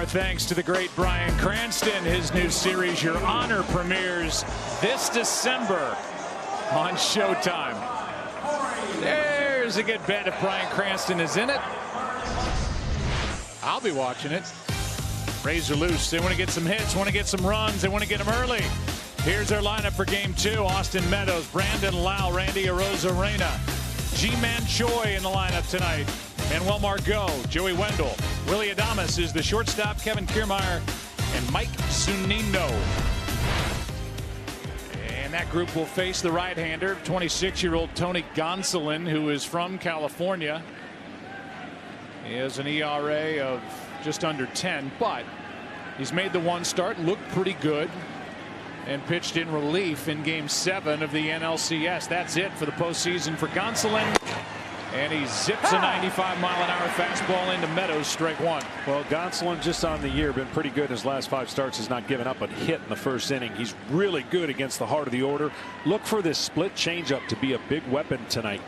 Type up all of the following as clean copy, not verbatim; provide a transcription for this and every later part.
Our thanks to the great Bryan Cranston. His new series, Your Honor, premieres this December on Showtime. There's a good bet if Bryan Cranston is in it. I'll be watching it. Rays are loose. They want to get some hits, want to get some runs. They want to get them early. Here's our lineup for Game 2. Austin Meadows, Brandon Lau, Randy Arozarena, G-Man Choi in the lineup tonight. Manuel Margot, Joey Wendell, Willie Adames is the shortstop, Kevin Kiermaier, and Mike Zunino. And that group will face the right-hander, 26-year-old Tony Gonsolin, who is from California. He has an ERA of just under 10, but he's made the one start, looked pretty good, and pitched in relief in Game 7 of the NLCS. That's it for the postseason for Gonsolin. And he zips a 95-mile-an-hour fastball into Meadows, strike one. Well, Gonsolin just on the year been pretty good in his last 5 starts. Has not given up a hit in the first inning. He's really good against the heart of the order. Look for this split changeup to be a big weapon tonight.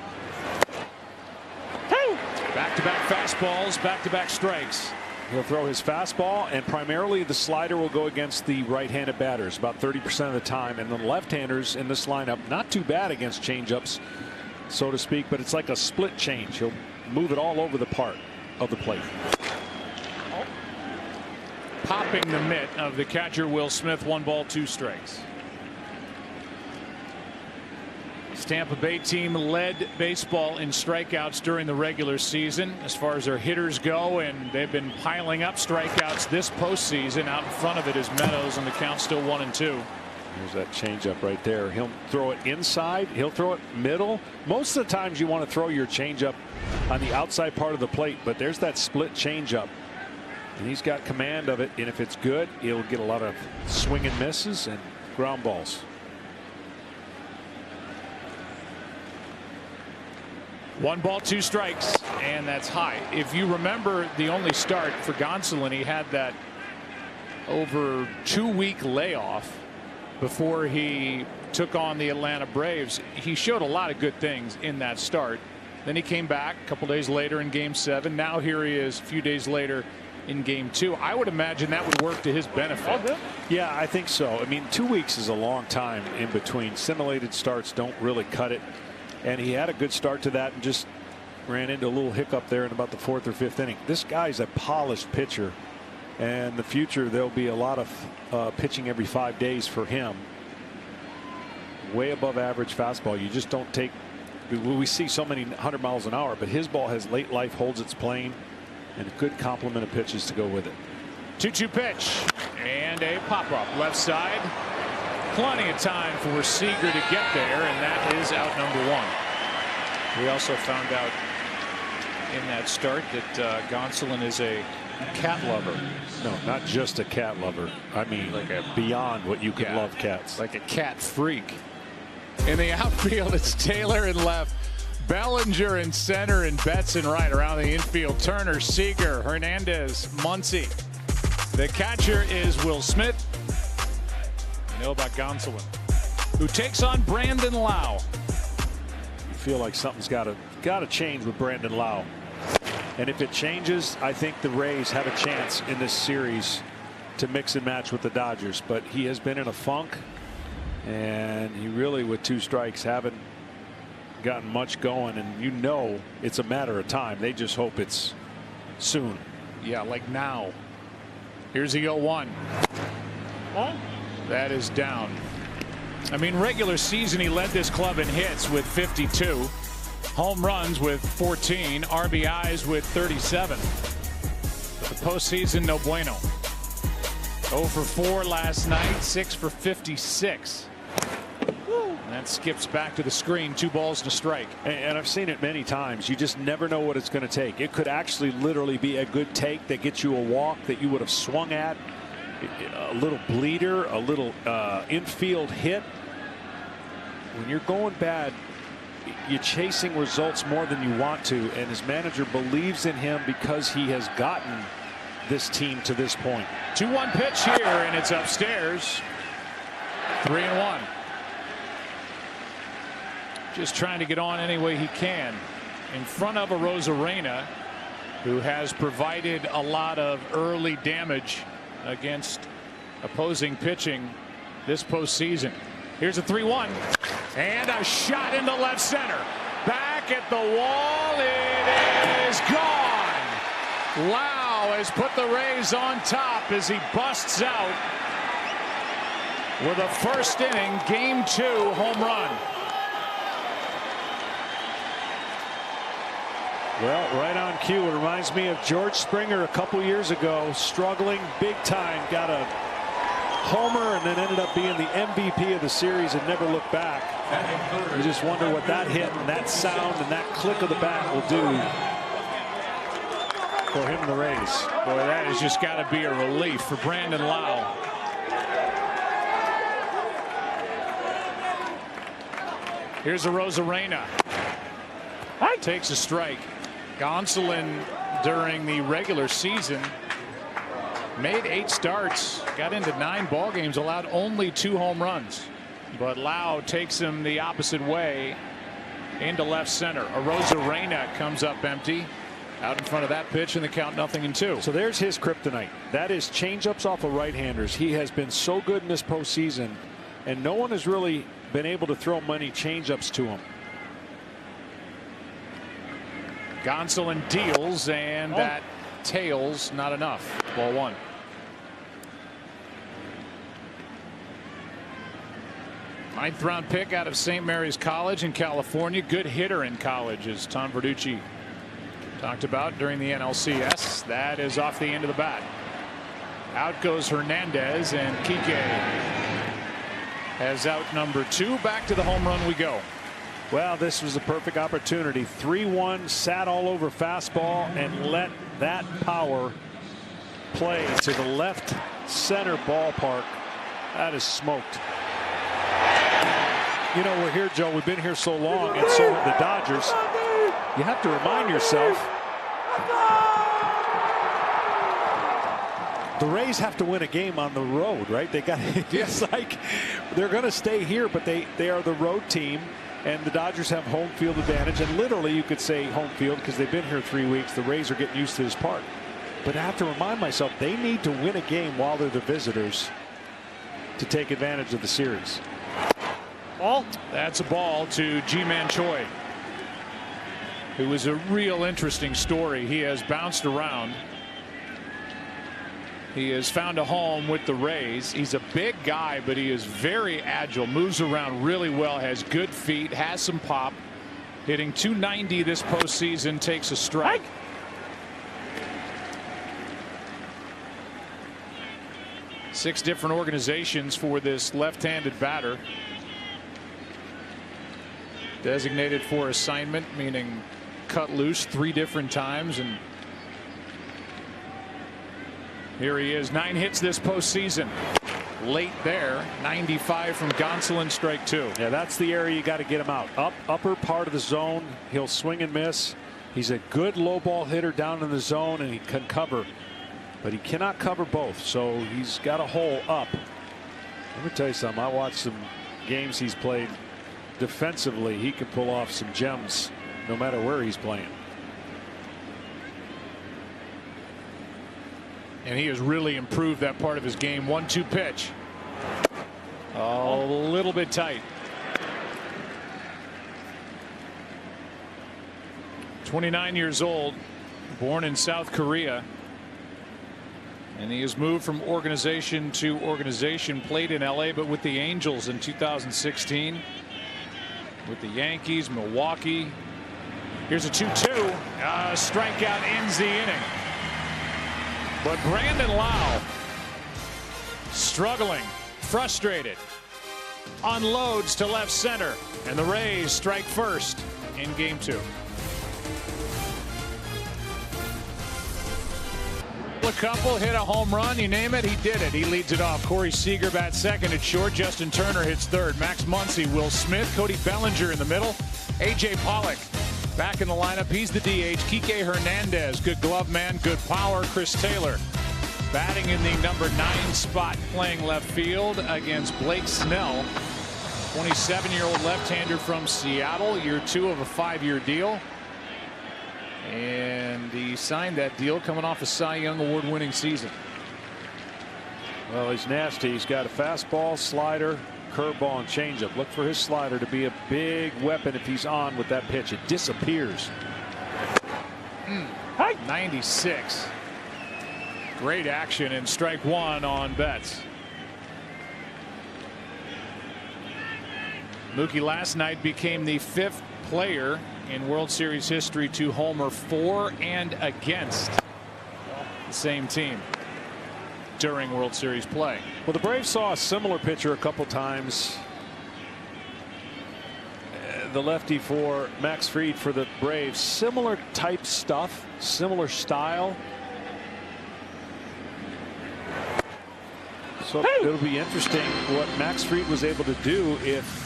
Back-to-back fastballs, back-to-back strikes. He'll throw his fastball, and primarily the slider will go against the right-handed batters about 30% of the time. And the left-handers in this lineup, not too bad against changeups, so to speak, but it's like a split change. He'll move it all over the part of the plate. Popping the mitt of the catcher Will Smith. 1 ball, 2 strikes. This Tampa Bay team led baseball in strikeouts during the regular season as far as their hitters go, and they've been piling up strikeouts this postseason. Out in front of it is Meadows, and the count's still 1-2. There's that changeup right there. He'll throw it inside. He'll throw it middle. Most of the times you want to throw your changeup on the outside part of the plate, but there's that split changeup, and he's got command of it. And if it's good, he'll get a lot of swing and misses and ground balls. One ball, 2 strikes, and that's high. If you remember the only start for Gonsolin, he had that over 2-week layoff before he took on the Atlanta Braves. He showed a lot of good things in that start. Then he came back a couple days later in Game 7. Now here he is a few days later in Game 2. I would imagine that would work to his benefit. Yeah, I think so. I mean, 2 weeks is a long time in between. Simulated starts don't really cut it. And he had a good start to that and just ran into a little hiccup there in about the 4th or 5th inning. This guy's a polished pitcher. And in the future, there'll be a lot of pitching every 5 days for him. Way above average fastball. You just don't take. We see so many 100 miles an hour, but his ball has late life, holds its plane, and a good complement of pitches to go with it. 2-2 pitch and a pop up left side. Plenty of time for Seager to get there, and that is out number 1. We also found out in that start that Gonsolin is a cat lover. No, not just a cat lover. I mean, like beyond what you could love cats. Like a cat freak. In the outfield, it's Taylor in left, Bellinger in center, and Betts in right. Around the infield, Turner, Seager, Hernandez, Muncy. The catcher is Will Smith. You know about Gonsolin, who takes on Brandon Lau. You feel like something's got to change with Brandon Lau. And if it changes, I think the Rays have a chance in this series to mix and match with the Dodgers. But he has been in a funk, and he really, with 2 strikes, haven't gotten much going. And you know it's a matter of time. They just hope it's soon. Yeah, like now. Here's the 0-1. That is down. I mean, regular season, he led this club in hits with 52. Home runs with 14, RBIs with 37. The postseason, no bueno. 0 for 4 last night, 6 for 56. And that skips back to the screen. 2 balls to strike. And I've seen it many times. You just never know what it's going to take. It could actually literally be a good take that gets you a walk that you would have swung at. A little bleeder, a little infield hit. When you're going bad, you're chasing results more than you want to, and his manager believes in him because he has gotten this team to this point. 2-1 pitch here, and it's upstairs. 3-1. Just trying to get on any way he can. In front of Arozarena, who has provided a lot of early damage against opposing pitching this postseason. Here's a 3-1 and a shot into left center. Back at the wall. It is gone. Lau has put the Rays on top as he busts out with a first inning Game 2 home run. Well, right on cue. It reminds me of George Springer a couple years ago, struggling big time, got a homer and then ended up being the MVP of the series and never looked back. You just wonder what that hit and that sound and that click of the bat will do for him and the Rays. Boy, that has just got to be a relief for Brandon Lau. Here's a Rosarena. Takes a strike. Gonsolin during the regular season made 8 starts, got into 9 ball games, allowed only 2 home runs. But Lau takes him the opposite way into left center. A Rosarena comes up empty. Out in front of that pitch, and the count 0-2. So there's his kryptonite. That is changeups off of right-handers. He has been so good in this postseason, and no one has really been able to throw many changeups to him. Gonsolin deals, and that tails, not enough. Ball 1. Ninth round pick out of St. Mary's College in California. Good hitter in college, as Tom Verducci talked about during the NLCS. That is off the end of the bat. Out goes Hernandez, and Kike has out number 2. Back to the home run we go. Well, this was a perfect opportunity. 3-1, sat all over fastball and let that power play to the left center ballpark. That is smoked. You know, we're here, Joe. We've been here so long, and so have the Dodgers. You have to remind yourself, the Rays have to win a game on the road, right? They got it's like they're going to stay here, but they are the road team. And the Dodgers have home field advantage, and literally you could say home field because they've been here 3 weeks. The Rays are getting used to this park. But I have to remind myself they need to win a game while they're the visitors to take advantage of the series. Ball. That's a ball to Ji-Man Choi, who is a real interesting story. He has bounced around. He has found a home with the Rays. He's a big guy, but he is very agile, moves around really well, has good feet, has some pop. Hitting .290 this postseason, takes a strike. Six different organizations for this left-handed batter. Designated for assignment, meaning cut loose 3 different times, and here he is. 9 hits this postseason. Late there. 95 from Gonsolin, strike 2. Yeah, that's the area you got to get him out. Upper part of the zone. He'll swing and miss. He's a good low ball hitter down in the zone, and he can cover, but he cannot cover both. So he's got a hole up. Let me tell you something. I watched some games he's played. Defensively, he can pull off some gems no matter where he's playing. And he has really improved that part of his game. 1-2 pitch. A little bit tight. 29 years old, born in South Korea. And he has moved from organization to organization, played in LA, but with the Angels in 2016. With the Yankees, Milwaukee. Here's a 2-2. Strikeout ends the inning. But Brandon Lau, struggling, frustrated, unloads to left center, and the Rays strike first in Game 2. A couple, hit a home run, you name it, he did it. He leads it off. Corey Seager bats second at short. Justin Turner hits third. Max Muncy, Will Smith, Cody Bellinger in the middle. A.J. Pollock back in the lineup. He's the DH. Kike Hernandez, good glove man, good power. Chris Taylor batting in the number 9 spot, playing left field against Blake Snell, 27-year-old left-hander from Seattle, year 2 of a 5-year deal. And he signed that deal coming off a Cy Young Award winning season. Well, he's nasty. He's got a fastball, slider, curveball, and changeup. Look for his slider to be a big weapon if he's on with that pitch. It disappears. 96. Great action, and strike one on Betts. Mookie last night became the 5th player in World Series history to homer for and against the same team during World Series play. Well, the Braves saw a similar pitcher a couple times. The lefty for Max Fried for the Braves. Similar type stuff, similar style. So it'll be interesting what Max Fried was able to do if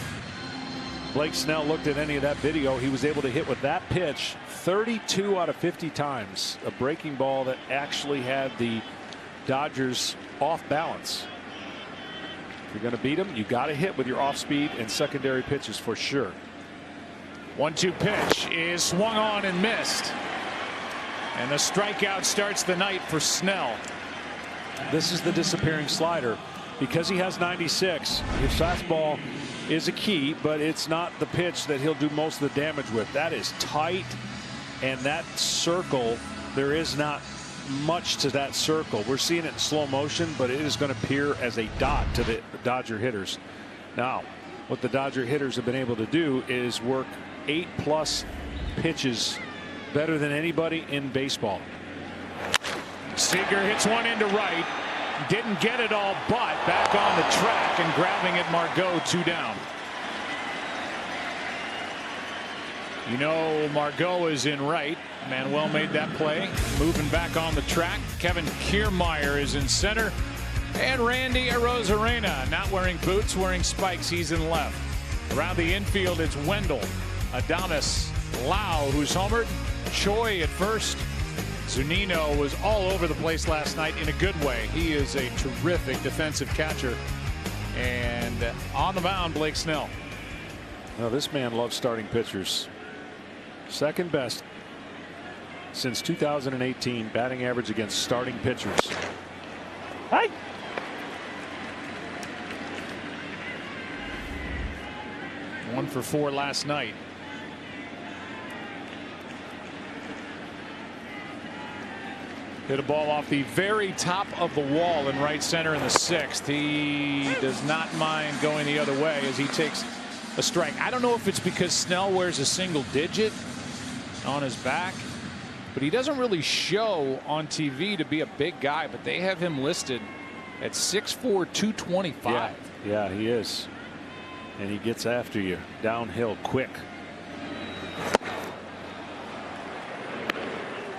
Blake Snell looked at any of that video. He was able to hit with that pitch 32 out of 50 times. A breaking ball that actually had the Dodgers off balance. If you're going to beat them, you got to hit with your off speed and secondary pitches for sure. 1-2 pitch is swung on and missed. And the strikeout starts the night for Snell. This is the disappearing slider. Because he has 96, his fastball is a key, but it's not the pitch that he'll do most of the damage with. That is tight, and that circle, there is not much to that circle. We're seeing it in slow motion, but it is going to appear as a dot to the Dodger hitters. Now, what the Dodger hitters have been able to do is work 8+ pitches better than anybody in baseball. Seager hits one into right. Didn't get it all, but back on the track and grabbing it, Margot, 2 down. You know, Margot is in right. Manuel made that play. Moving back on the track. Kevin Kiermaier is in center. And Randy Arozarena, not wearing boots, wearing spikes. He's in left. Around the infield, it's Wendell, Adames, Lau, who's homered, Choi at first. Zunino was all over the place last night in a good way. He is a terrific defensive catcher. And on the mound, Blake Snell. Now, this man loves starting pitchers. Second best since 2018 batting average against starting pitchers. Hey. 1 for 4 last night. Hit a ball off the very top of the wall in right center in the 6th. He does not mind going the other way as he takes a strike. I don't know if it's because Snell wears a single digit on his back, but he doesn't really show on TV to be a big guy, but they have him listed at 6'4", 225. Yeah, he is. And he gets after you downhill quick.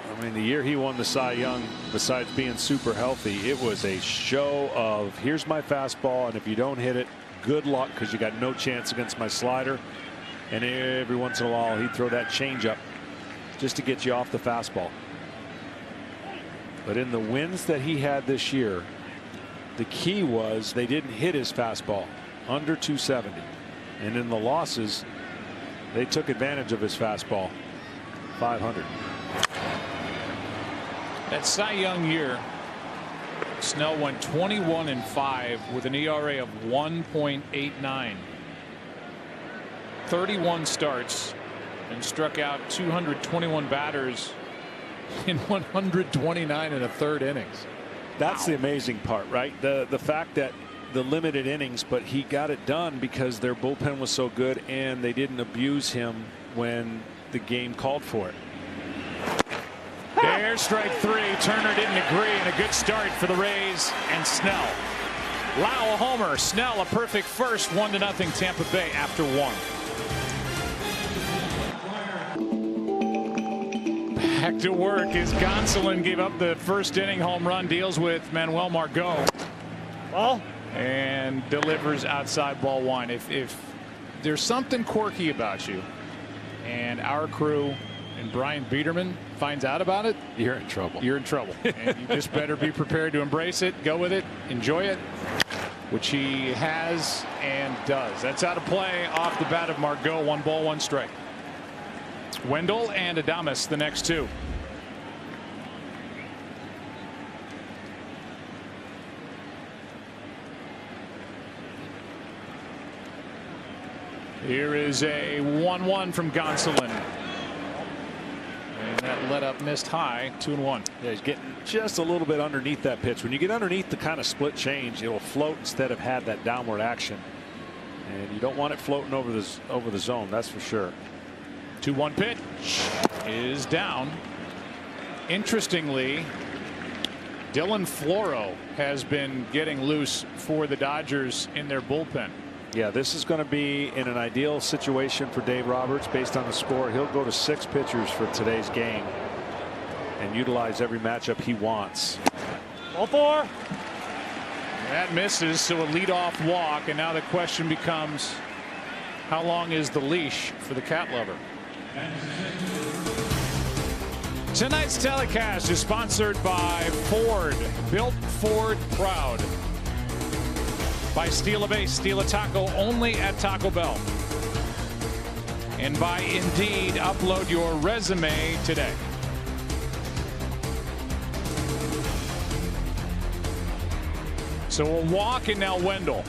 I mean, the year he won the Cy Young, besides being super healthy, it was a show of here's my fastball, and if you don't hit it, good luck, because you got no chance against my slider. And every once in a while he'd throw that changeup just to get you off the fastball. But in the wins that he had this year, the key was they didn't hit his fastball under 270. And in the losses, they took advantage of his fastball. 500. That Cy Young year, Snell went 21-5 with an ERA of 1.89. 31 starts and struck out 221 batters in 129 and a third innings. That's the amazing part, right? The fact that the limited innings, but he got it done because their bullpen was so good and they didn't abuse him when the game called for it. There's strike 3. Turner didn't agree, and a good start for the Rays and Snell. Lau a homer. Snell a perfect first. 1-0 Tampa Bay after 1. Back to work as Gonsolin gave up the first inning home run. Deals with Manuel Margot. Ball. And delivers outside ball 1. If there's something quirky about you and our crew and Brian Biederman finds out about it, you're in trouble. You're in trouble. And you just better be prepared to embrace it, go with it, enjoy it, which he has and does. That's out of play off the bat of Margot. 1 ball, 1 strike. Wendell and Adames, the next two. Here is a 1-1 from Gonsolin. And that let up missed high, 2-1. Yeah, he's getting just a little bit underneath that pitch. When you get underneath the kind of split change, it will float instead of have that downward action. And you don't want it floating over the zone, that's for sure. 2-1 pitch is down. Interestingly, Dylan Floro has been getting loose for the Dodgers in their bullpen. Yeah, this is going to be in an ideal situation for Dave Roberts based on the score. He'll go to 6 pitchers for today's game and utilize every matchup he wants. Ball 4. That misses, so a leadoff walk, and now the question becomes, how long is the leash for the cat lover? Tonight's telecast is sponsored by Ford. Built Ford proud. By Steal a Base, Steal a Taco only at Taco Bell. And by Indeed, upload your resume today. So a walk, and now Wendell.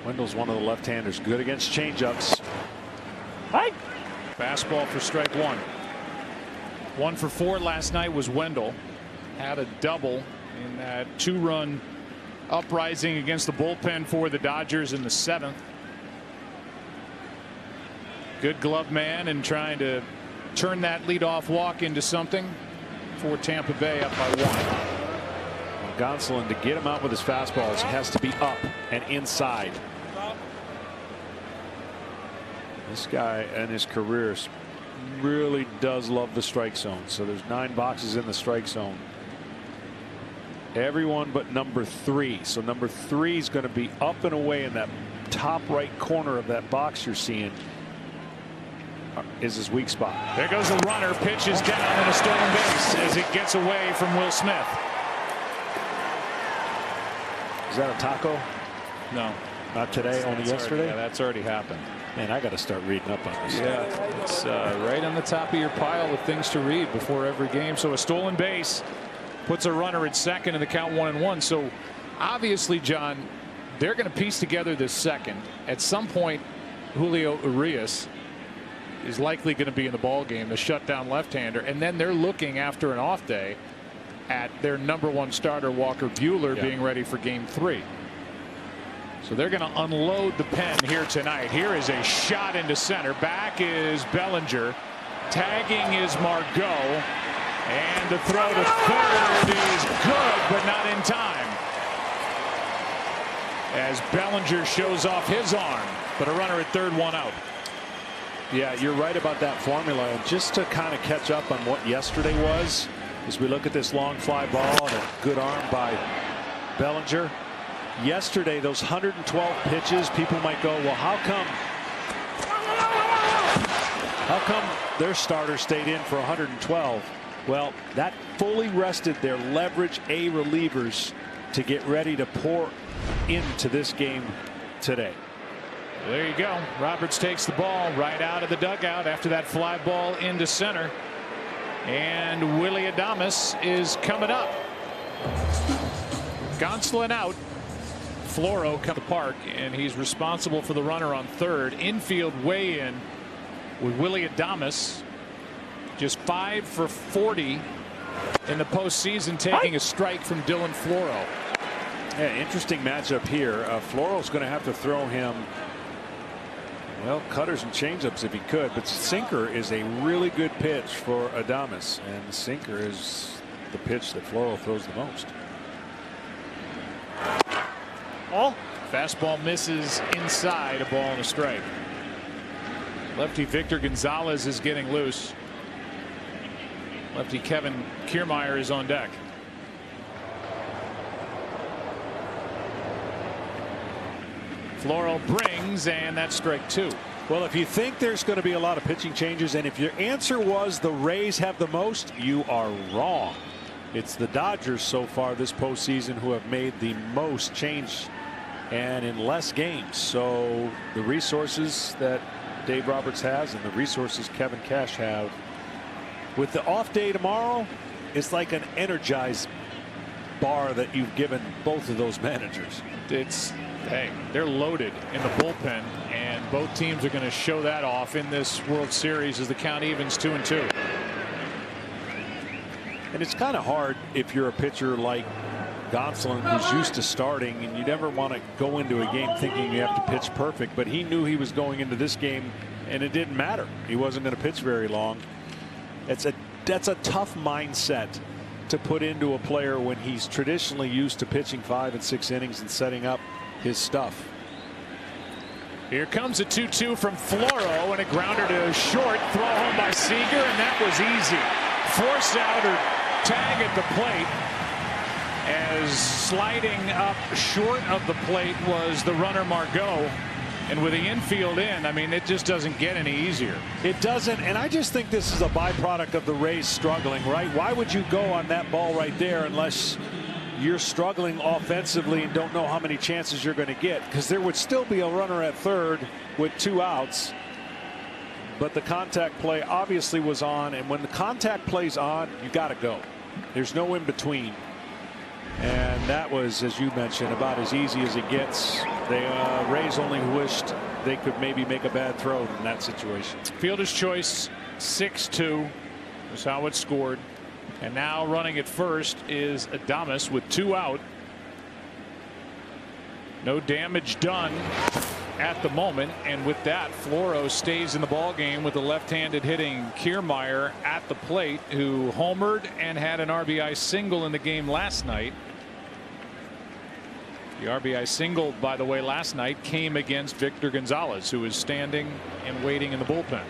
Wendell's one of the left-handers, good against changeups. Hi. Fastball for strike 1. 1 for 4 last night was Wendell. Had a double in that 2-run uprising against the bullpen for the Dodgers in the 7th. Good glove man and trying to turn that leadoff walk into something for Tampa Bay, up by 1. Gonsolin, to get him out with his fastballs, has to be up and inside. This guy and his career really does love the strike zone. So there's 9 boxes in the strike zone. Everyone but number 3. So number 3 is going to be up and away in that top right corner of that box you're seeing is his weak spot. There goes the runner. Pitch is down and a stolen base as it gets away from Will Smith. Is that a taco? No. Not today, only yesterday? Yeah, that's already happened. Man, I got to start reading up on this. Yeah, it's right on the top of your pile of things to read before every game. So a stolen base puts a runner at second and the count 1-1. So obviously, John, they're going to piece together this second. At some point, Julio Urias is likely going to be in the ball game, the shutdown left-hander, and then they're looking after an off day at their #1 starter Walker Buehler being ready for game 3. So they're going to unload the pen here tonight. Here is a shot into center. Back is Bellinger. Tagging is Margot. And the throw to third is good, but not in time. As Bellinger shows off his arm, but a runner at third, 1 out. Yeah, you're right about that formula. And just to kind of catch up on what yesterday was, as we look at this long fly ball and a good arm by Bellinger. Yesterday, those 112 pitches, people might go, well, how come their starter stayed in for 112? Well, that fully rested their leverage A relievers to get ready to pour into this game today. There you go. Roberts takes the ball right out of the dugout after that fly ball into center. And Willy Adames is coming up. Gonsolin out. Floro come to the park, and he's responsible for the runner on third. Infield weigh in with Willy Adames. Just 5 for 40 in the postseason, taking a strike from Dylan Floro. Yeah, interesting matchup here. Floro's going to have to throw him, well, cutters and changeups if he could, but sinker is a really good pitch for Adames, and sinker is the pitch that Floro throws the most. Ball. Fastball misses inside, a ball and a strike. Lefty Victor Gonzalez is getting loose. Lefty Kevin Kiermaier is on deck. Floro brings, and that's strike 2. Well, if you think there's going to be a lot of pitching changes, and if your answer was the Rays have the most, you are wrong. It's the Dodgers so far this postseason who have made the most change and in less games. So the resources that Dave Roberts has and the resources Kevin Cash have. With the off day tomorrow, it's like an energized bar that you've given both of those managers. Hey, they're loaded in the bullpen, and both teams are going to show that off in this World Series as the count evens 2-2. And it's kind of hard if you're a pitcher like Gonsolin, who's used to starting, and you never want to go into a game thinking you have to pitch perfect, but he knew he was going into this game and it didn't matter. He wasn't going to pitch very long. That's a tough mindset to put into a player when he's traditionally used to pitching 5 and 6 innings and setting up his stuff. Here comes a 2-2 from Floro, and a grounder to short, throw home by Seager, and that was easy. Force out or tag at the plate, as sliding up short of the plate was the runner Margot. And with the infield in, I mean, it just doesn't get any easier. It doesn't, and I just think this is a byproduct of the Rays struggling, right? Why would you go on that ball right there unless you're struggling offensively and don't know how many chances you're going to get? Because there would still be a runner at third with 2 outs. But the contact play obviously was on, and when the contact play's on, you got to go. There's no in between. And that was, as you mentioned, about as easy as it gets. The Rays only wished they could maybe make a bad throw in that situation. Fielder's choice 6-2 was how it scored. And now running at first is Adames with 2 out. No damage done at the moment, and with that, Floro stays in the ball game with the left-handed hitting Kiermaier at the plate, who homered and had an RBI single in the game last night. The RBI single, by the way, last night came against Victor Gonzalez, who is standing and waiting in the bullpen.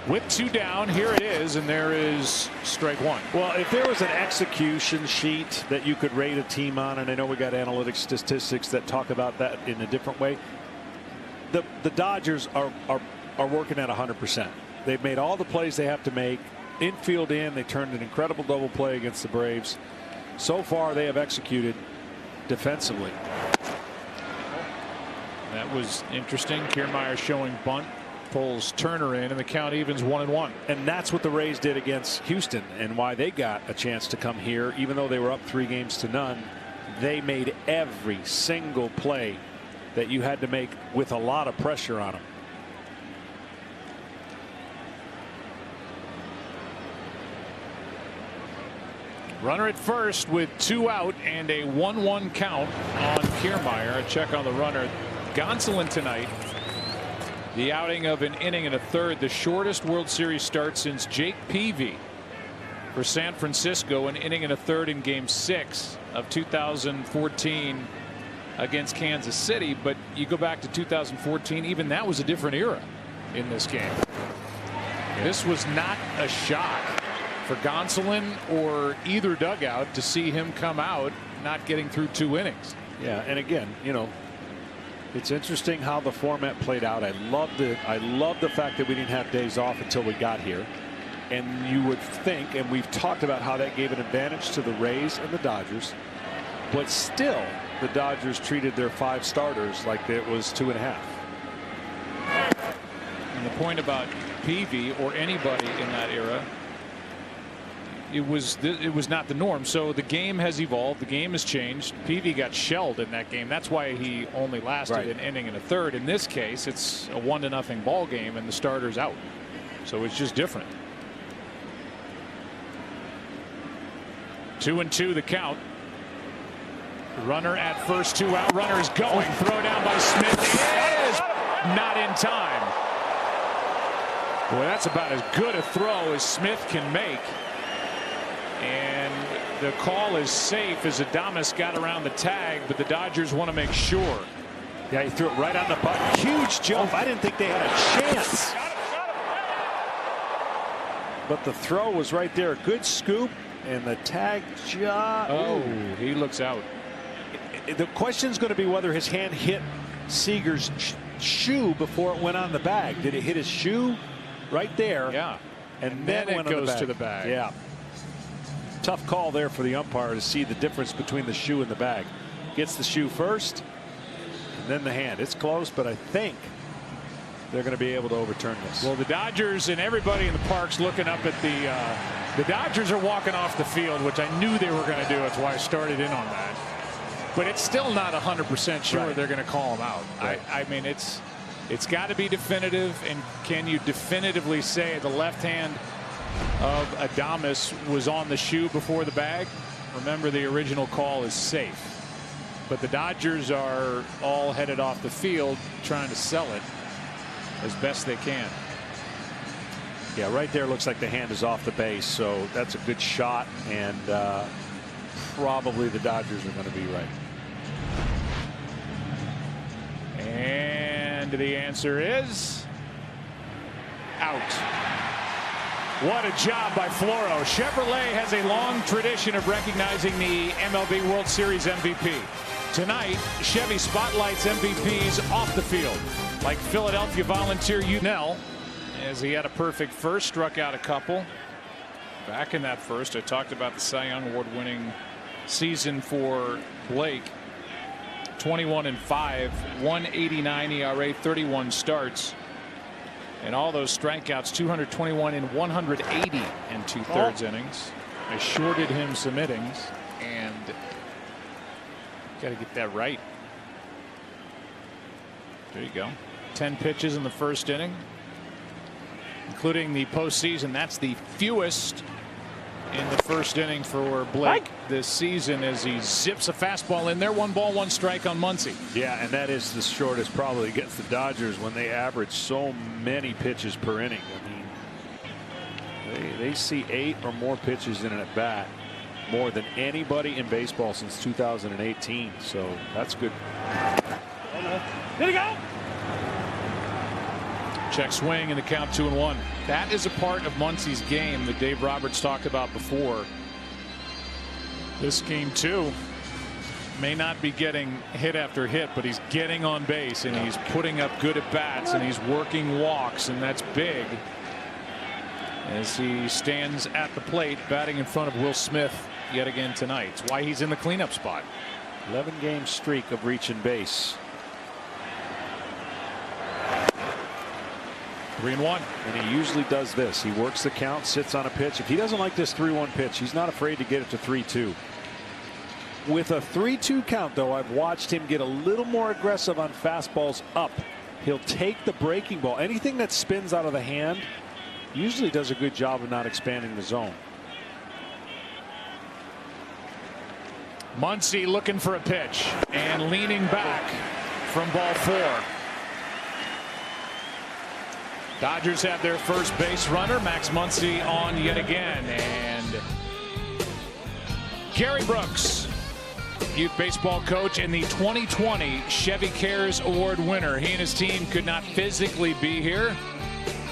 With 2 down, here it is, and there is strike 1. Well, if there was an execution sheet that you could rate a team on, and I know we got analytic statistics that talk about that in a different way, the Dodgers are working at 100%. They've made all the plays they have to make. Infield in, they turned an incredible double play against the Braves. So far, they have executed defensively. That was interesting. Kiermaier showing bunt. Pulls Turner in, and the count evens 1-1. And that's what the Rays did against Houston, and why they got a chance to come here. Even though they were up 3-0, they made every single play that you had to make with a lot of pressure on them. Runner at first with 2 out and a 1-1 count on Kiermaier. A check on the runner. Gonsolin tonight. The outing of an inning and a third, the shortest World Series start since Jake Peavy for San Francisco, an inning and a third in Game 6 of 2014 against Kansas City. But you go back to 2014, even that was a different era in this game. This was not a shock for Gonsolin or either dugout to see him come out not getting through 2 innings. Yeah, and again, you know, it's interesting how the format played out. I loved it. I love the fact that we didn't have days off until we got here. And you would think, and we've talked about how that gave an advantage to the Rays and the Dodgers, but still the Dodgers treated their 5 starters like it was 2.5. And the point about Peavy or anybody in that era, it was not the norm. So the game has evolved. The game has changed. Peavy got shelled in that game. That's why he only lasted an inning and a third. In this case, it's a 1-0 ball game and the starter's out. So it's just different. 2-2 the count. Runner at first, 2 out. Runner is going. Throw down by Smith. It is not in time. Boy, that's about as good a throw as Smith can make. And the call is safe as Adames got around the tag, but the Dodgers want to make sure. Yeah, he threw it right on the button. Huge jump. I didn't think they had a chance. But the throw was right there. Good scoop, and the tag just. Oh, he looks out. The question's going to be whether his hand hit Seager's shoe before it went on the bag. Did it hit his shoe right there? Yeah. And then it went goes to the bag. Yeah. Tough call there for the umpire to see the difference between the shoe and the bag. Gets the shoe first, and then the hand. It's close, but I think they're going to be able to overturn this. Well, the Dodgers and everybody in the park's looking up at the Dodgers are walking off the field, which I knew they were going to do. That's why I started in on that. But it's still not 100% sure they're going to call him out. Right. I mean, it's got to be definitive. And can you definitively say the left hand of Adames was on the shoe before the bag? Remember, the original call is safe. But the Dodgers are all headed off the field trying to sell it as best they can. Yeah, right there looks like the hand is off the base, so that's a good shot, and probably the Dodgers are going to be right. And the answer is out. What a job by Floro. Chevrolet has a long tradition of recognizing the MLB World Series MVP. Tonight, Chevy spotlights MVPs off the field, like Philadelphia volunteer Unell, as he had a perfect first, struck out a couple. Back in that first, I talked about the Cy Young Award winning season for Blake. 21-5, 1.89 ERA, 31 starts. And all those strikeouts, 221 in 180 and 2/3 innings. I shorted him some innings, and got to get that right. There you go. 10 pitches in the first inning, including the postseason. That's the fewest in the first inning for Blake this season, as he zips a fastball in there. 1 ball, 1 strike on Muncy. Yeah, and that is the shortest probably against the Dodgers when they average so many pitches per inning. I mean, they see 8 or more pitches in an at bat, more than anybody in baseball since 2018. So that's good. Did he go? Check swing and the count 2-1. That is a part of Muncy's game that Dave Roberts talked about before. This game too may not be getting hit after hit, but he's getting on base and he's putting up good at bats and he's working walks, and that's big as he stands at the plate batting in front of Will Smith yet again tonight. It's why he's in the cleanup spot. 11-game streak of reaching base. 3-1. And he usually does this. He works the count, sits on a pitch. If he doesn't like this 3-1 pitch, he's not afraid to get it to 3-2. With a 3-2 count, though, I've watched him get a little more aggressive on fastballs up. He'll take the breaking ball. Anything that spins out of the hand usually does a good job of not expanding the zone. Muncy looking for a pitch and leaning back from ball 4. Dodgers have their first base runner, Max Muncy, on yet again. And Gary Brooks, youth baseball coach and the 2020 Chevy Cares Award winner. He and his team could not physically be here,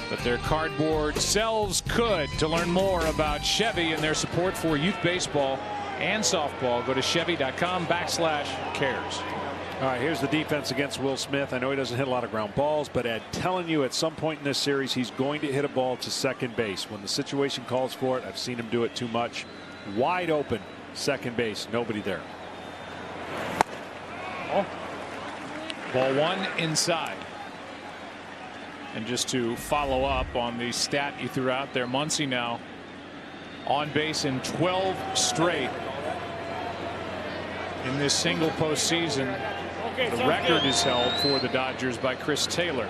but their cardboard selves could. To learn more about Chevy and their support for youth baseball and softball, go to chevy.com/cares. All right, here's the defense against Will Smith. I know he doesn't hit a lot of ground balls, but I'm telling you, at some point in this series, he's going to hit a ball to second base. When the situation calls for it, I've seen him do it too much. Wide open, second base, nobody there. Oh. Ball 1 inside. And just to follow up on the stat you threw out there, Muncy now on base in 12 straight in this single postseason. The record is held for the Dodgers by Chris Taylor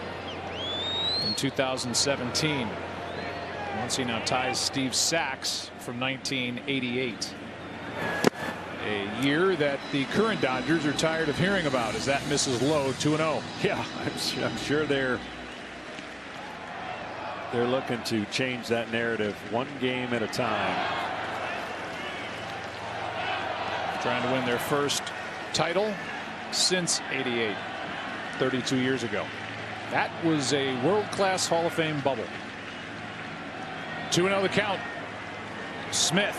in 2017. Muncy now ties Steve Sachs from 1988. A year that the current Dodgers are tired of hearing about, as that misses low. 2-0. Yeah, I'm sure they're looking to change that narrative one game at a time. Trying to win their first title since '88, 32 years ago. That was a world-class Hall of Fame bubble. 2-0 the count. Smith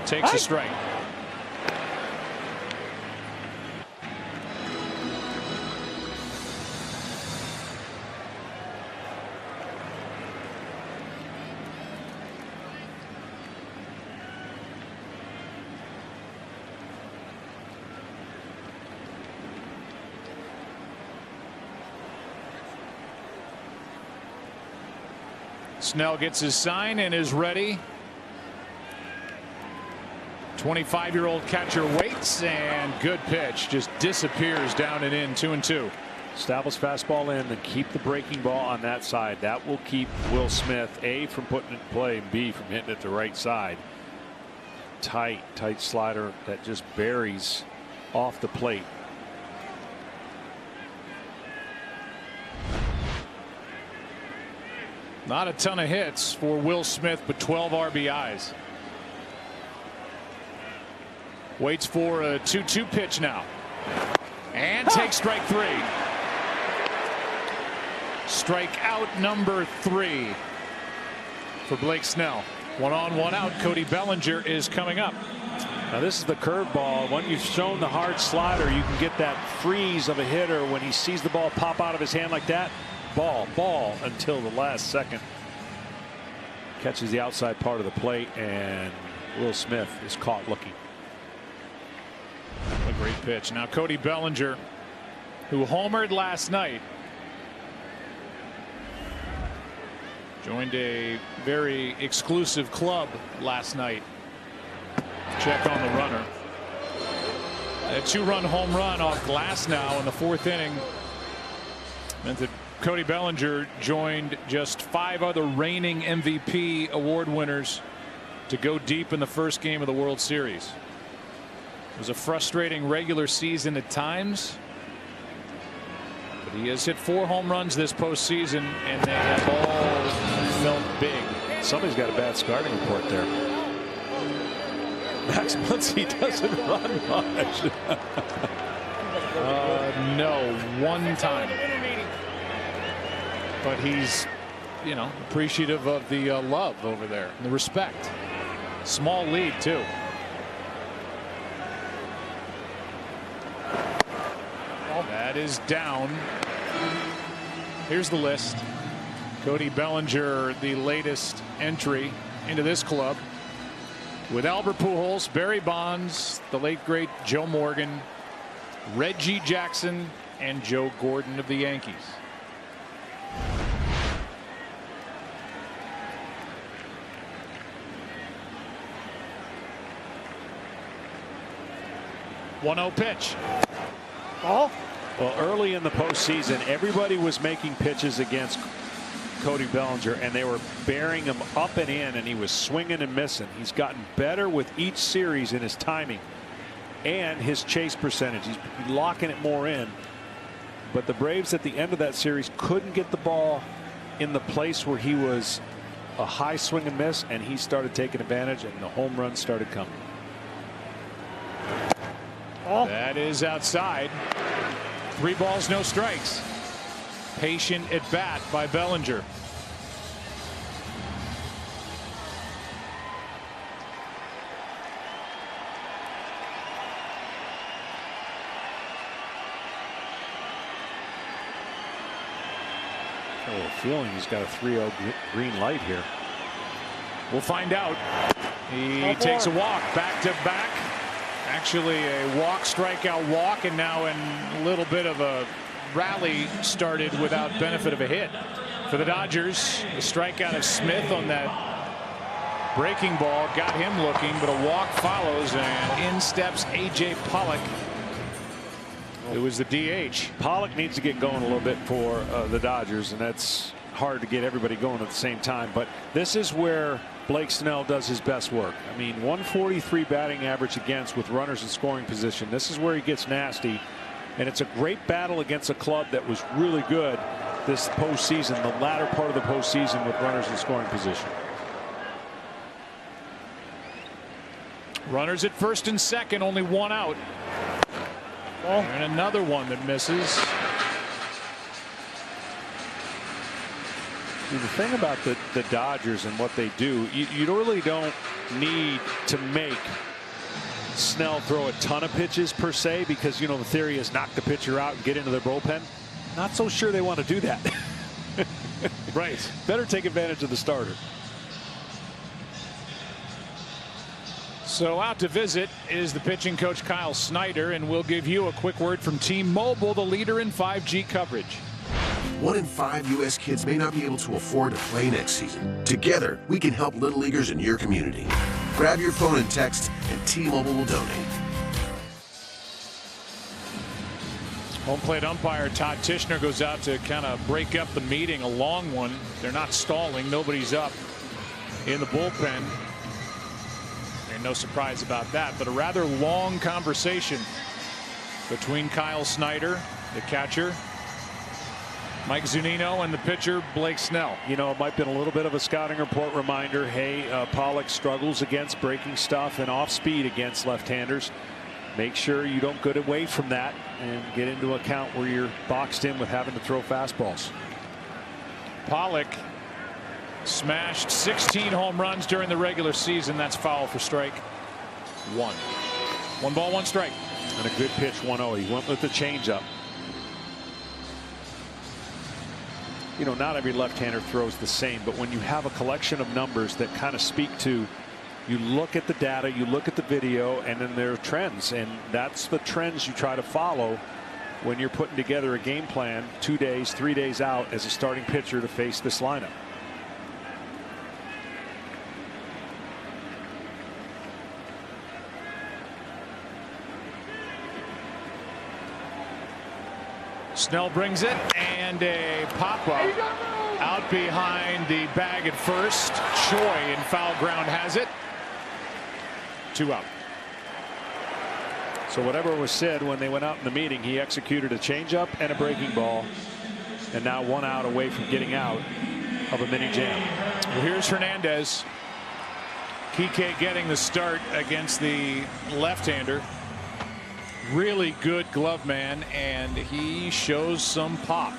takes a strike. Snell gets his sign and is ready. 25-year-old catcher waits, and good pitch, just disappears down and in. 2-2. Establish fastball in and keep the breaking ball on that side. That will keep Will Smith, A, from putting it in play, and B, from hitting it the right side. Tight slider that just buries off the plate. Not a ton of hits for Will Smith, but 12 RBIs. Waits for a 2-2 pitch now. And takes strike 3. Strikeout number 3 for Blake Snell. 1 on, 1 out. Cody Bellinger is coming up. Now this is the curveball. When you've shown the hard slider, you can get that freeze of a hitter when he sees the ball pop out of his hand like that. Ball until the last second. Catches the outside part of the plate, and Will Smith is caught looking. A great pitch. Now Cody Bellinger, who homered last night, joined a very exclusive club last night. Check on the runner. A 2-run home run off glass now in the 4th inning meant that Cody Bellinger joined just 5 other reigning MVP award winners to go deep in the first game of the World Series. It was a frustrating regular season at times, but he has hit 4 home runs this postseason, and they have all felt big. Somebody's got a bad scouting report there. Max Muncy doesn't run much. No, 1 time. But he's, appreciative of the love over there and the respect. Small lead, too. That is down. Here's the list. Cody Bellinger, the latest entry into this club, with Albert Pujols, Barry Bonds, the late great Joe Morgan, Reggie Jackson, and Joe Gordon of the Yankees. One-0 pitch. Ball. Well, early in the postseason, everybody was making pitches against Cody Bellinger, and they were bearing him up and in, and he was swinging and missing. He's gotten better with each series in his timing and his chase percentage. He's locking it more in. But the Braves at the end of that series couldn't get the ball in the place where he was a high swing and miss, and he started taking advantage, and the home runs started coming. That is outside. 3 balls, no strikes. Patient at bat by Bellinger. I have a feeling he's got a 3-0 green light here. We'll find out. He takes a walk, back to back. Actually a walk, strikeout, walk, and now a little bit of a rally started without benefit of a hit for the Dodgers. The strikeout of Smith on that breaking ball got him looking, but a walk follows, and in steps A.J. Pollock. It was the DH. Pollock needs to get going a little bit for the Dodgers, and that's hard to get everybody going at the same time. But this is where Blake Snell does his best work. I mean, 143 batting average against with runners in scoring position. This is where he gets nasty, and it's a great battle against a club that was really good this postseason, the latter part of the postseason, with runners in scoring position. Runners at first and second, only 1 out. And another one that misses. The thing about the Dodgers and what they do, you really don't need to make Snell throw a ton of pitches per se, because the theory is knock the pitcher out and get into their bullpen. Not so sure they want to do that. Right. Better take advantage of the starter. So out to visit is the pitching coach Kyle Snyder, and we'll give you a quick word from T-Mobile, the leader in 5G coverage. 1 in 5 U.S. kids may not be able to afford to play next season. Together, we can help Little Leaguers in your community. Grab your phone and text, and T-Mobile will donate. Home plate umpire Todd Tishner goes out to kind of break up the meeting, a long one. They're not stalling. Nobody's up in the bullpen. And no surprise about that, but a rather long conversation between Kyle Snyder, the catcher, Mike Zunino, and the pitcher Blake Snell. You know, it might have been a little bit of a scouting report reminder. Hey, Pollock struggles against breaking stuff and off speed against left-handers. Make sure you don't get away from that and get into account where you're boxed in with having to throw fastballs. Pollock smashed 16 home runs during the regular season. That's foul for strike one. 1 ball, 1 strike. And a good pitch, 1-0. He went with the changeup. You know, not every left-hander throws the same, but when you have a collection of numbers that kind of speak to, you look at the data, you look at the video, and then there are trends, and that's the trends you try to follow when you're putting together a game plan 2 days, 3 days out as a starting pitcher to face this lineup. Snell brings it, and a pop-up out behind the bag at first. Choi in foul ground has it. 2 out. So whatever was said when they went out in the meeting, he executed a changeup and a breaking ball, and now 1 out away from getting out of a mini jam. Well, here's Hernandez. Kike getting the start against the left-hander. Really good glove man, and he shows some pop.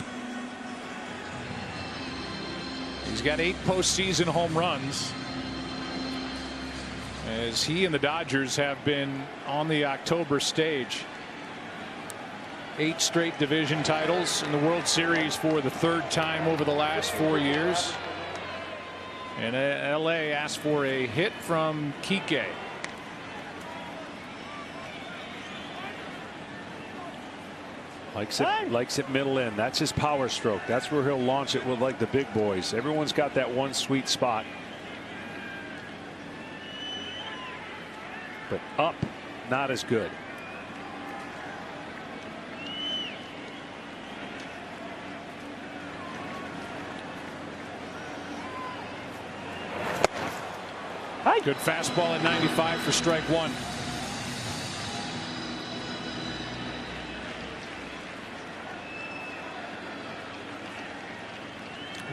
He's got 8 postseason home runs, as he and the Dodgers have been on the October stage. 8 straight division titles in the World Series for the 3rd time over the last 4 years. And LA asked for a hit from Kike. Likes it middle in. That's his power stroke. That's where he'll launch it with, like the big boys. Everyone's got that one sweet spot. But up, not as good. Good fastball at 95 for strike 1.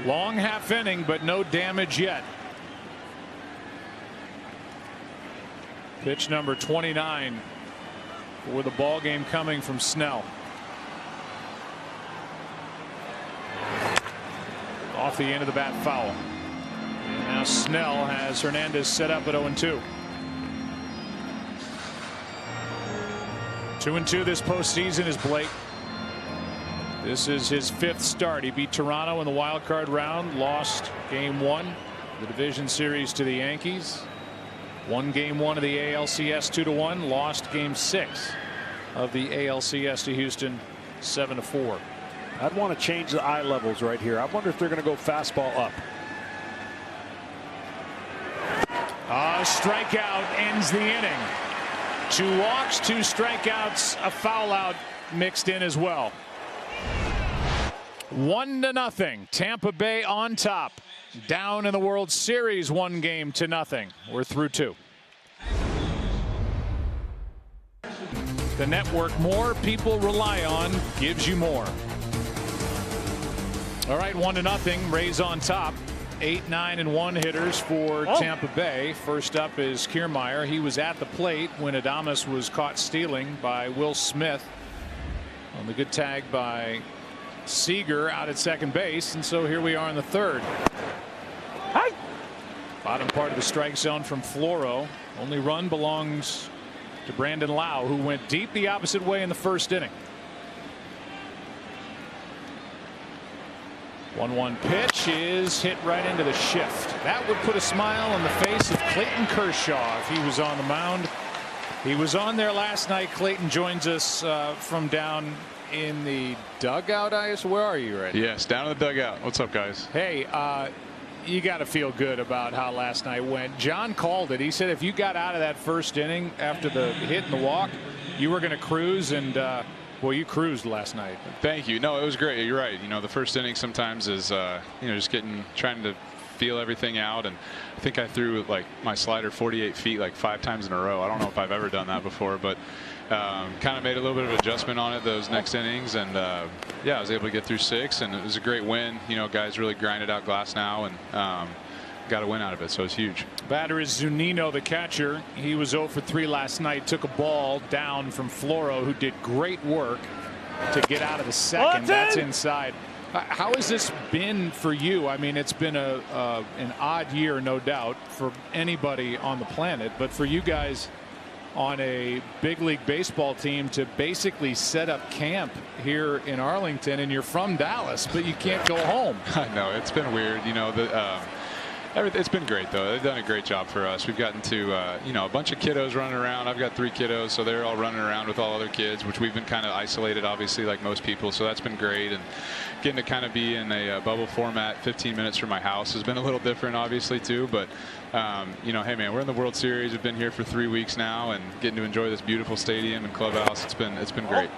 Long half inning, but no damage yet. Pitch number 29 for the ball game coming from Snell. Off the end of the bat, foul. And now Snell has Hernandez set up at 0-2. 2-2 this postseason is Blake. This is his 5th start. He beat Toronto in the wild card round, lost game 1, the division series to the Yankees. Won game 1 of the ALCS 2-1, lost game 6 of the ALCS to Houston 7-4. I'd want to change the eye levels right here. I wonder if they're going to go fastball up. Strikeout ends the inning. 2 walks, 2 strikeouts, a foul out mixed in as well. 1-0. Tampa Bay on top. Down in the World Series 1-0. We're through 2. The network more people rely on gives you more. All right, 1-0. Rays on top. 8, 9, and 1 hitters for Tampa Bay. First up is Kiermaier. He was at the plate when Adames was caught stealing by Will Smith on the good tag by Seager out at second base, and so here we are in the 3rd. Bottom part of the strike zone from Floro. Only run belongs to Brandon Lau, who went deep the opposite way in the 1st inning. 1-1 pitch is hit right into the shift. That would put a smile on the face of Clayton Kershaw if he was on the mound. He was on there last night. Clayton joins us from down in the dugout, where are you right now? Yes, down in the dugout. What's up, guys? Hey, you got to feel good about how last night went. John called it. He said if you got out of that first inning after the hit and the walk, you were going to cruise, and well, you cruised last night. Thank you. No, it was great. You're right. You know, the first inning sometimes is just trying to feel everything out, and I think I threw like my slider 48 feet like 5 times in a row. I don't know if I've ever done that before, but kind of made a little bit of adjustment on it those next innings, and yeah, I was able to get through 6, and it was a great win. You know, guys really grinded out glass now, and got a win out of it, so it's huge. Batter is Zunino, the catcher. He was 0 for 3 last night. Took a ball down from Floro, who did great work to get out of the second. That's inside. How has this been for you? I mean, it's been an odd year, no doubt, for anybody on the planet, but for you guys on a big league baseball team to basically set up camp here in Arlington, and you're from Dallas, but you can't go home. I know, it's been weird. You know, it's been great, though. They've done a great job for us. We've gotten to, a bunch of kiddos running around. I've got 3 kiddos, so they're all running around with all other kids, which we've been kind of isolated, obviously, like most people. So that's been great. And getting to kind of be in a bubble format 15 minutes from my house has been a little different, obviously, too. But, hey, man, we're in the World Series. We've been here for 3 weeks now, and getting to enjoy this beautiful stadium and clubhouse. It's been great.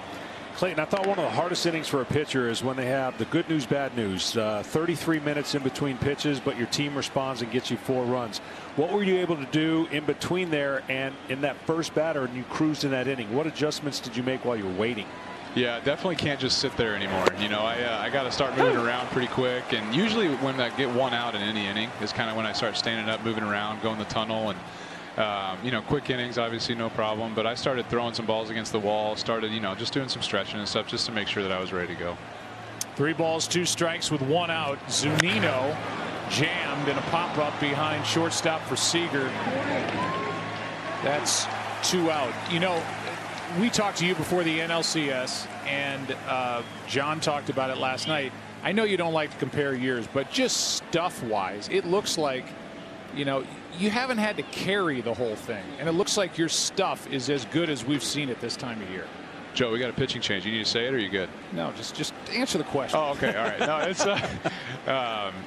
Clayton, I thought one of the hardest innings for a pitcher is when they have the good news, bad news. 33 minutes in between pitches, but your team responds and gets you 4 runs. What were you able to do in between there and in that first batter, and you cruised in that inning? What adjustments did you make while you were waiting? Yeah, definitely can't just sit there anymore. You know, I got to start moving around pretty quick, and usually when I get 1 out in any inning is kind of when I start standing up, moving around, going the tunnel, and quick innings, obviously no problem, but I started throwing some balls against the wall, started, just doing some stretching and stuff just to make sure that I was ready to go. 3 balls, 2 strikes with 1 out. Zunino jammed in a pop-up behind shortstop for Seager. That's 2 out. You know, we talked to you before the NLCS, and John talked about it last night. I know you don't like to compare years, but just stuff-wise, it looks like, you haven't had to carry the whole thing, and it looks like your stuff is as good as we've seen it this time of year. Joe, we got a pitching change. You need to say it, or are you good? No, just answer the question. Oh, okay, all right. No, it's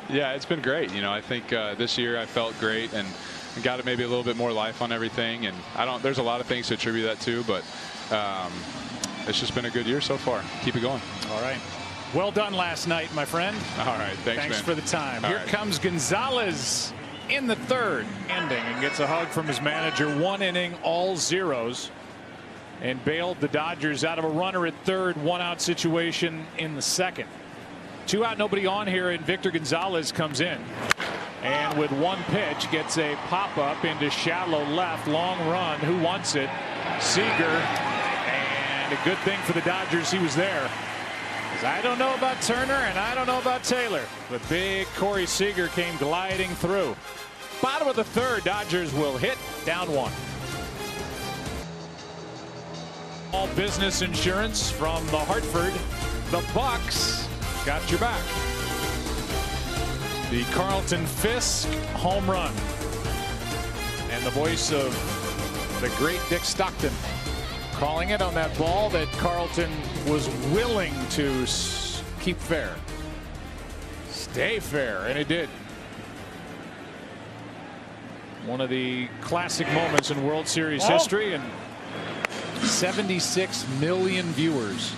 yeah, it's been great. I think this year I felt great and got maybe a little bit more life on everything, and there's a lot of things to attribute that to, but it's just been a good year so far. Keep it going. All right. Well done last night, my friend. All right, thanks man. For the time. All Here right. comes Gonzalez in the 3rd ending and gets a hug from his manager. 1 inning, all zeros, and bailed the Dodgers out of a runner at 3rd, 1 out situation in the 2nd. 2 out, nobody on here, and Victor Gonzalez comes in, and with 1 pitch gets a pop-up into shallow left, long run. Who wants it? Seager, and a good thing for the Dodgers he was there. I don't know about Turner, and I don't know about Taylor, but big Corey Seager came gliding through. Bottom of the 3rd, Dodgers will hit, down 1. All business insurance from the Hartford. The Bucks got your back. The Carlton Fisk home run, and the voice of the great Dick Stockton calling it on that ball that Carlton was willing to keep fair. Stay fair, and it did. One of the classic moments in World Series history, and 76 million viewers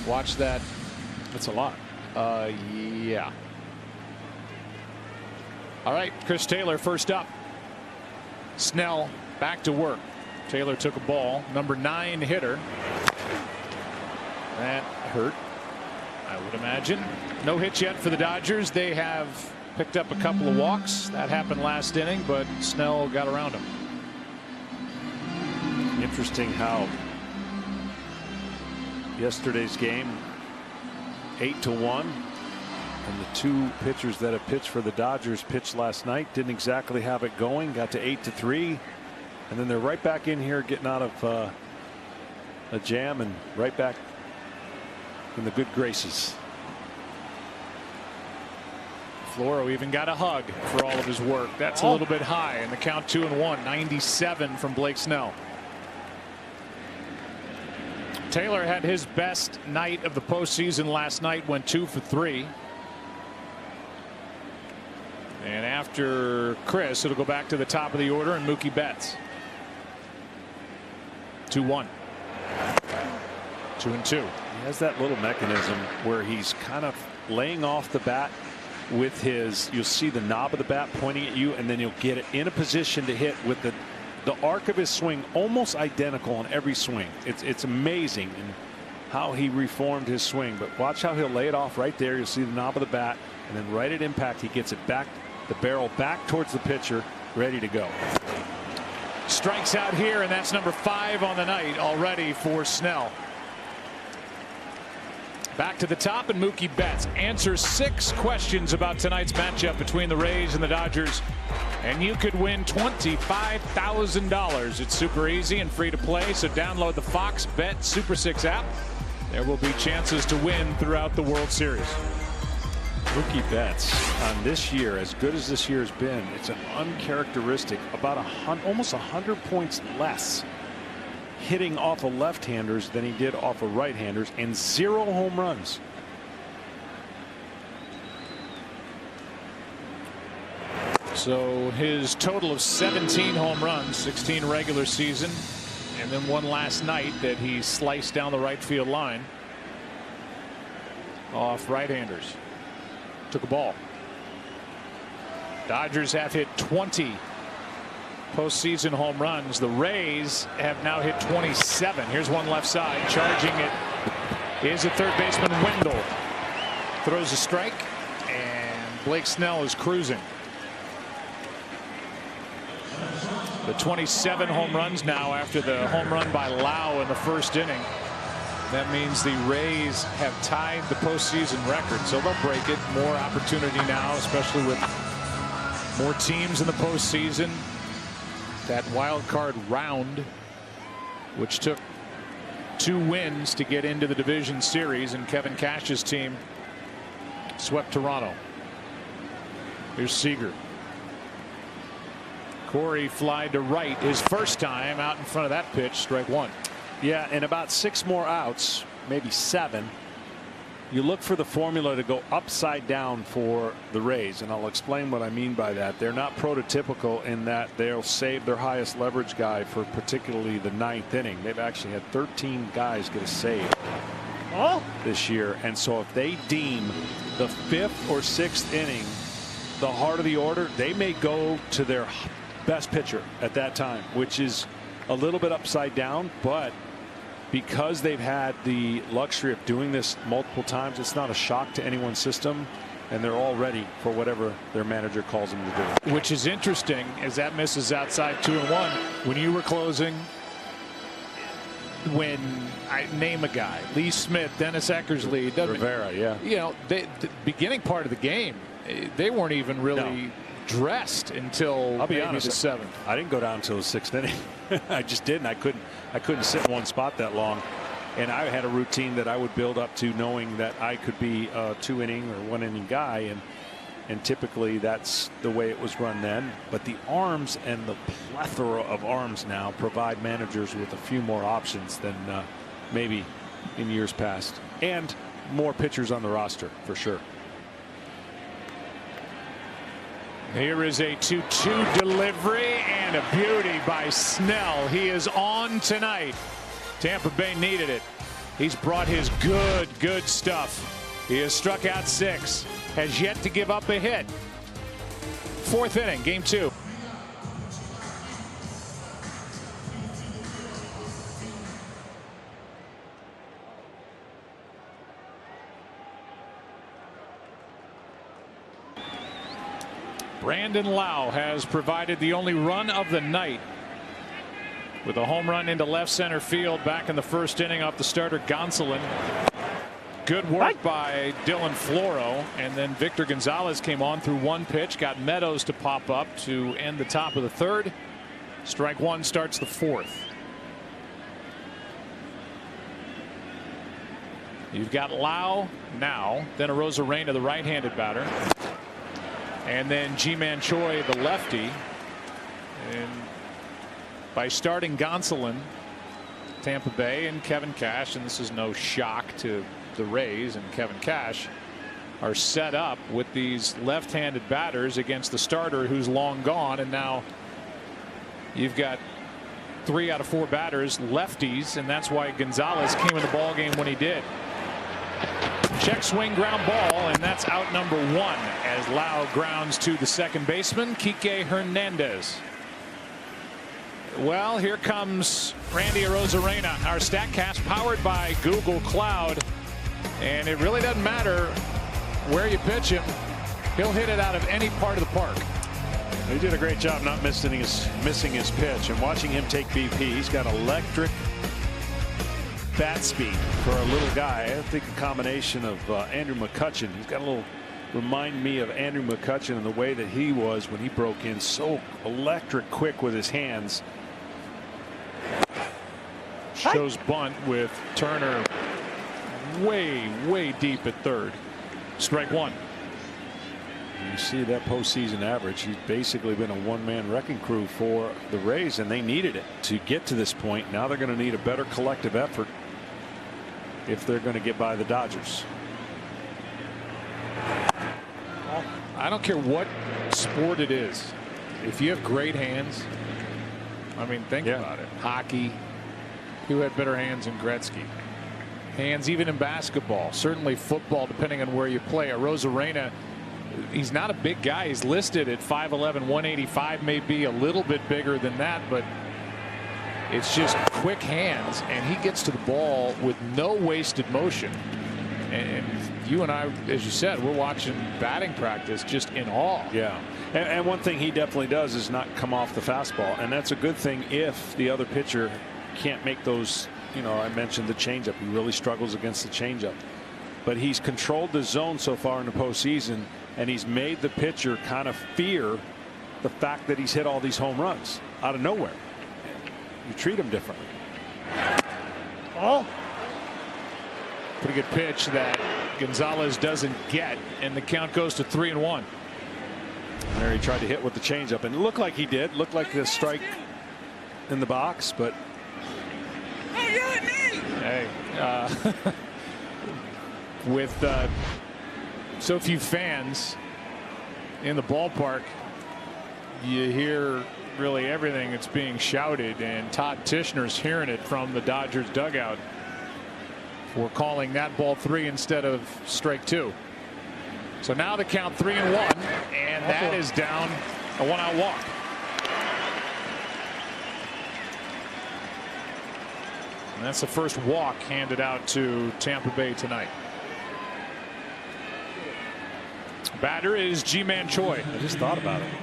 watch that. That's a lot. Yeah. All right, Chris Taylor first up. Snell back to work. Taylor took a ball, number 9 hitter. That hurt, I would imagine. No hits yet for the Dodgers. They have picked up a couple of walks. That happened last inning, but Snell got around him. Interesting how yesterday's game 8-1, and the 2 pitchers that have pitched for the Dodgers pitched last night didn't exactly have it going. Got to 8-3. And then they're right back in here getting out of a jam and right back in the good graces. Floro even got a hug for all of his work. That's a little bit high, and the count 2-1. 97 from Blake Snell. Taylor had his best night of the postseason last night, went 2 for 3. And after Chris, it'll go back to the top of the order and Mookie Betts. 2-1. 2-2. He has that little mechanism where he's kind of laying off the bat with his, you'll see the knob of the bat pointing at you, and then you'll get it in a position to hit with the arc of his swing almost identical on every swing. It's amazing in how he reformed his swing. But watch how he'll lay it off right there. You'll see the knob of the bat, and then right at impact he gets it back, the barrel back towards the pitcher, ready to go. Strikes out here, and that's number 5 on the night already for Snell. Back to the top, and Mookie Betts answers 6 questions about tonight's matchup between the Rays and the Dodgers, and you could win $25,000. It's super easy and free to play, so download the Fox Bet Super 6 app. There will be chances to win throughout the World Series. Mookie Betts on this year, as good as this year has been, it's an uncharacteristic, about almost 100 points less hitting off of left-handers than he did off of right-handers, and 0 home runs. So his total of 17 home runs, 16 regular season, and then one last night that he sliced down the right field line off right-handers. Took a ball. Dodgers have hit 20 postseason home runs. The Rays have now hit 27. Here's one left side. Charging it is a third baseman, Wendell. Throws a strike, and Blake Snell is cruising. The 27 home runs now after the home run by Lau in the first inning. That means the Rays have tied the postseason record, so they'll break it. More opportunity now, especially with more teams in the postseason. That wild card round, which took 2 wins to get into the division series, and Kevin Cash's team swept Toronto. Here's Seager. Corey fly to right his first time out in front of that pitch, strike 1. Yeah, and about 6 more outs, maybe 7. You look for the formula to go upside down for the Rays, and I'll explain what I mean by that. They're not prototypical in that they'll save their highest leverage guy for particularly the 9th inning. They've actually had 13 guys get a save this year, and so if they deem the 5th or 6th inning the heart of the order, they may go to their best pitcher at that time, which is a little bit upside down, but because they've had the luxury of doing this multiple times, it's not a shock to anyone's system, and they're all ready for whatever their manager calls them to do. Which is interesting, as that misses outside 2-1. When you were closing, when I name a guy, Lee Smith, Dennis Eckersley, Rivera, yeah. You know, the beginning part of the game, they weren't even really dressed until I'll be maybe honest, the 7th. I didn't go down until the 6th inning. I just didn't. I couldn't sit in one spot that long, and I had a routine that I would build up to, knowing that I could be a 2-inning or 1-inning guy, and typically that's the way it was run then. But the arms and the plethora of arms now provide managers with a few more options than maybe in years past, and more pitchers on the roster for sure. Here is a 2-2 delivery, and a beauty by Snell. He is on tonight. Tampa Bay needed it. He's brought his good stuff. He has struck out 6, has yet to give up a hit. 4th inning, game 2. Brandon Lau has provided the only run of the night with a home run into left center field back in the first inning off the starter Gonsolin. Good work by Dylan Floro, and then Victor Gonzalez came on through 1 pitch, got Meadows to pop up to end the top of the 3rd. Strike 1 starts the 4th. You've got Lau now, then Arozarena, the right-handed batter. And then Ji-Man Choi, the lefty. And by starting Gonsolin, Tampa Bay and Kevin Cash, and this is no shock to the Rays and Kevin Cash, are set up with these left-handed batters against the starter who's long gone, and now you've got 3 out of 4 batters lefties, and that's why Gonzalez came in the ball game when he did. Check swing ground ball, and that's out number 1 as Lau grounds to the second baseman, Kike Hernandez. Well, here comes Randy Arozarena, our StatCast powered by Google Cloud, and it really doesn't matter where you pitch him. He'll hit it out of any part of the park. He did a great job not missing his pitch, and watching him take BP. He's got electric bat speed for a little guy. I think a combination of Andrew McCutchen. He's got a little remind me of Andrew McCutchen in the way that he was when he broke in, so electric quick with his hands. Shows bunt with Turner way deep at third. Strike 1. You see that postseason average. He's basically been a one-man wrecking crew for the Rays, and they needed it to get to this point. Now they're going to need a better collective effort if they're going to get by the Dodgers. I don't care what sport it is. If you have great hands, I mean, think about it. Hockey, who had better hands than Gretzky? Hands even in basketball, certainly football, depending on where you play. Arozarena, he's not a big guy. He's listed at 5'11", 185, maybe a little bit bigger than that, but it's just quick hands, and he gets to the ball with no wasted motion. And you and I, as you said, we're watching batting practice just in awe. Yeah. And one thing he definitely does is not come off the fastball, and that's a good thing if the other pitcher can't make those. You know, I mentioned the changeup. He really struggles against the changeup, but he's controlled the zone so far in the postseason, and he's made the pitcher kind of fear the fact that he's hit all these home runs out of nowhere. You treat him differently. Oh, pretty good pitch that Gonzalez doesn't get, and the count goes to 3-1. There he tried to hit with the changeup, and it looked like he did. Looked like the strike in the box, but. Hey, with so few fans in the ballpark, you hear really everything that's being shouted, and Todd Tishner's hearing it from the Dodgers dugout for calling that ball 3 instead of strike 2. So now the count 3-1, and that is down a 1-out walk. And that's the first walk handed out to Tampa Bay tonight. Batter is Ji-Man Choi. I just thought about it.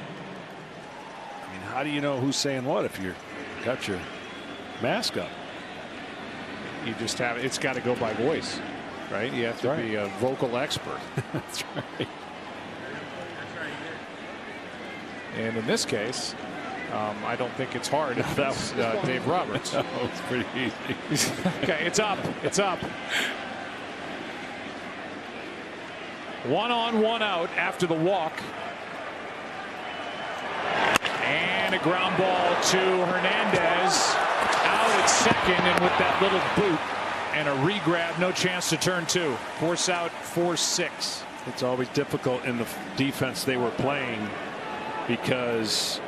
I mean, how do you know who's saying what if you got your mask up? You just have it's got to go by voice, right? You have to be a vocal expert. That's right. And in this case, I don't think it's hard. That was Dave Roberts. No, it's pretty easy. Okay, it's up. It's up. 1 on, 1 out after the walk. And a ground ball to Hernandez. Out at second, and with that little boot and a re-grab, no chance to turn 2. Force out, 4-6. It's always difficult in the defense they were playing because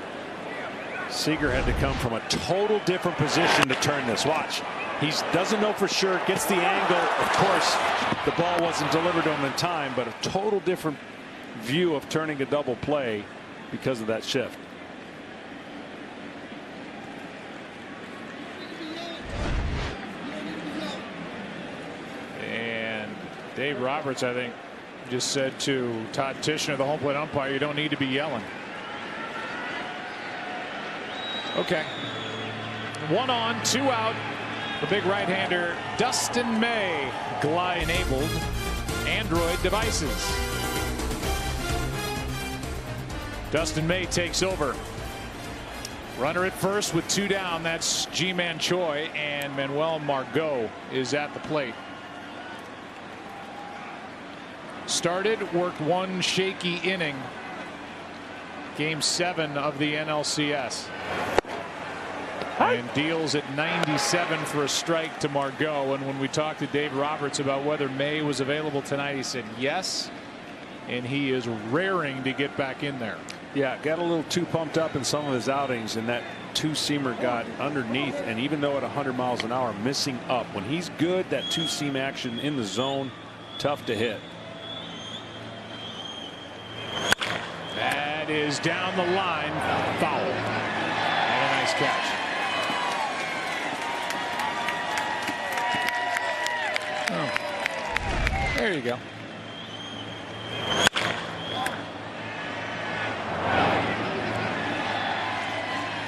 Seager had to come from a total different position to turn this. Watch. He doesn't know for sure, gets the angle. Of course, the ball wasn't delivered to him in time, but a total different view of turning a double play because of that shift. And Dave Roberts, I think, just said to Todd Tishner, the home plate umpire, you don't need to be yelling. Okay. 1 on, 2 out. The big right-hander, Dustin May, GLI-enabled Android devices. Dustin May takes over. Runner at first with 2 down. That's Ji-Man Choi, and Manuel Margot is at the plate. Started, worked 1 shaky inning. Game 7 of the NLCS. and deals at 97 for a strike to Margot. And when we talked to Dave Roberts about whether May was available tonight, he said yes, and he is raring to get back in there. Yeah, got a little too pumped up in some of his outings, and that two-seamer got underneath, and even though at 100 miles an hour, missing up. When he's good, that two-seam action in the zone, tough to hit. That is down the line, foul, and a nice catch. Oh, there you go.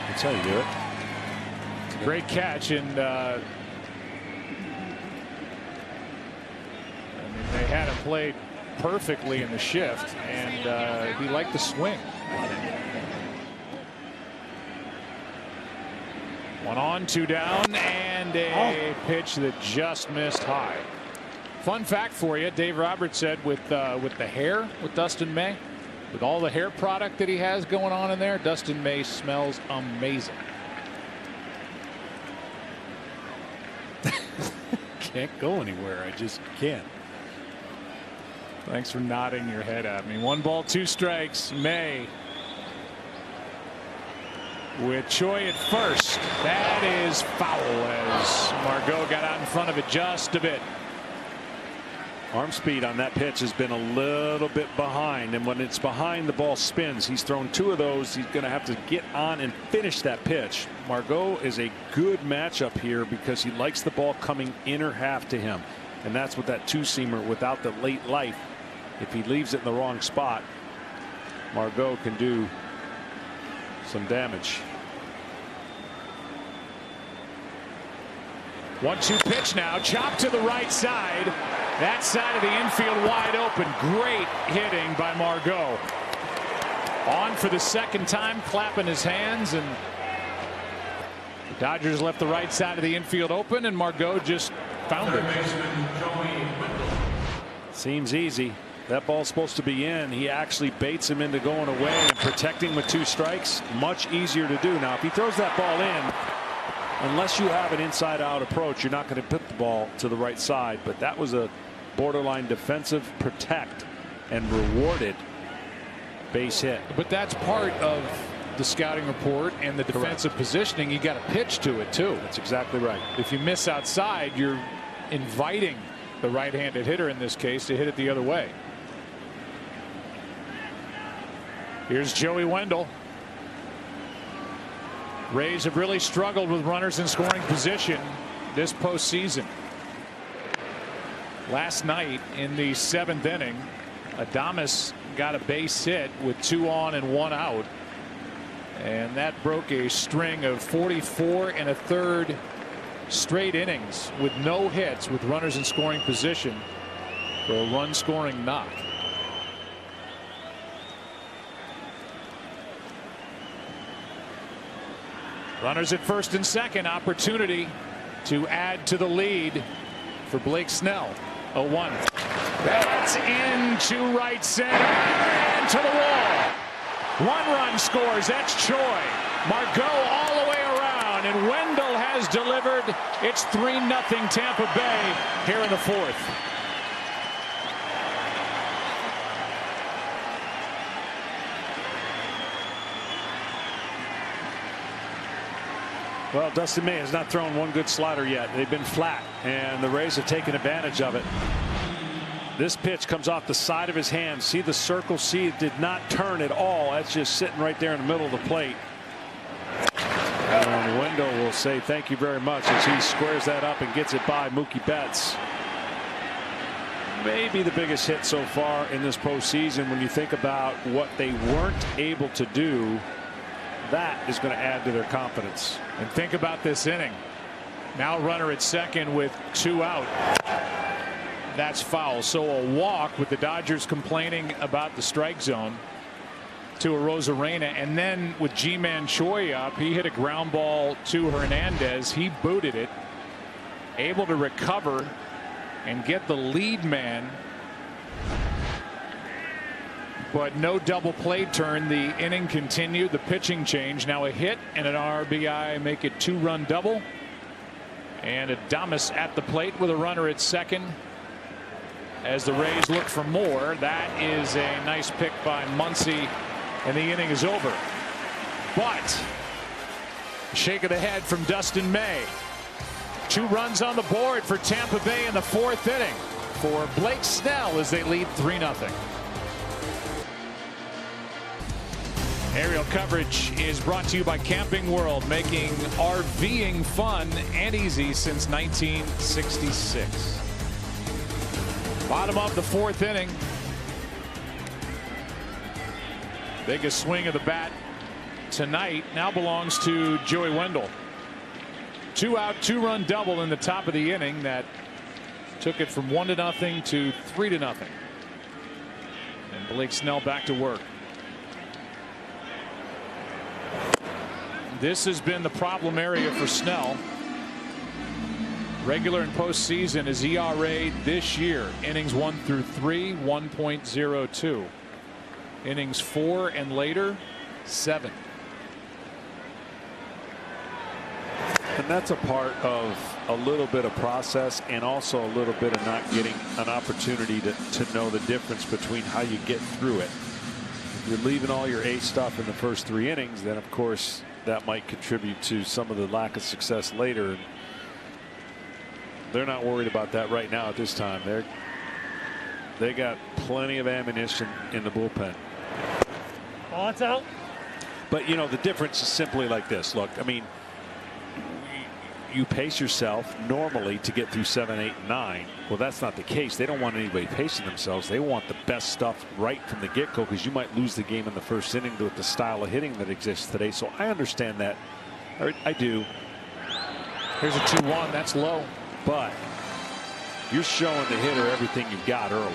That's how you do it. Great catch, and they had him played perfectly in the shift, and he liked the swing. One on, two down, and a pitch that just missed high. Fun fact for you, Dave Roberts said with the hair with Dustin May, with all the hair product that he has going on in there, Dustin May smells amazing. Can't go anywhere. I just can't. Thanks for nodding your head at me. 1 ball, 2 strikes. May with Choi at first. That is foul as Margot got out in front of it just a bit. Arm speed on that pitch has been a little bit behind, and when it's behind, the ball spins. He's thrown 2 of those. He's going to have to get on and finish that pitch. Margot is a good matchup here because he likes the ball coming inner half to him, and that's what that two-seamer without the late life. If he leaves it in the wrong spot, Margot can do some damage. 1-2 pitch now, chopped to the right side. That side of the infield wide open. Great hitting by Margot. On for the second time, clapping his hands, and the Dodgers left the right side of the infield open, and Margot just found it. Seems easy. That ball's supposed to be in. He actually baits him into going away and protecting with 2 strikes. Much easier to do. Now, if he throws that ball in, unless you have an inside-out approach, you're not going to put the ball to the right side. But that was a borderline defensive protect and rewarded base hit. But that's part of the scouting report and the defensive positioning. You got to pitch to it too. That's exactly right. If you miss outside, you're inviting the right-handed hitter in this case to hit it the other way. Here's Joey Wendell. Rays have really struggled with runners in scoring position this postseason. Last night in the 7th inning, Adames got a base hit with 2 on and 1 out, and that broke a string of 44 1/3 straight innings with no hits with runners in scoring position for a run scoring knock. Runners at first and second, opportunity to add to the lead for Blake Snell. 0-1. That's into right center and to the wall. 1 run scores. That's Choi. Margot all the way around, and Wendell has delivered. It's 3-0 Tampa Bay here in the 4th. Well, Dustin May has not thrown 1 good slider yet. They've been flat, and the Rays have taken advantage of it. This pitch comes off the side of his hand. See the circle? See, it did not turn at all. That's just sitting right there in the middle of the plate. And Wendell will say thank you very much as he squares that up and gets it by Mookie Betts. Maybe the biggest hit so far in this postseason when you think about what they weren't able to do. That is going to add to their confidence. And think about this inning. Now runner at second with 2 out. That's foul. So a walk with the Dodgers complaining about the strike zone to Arozarena, and then with G-Man Choi up, he hit a ground ball to Hernandez. He booted it, able to recover and get the lead man but no double play turn. The inning continued. The pitching change. Now a hit and an RBI make it 2-run double. And Adames at the plate with a runner at second. As the Rays look for more, that is a nice pick by Muncy, and the inning is over. But a shake of the head from Dustin May. 2 runs on the board for Tampa Bay in the 4th inning for Blake Snell as they lead 3-0. Aerial coverage is brought to you by Camping World, making RVing fun and easy since 1966. Bottom of the 4th inning. Biggest swing of the bat tonight now belongs to Joey Wendell. 2-out, 2-run double in the top of the inning that took it from 1-0 to 3-0. And Blake Snell back to work. This has been the problem area for Snell. Regular and postseason, his ERA this year, innings 1 through 3, 1.02. Innings 4 and later, 7. And that's a part of a little bit of process and also a little bit of not getting an opportunity to know the difference between how you get through it. If you're leaving all your A stuff in the first 3 innings, then of course that might contribute to some of the lack of success later. They're not worried about that right now at this time. They got plenty of ammunition in the bullpen. Oh, it's out. But you know, the difference is simply like this. Look, I mean, you pace yourself normally to get through 7, 8, 9. Well, that's not the case. They don't want anybody pacing themselves. They want the best stuff right from the get-go, because you might lose the game in the first inning with the style of hitting that exists today. So I understand that. I do. Here's a 2-1. That's low. But you're showing the hitter everything you've got early.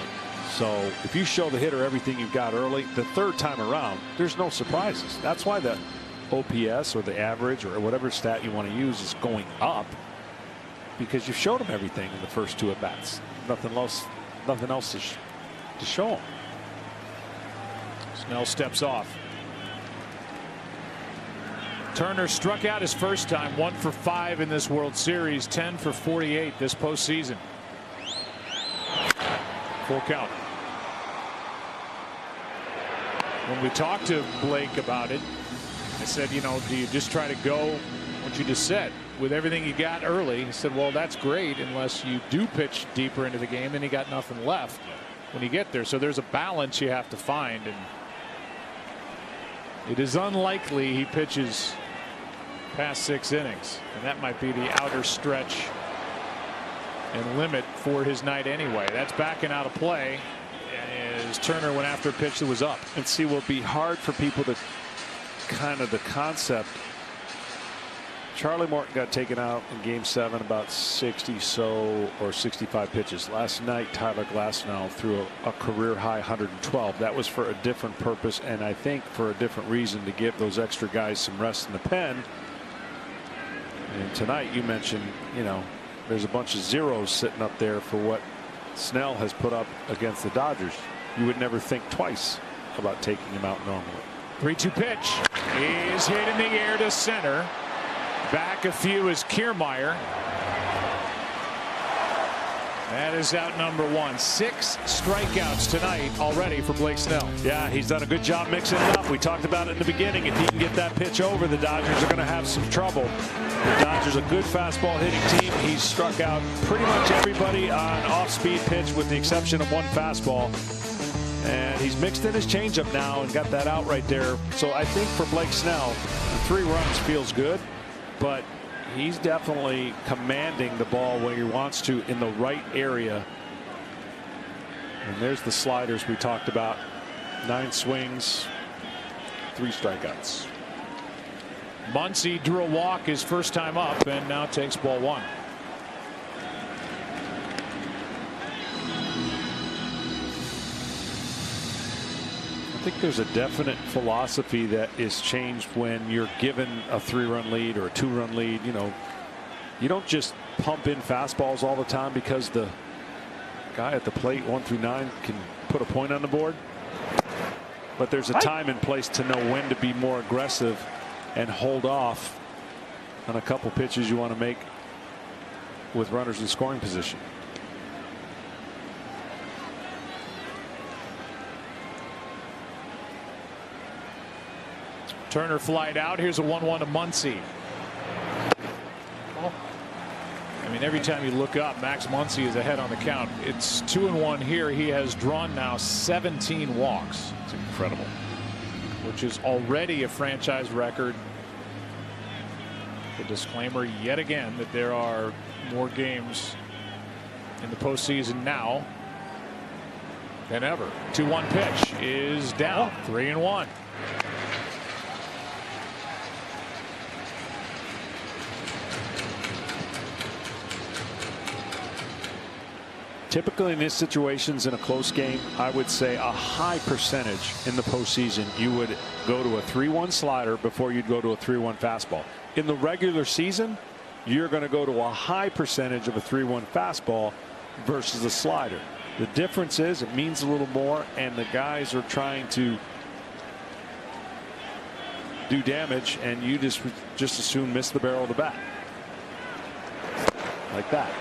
So if you show the hitter everything you've got early, the 3rd time around, there's no surprises. That's why the OPS or the average or whatever stat you want to use is going up, because you've showed them everything in the first 2 at bats. Nothing else to show them. Snell steps off. Turner struck out his first time, 1 for 5 in this World Series, 10 for 48 this postseason. Full count. When we talked to Blake about it, I said, you know, do you just try to go what you just said with everything you got early? He said, well, that's great unless you do pitch deeper into the game, then you got nothing left when you get there. So there's a balance you have to find, and it is unlikely he pitches past 6 innings, and that might be the outer stretch and limit for his night anyway. That's backing out of play as Turner went after a pitch that was up. And see, will be hard for people to kind of the concept. Charlie Morton got taken out in Game 7 about 60 or 65 pitches. Last night Tyler Glasnow threw a career high 112. That was for a different purpose, and I think for a different reason, to give those extra guys some rest in the pen. And tonight you mentioned, you know, there's a bunch of zeros sitting up there for what Snell has put up against the Dodgers. You would never think twice about taking him out normally. 3-2 pitch is hit in the air to center. Back a few is Kiermaier. That is out number 1. 6 strikeouts tonight already for Blake Snell. Yeah, he's done a good job mixing it up. We talked about it in the beginning. If he can get that pitch over, the Dodgers are going to have some trouble. The Dodgers a good fastball hitting team. He's struck out pretty much everybody on off-speed pitch with the exception of 1 fastball. And he's mixed in his changeup now and got that out right there. So I think for Blake Snell, the 3 runs feels good, but he's definitely commanding the ball where he wants to in the right area. And there's the sliders we talked about. 9 swings, 3 strikeouts. Muncy drew a walk his first time up and now takes ball 1. I think there's a definite philosophy that is changed when you're given a 3-run lead or a 2-run lead. You know, you don't just pump in fastballs all the time because the guy at the plate 1 through 9 can put a point on the board. But there's a time and place to know when to be more aggressive and hold off on a couple pitches you want to make with runners in scoring position. Turner flied out. Here's a 1-1 to Muncy. I mean, every time you look up, Max Muncy is ahead on the count. It's 2-1 here. He has drawn now 17 walks. It's incredible. Which is already a franchise record. The disclaimer yet again that there are more games in the postseason now than ever. 2-1 pitch is down. 3-1. Typically in these situations in a close game, I would say a high percentage in the postseason you would go to a 3-1 slider before you'd go to a 3-1 fastball. In the regular season, you're going to go to a high percentage of a 3-1 fastball versus a slider. The difference is it means a little more, and the guys are trying to do damage, and you just as soon miss the barrel of the bat. Like that.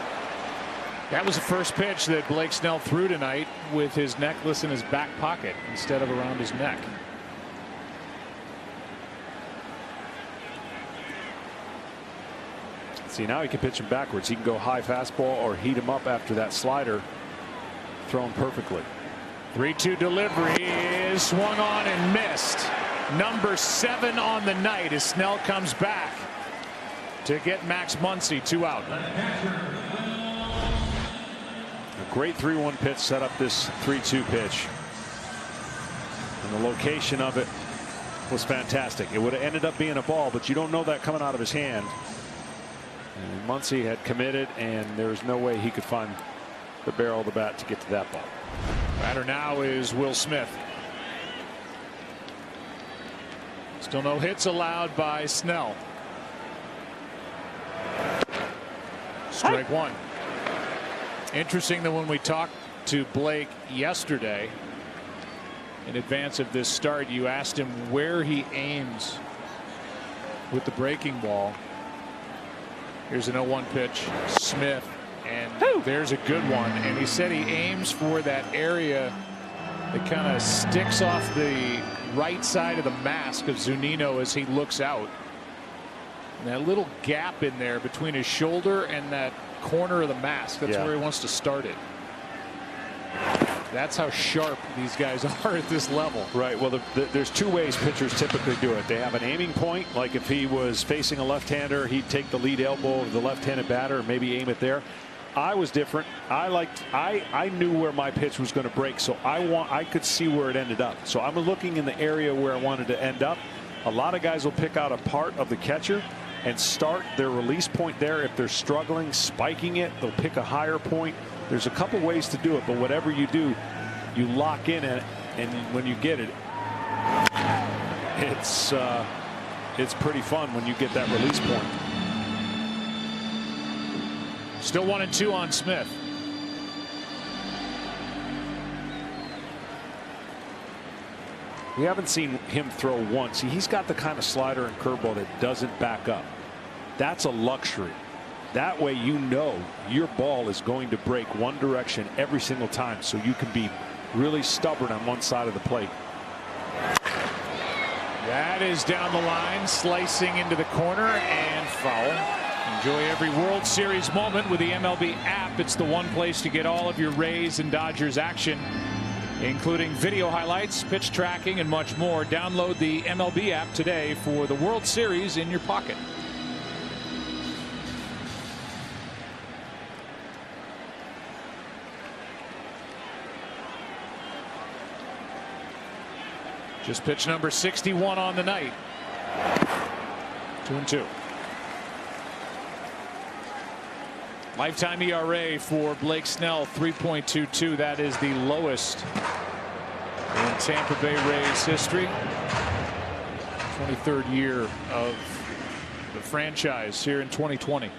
That was the first pitch that Blake Snell threw tonight with his necklace in his back pocket instead of around his neck. See, now he can pitch him backwards. He can go high fastball or heat him up after that slider thrown perfectly. 3-2 delivery is swung on and missed. Number 7 on the night as Snell comes back to get Max Muncy 2 out. A great 3-1 pitch set up this 3-2 pitch. And the location of it was fantastic. It would have ended up being a ball, but you don't know that coming out of his hand. And Muncy had committed, and there was no way he could find the barrel of the bat to get to that ball. Batter now is Will Smith. Still no hits allowed by Snell. Strike one. Interesting that when we talked to Blake yesterday in advance of this start, you asked him where he aims with the breaking ball. Here's an 0-1 pitch. Smith, and there's a good one. And he said he aims for that area that kind of sticks off the right side of the mask of Zunino as he looks out. And that little gap in there between his shoulder and that corner of the mask, that's where he wants to start it. That's how sharp these guys are at this level. Right. Well, there's two ways pitchers typically do it. They have an aiming point, like if he was facing a left-hander, he'd take the lead elbow of the left-handed batter and maybe aim it there. I was different. I knew where my pitch was going to break, so I could see where it ended up. So I'm looking in the area where I wanted to end up. A lot of guys will pick out a part of the catcher and start their release point there. If they're struggling, spiking it, they'll pick a higher point. There's a couple ways to do it, but whatever you do, you lock in it, and when you get it, it's pretty fun when you get that release point. Still 1-2 on Smith. We haven't seen him throw once. He's got the kind of slider and curveball that doesn't back up. That's a luxury. That way you know your ball is going to break one direction every single time, so you can be really stubborn on one side of the plate. That is down the line, slicing into the corner, and foul. Enjoy every World Series moment with the MLB app. It's the one place to get all of your Rays and Dodgers action, including video highlights, pitch tracking, and much more. Download the MLB app today for the World Series in your pocket. Just pitch number 61 on the night. 2-2. Lifetime ERA for Blake Snell, 3.22. That is the lowest in Tampa Bay Rays history. 23rd year of the franchise here in 2020.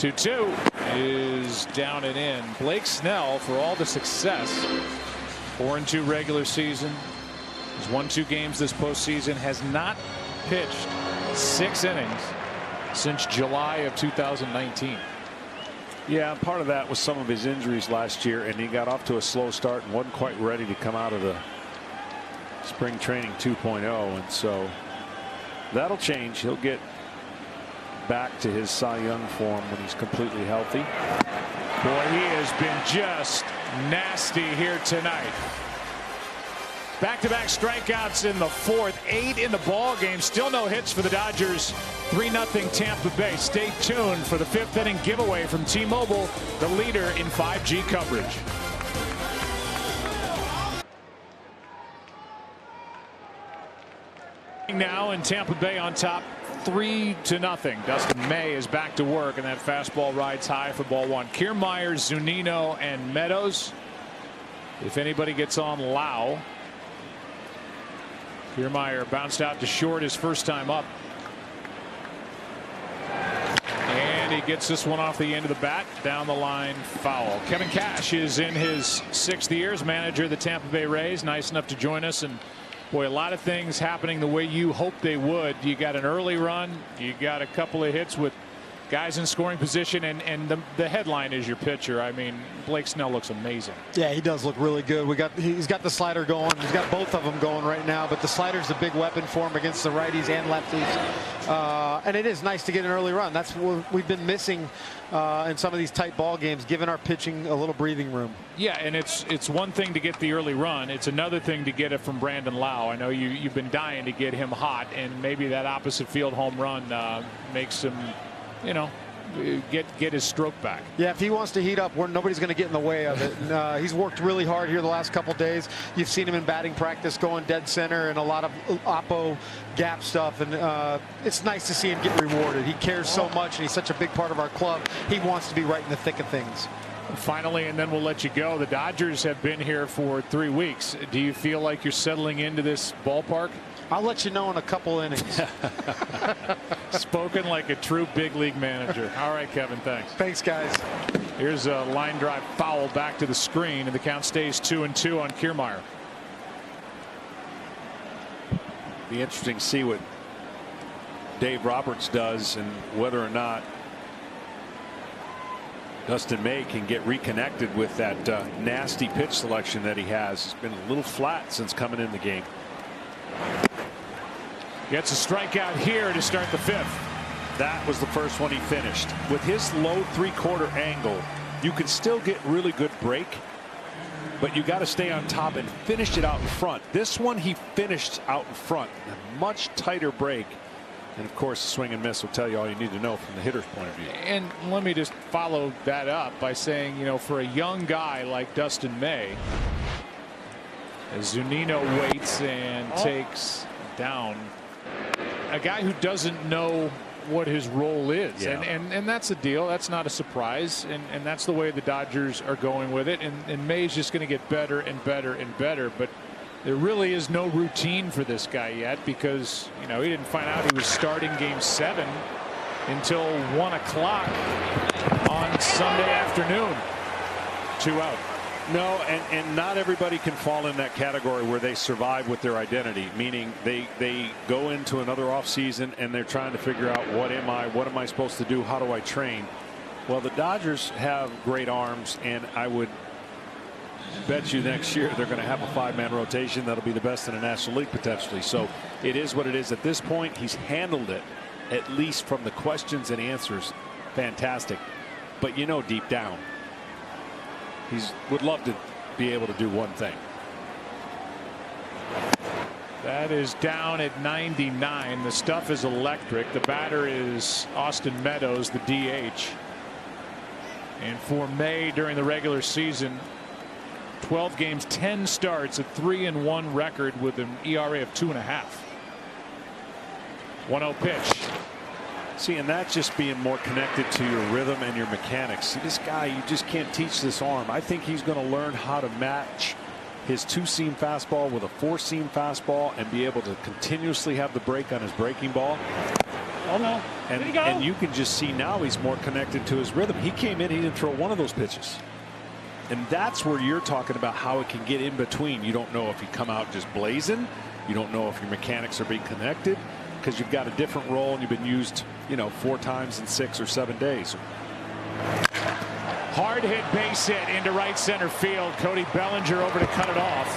2-2 is down and in. Blake Snell, for all the success, 4-2 regular season, he's won 2 games this postseason, has not pitched 6 innings since July of 2019. Yeah, part of that was some of his injuries last year, and he got off to a slow start and wasn't quite ready to come out of the spring training 2.0, and so that'll change. He'll get back to his Cy Young form when he's completely healthy. Boy, he has been just nasty here tonight. Back-to-back strikeouts in the 4th, 8 in the ball game. Still no hits for the Dodgers. 3-0 Tampa Bay. Stay tuned for the 5th inning giveaway from T-Mobile, the leader in 5G coverage. Now, in Tampa Bay on top, 3-0. Dustin May is back to work, and that fastball rides high for ball 1. Kiermaier, Zunino, and Meadows. If anybody gets on Lau. Kiermaier bounced out to short his first time up. And he gets this one off the end of the bat. Down the line, foul. Kevin Cash is in his 6th year as manager of the Tampa Bay Rays. Nice enough to join us. And boy, a lot of things happening the way you hoped they would. You got an early run. You got a couple of hits with guys in scoring position, and the headline is your pitcher. I mean, Blake Snell looks amazing. Yeah, he does look really good. He's got the slider going. He's got both of them going right now, but the slider's a big weapon for him against the righties and lefties. And it is nice to get an early run. That's what we've been missing in some of these tight ball games, giving our pitching a little breathing room. Yeah, and it's one thing to get the early run. It's another thing to get it from Brandon Lau. I know you've been dying to get him hot, and maybe that opposite field home run makes him, you know, get his stroke back. Yeah, if he wants to heat up, nobody's going to get in the way of it. And, he's worked really hard here the last couple days. You've seen him in batting practice going dead center and a lot of oppo gap stuff, and it's nice to see him get rewarded. He cares so much, and he's such a big part of our club. He wants to be right in the thick of things. Finally, and then we'll let you go. The Dodgers have been here for 3 weeks. Do you feel like you're settling into this ballpark? I'll let you know in a couple innings. Spoken like a true big league manager. All right, Kevin, thanks. Thanks, guys. Here's a line drive foul back to the screen, and the count stays 2-2 on Kiermaier. Be interesting to see what Dave Roberts does and whether or not Dustin May can get reconnected with that nasty pitch selection that he has. It's been a little flat since coming in the game. Gets a strikeout here to start the 5th. That was the first one he finished. With his low 3/4 angle, you can still get really good break, but you got to stay on top and finish it out in front. This one he finished out in front. A much tighter break. And of course, the swing and miss will tell you all you need to know from the hitter's point of view. And let me just follow that up by saying, you know, for a young guy like Dustin May, as Zunino waits and takes down a guy who doesn't know what his role is. Yeah. And that's the deal. That's not a surprise. And that's the way the Dodgers are going with it. And May's just going to get better and better and better. But there really is no routine for this guy yet, because, you know, he didn't find out he was starting Game 7 until 1 o'clock on Sunday afternoon. 2 out. No, and not everybody can fall in that category where they survive with their identity, meaning they go into another offseason and they're trying to figure out, what am I supposed to do, how do I train? Well, the Dodgers have great arms, and I would bet you next year they're going to have a 5-man rotation that'll be the best in the National League potentially. So it is what it is at this point. He's handled it, at least from the questions and answers, fantastic. But you know, deep down, he would love to be able to do one thing. That is down at 99. The stuff is electric. The batter is Austin Meadows, the DH. And for May during the regular season, 12 games, 10 starts, a 3-1 record with an ERA of 2.5. 1-0 pitch. See, and that's just being more connected to your rhythm and your mechanics. See, this guy, you just can't teach this arm. I think he's going to learn how to match his 2-seam fastball with a 4-seam fastball and be able to continuously have the break on his breaking ball. Oh no. Did he go? And you can just see now he's more connected to his rhythm. He came in, he didn't throw one of those pitches. And that's where you're talking about how it can get in between. You don't know if you come out just blazing. You don't know if your mechanics are being connected because you've got a different role and you've been used, 4 times in 6 or 7 days. Hard hit base hit into right center field. Cody Bellinger over to cut it off.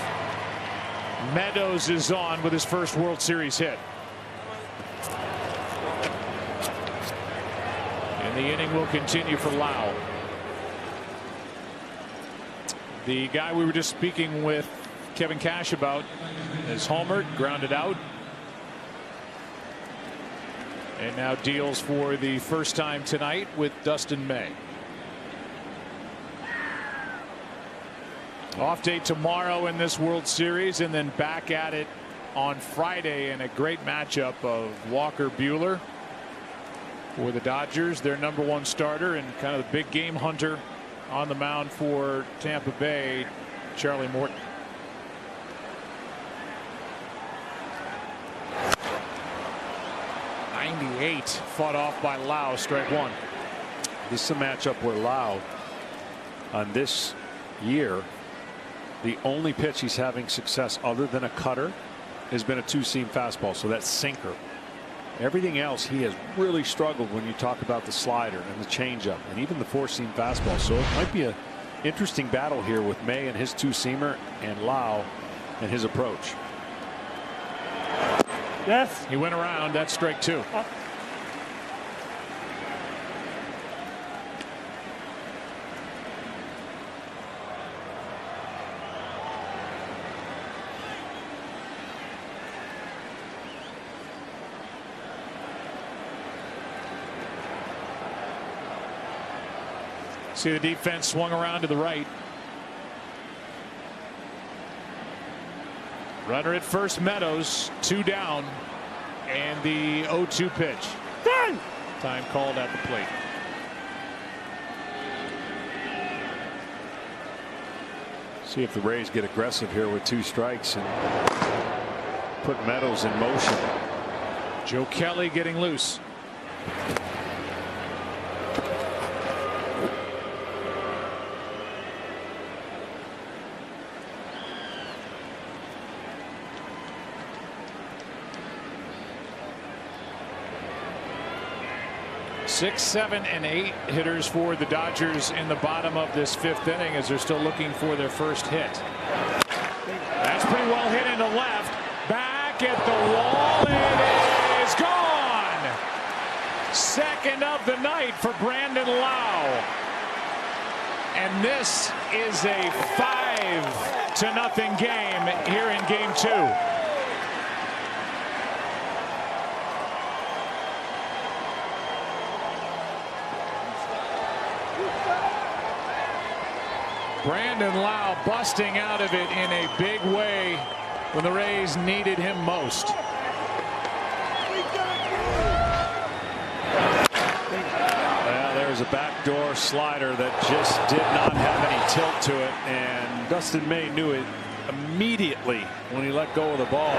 Meadows is on with his first World Series hit. And the inning will continue for Lau. The guy we were just speaking with Kevin Cash about is homered, grounded out. And now deals for the first time tonight with Dustin May. Off day tomorrow in this World Series, and then back at it on Friday in a great matchup of Walker Buehler for the Dodgers, their #1 starter and kind of the big game hunter on the mound for Tampa Bay, Charlie Morton. '98 fought off by Lau, strike 1. This is a matchup where Lau on this year, the only pitch he's having success other than a cutter has been a 2-seam fastball, so that's sinker. Everything else he has really struggled when you talk about the slider and the changeup and even the 4-seam fastball. So it might be an interesting battle here with May and his 2-seamer and Lau and his approach. Yes. He went around. That's strike 2. See the defense swung around to the right. Runner at first, Meadows, 2 down, and the 0-2 pitch. Done. Time called at the plate. See if the Rays get aggressive here with 2 strikes and put Meadows in motion. Joe Kelly getting loose. Six, 7, and 8 hitters for the Dodgers in the bottom of this 5th inning as they're still looking for their first hit. That's pretty well hit into left. Back at the wall. It is gone. Second of the night for Brandon Lau. And this is a 5-0 game here in game 2. Brandon Lau busting out of it in a big way when the Rays needed him most. Well, there's a backdoor slider that just did not have any tilt to it, and Dustin May knew it immediately when he let go of the ball.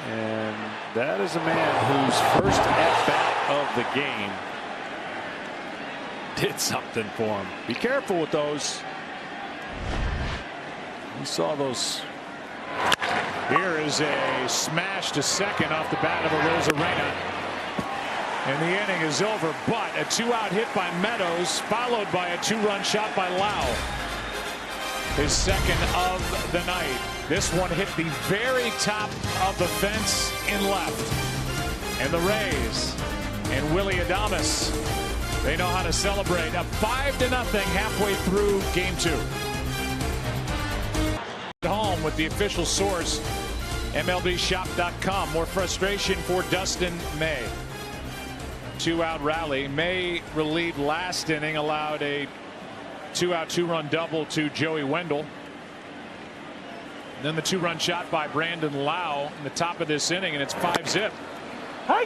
And that is a man whose first at-bat of the game did something for him. Be careful with those. You saw those. Here is a smash to second off the bat of Arozarena. And the inning is over, but a 2-out hit by Meadows, followed by a 2-run shot by Lau. His second of the night. This one hit the very top of the fence in left. And the Rays and Willy Adames, they know how to celebrate. A 5-0 halfway through game 2. Home with the official source, MLBshop.com. More frustration for Dustin May. 2-out rally. May relieved last inning, allowed a 2-out 2-run double to Joey Wendell. And then the 2-run shot by Brandon Lau in the top of this inning, and it's 5-0. Hi.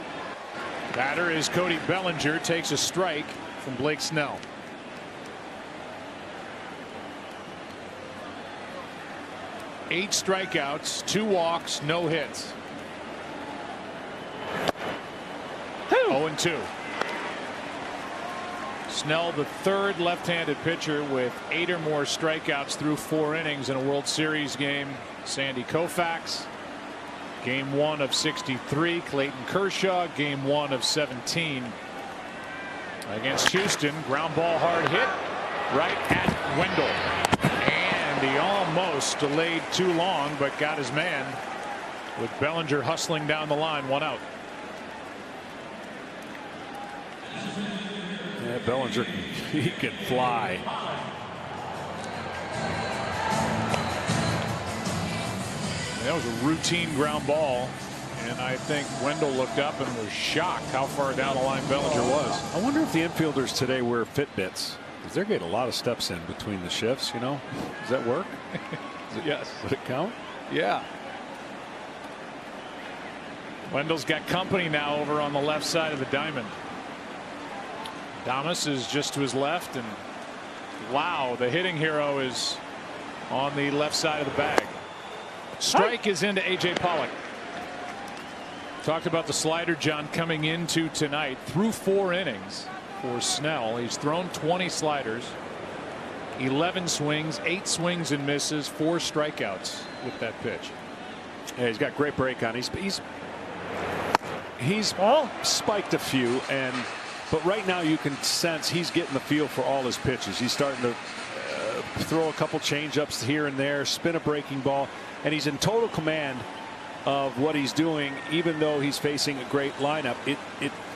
Batter is Cody Bellinger, takes a strike from Blake Snell. Eight strikeouts, 2 walks, no hits. 0-2. Snell, the third left-handed pitcher with 8 or more strikeouts through 4 innings in a World Series game. Sandy Koufax, game 1 of 63. Clayton Kershaw, game 1 of 17. Against Houston, ground ball hard hit right at Wendell. And he almost delayed too long, but got his man with Bellinger hustling down the line, 1 out. Yeah, Bellinger, he can fly. That was a routine ground ball, and I think Wendell looked up and was shocked how far down the line Bellinger was. I wonder if the infielders today wear Fitbits, because they're getting a lot of steps in between the shifts. You know, does that work? Yes. Would it count? Yeah. Wendell's got company now over on the left side of the diamond. Damas is just to his left, and wow, the hitting hero is on the left side of the bag. Strike is into A.J. Pollock. Talked about the slider, John, coming into tonight. Through 4 innings for Snell. He's thrown 20 sliders, 11 swings, 8 swings and misses, 4 strikeouts with that pitch. Yeah, he's got great break on. He's spiked a few, but right now you can sense he's getting the feel for all his pitches. He's starting to throw a couple changeups here and there, spin a breaking ball, and he's in total command of what he's doing. Even though he's facing a great lineup, it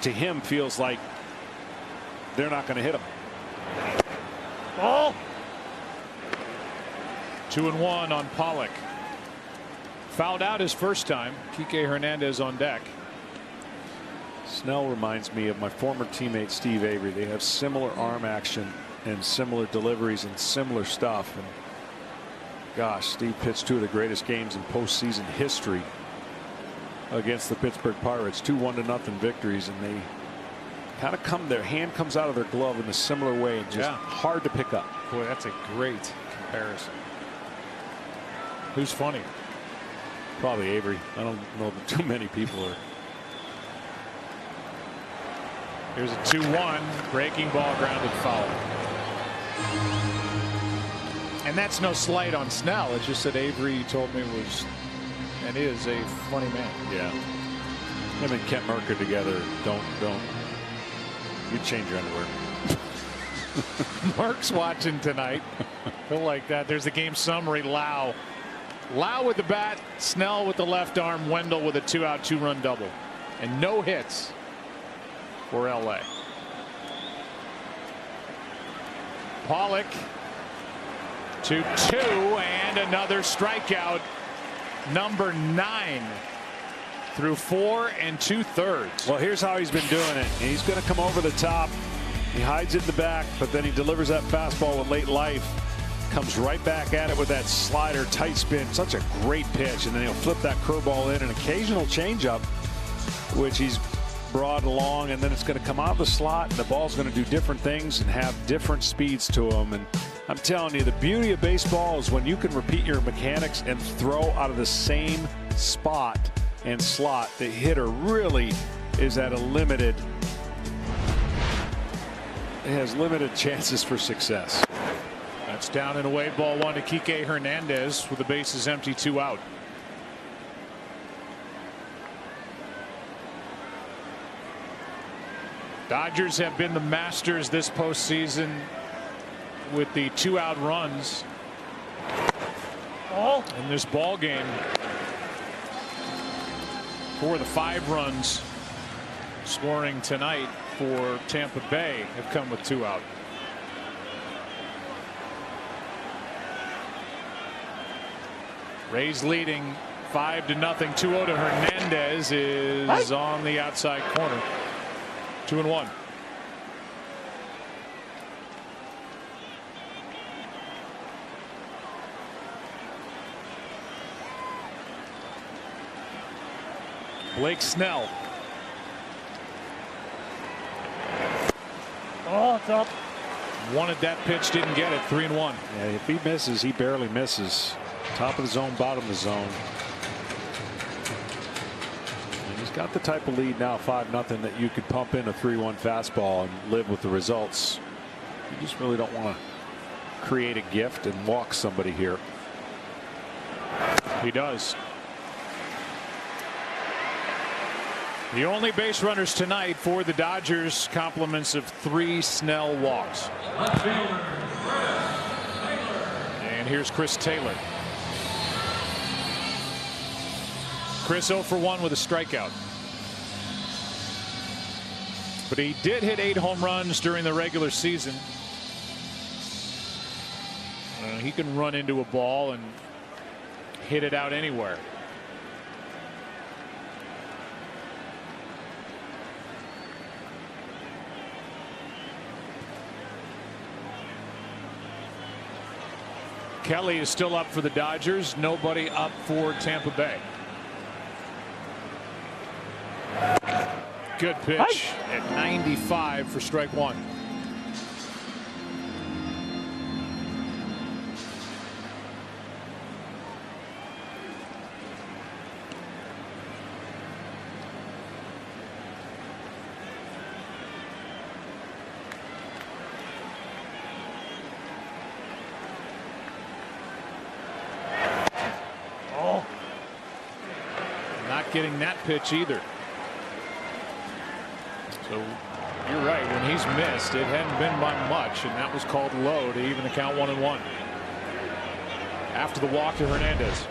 to him feels like they're not going to hit him. Ball. 2-1 on Pollock. Fouled out his first time. Kike Hernandez on deck. Snell reminds me of my former teammate Steve Avery. They have similar arm action and similar deliveries and similar stuff. And gosh, Steve pitched 2 of the greatest games in postseason history against the Pittsburgh Pirates. 2 1-0 victories, and they kind of their hand comes out of their glove in a similar way, and just hard to pick up. Boy, that's a great comparison. Who's funny? Probably Avery. I don't know that too many people are. Here's a 2-1 breaking ball, grounded foul. And that's no slight on Snell. It's just that Avery told me was and is a funny man. Yeah. Him and Kent Merker together. Don't. You change your underwear. Mark's watching tonight. He'll like that. There's the game summary. Lau with the bat, Snell with the left arm, Wendell with a 2-out 2-run double, and no hits for LA. Pollock 2-2 and another strikeout. Number 9 through 4 2/3. Well, here's how he's been doing it. He's going to come over the top. He hides it in the back, but then he delivers that fastball with late life. Comes right back at it with that slider, tight spin. Such a great pitch, and then he'll flip that curveball in. An occasional changeup, which he's brought along, and then it's going to come out of the slot, and the ball's going to do different things and have different speeds to them. And I'm telling you, the beauty of baseball is when you can repeat your mechanics and throw out of the same spot and slot. The hitter really is at a limited, has limited chances for success. That's down and away, ball 1 to Kike Hernandez with the bases empty, 2 out. Dodgers have been the masters this postseason with the 2-out runs in this ball game. 4 of the 5 runs scoring tonight for Tampa Bay have come with 2 out. Rays leading 5-0. 2-0 to Hernandez is on the outside corner. 2-1. Blake Snell. Oh, it's up. Wanted that pitch, didn't get it. 3-1. Yeah, if he misses, he barely misses. Top of the zone, bottom of the zone. And he's He's got the type of lead now, 5-0, that you could pump in a 3-1 fastball and live with the results. You just really don't want to create a gift and walk somebody here. He does. The only base runners tonight for the Dodgers, compliments of 3 Snell walks. And here's Chris Taylor. Chris 0 for 1 with a strikeout. But he did hit 8 home runs during the regular season. He can run into a ball and hit it out anywhere. Kelly is still up for the Dodgers. Nobody up for Tampa Bay. Good pitch at 95 for strike 1. Not getting that pitch either. So you're right, when he's missed, it hadn't been by much, and that was called low to even the count 1-1 after the walk to Hernandez.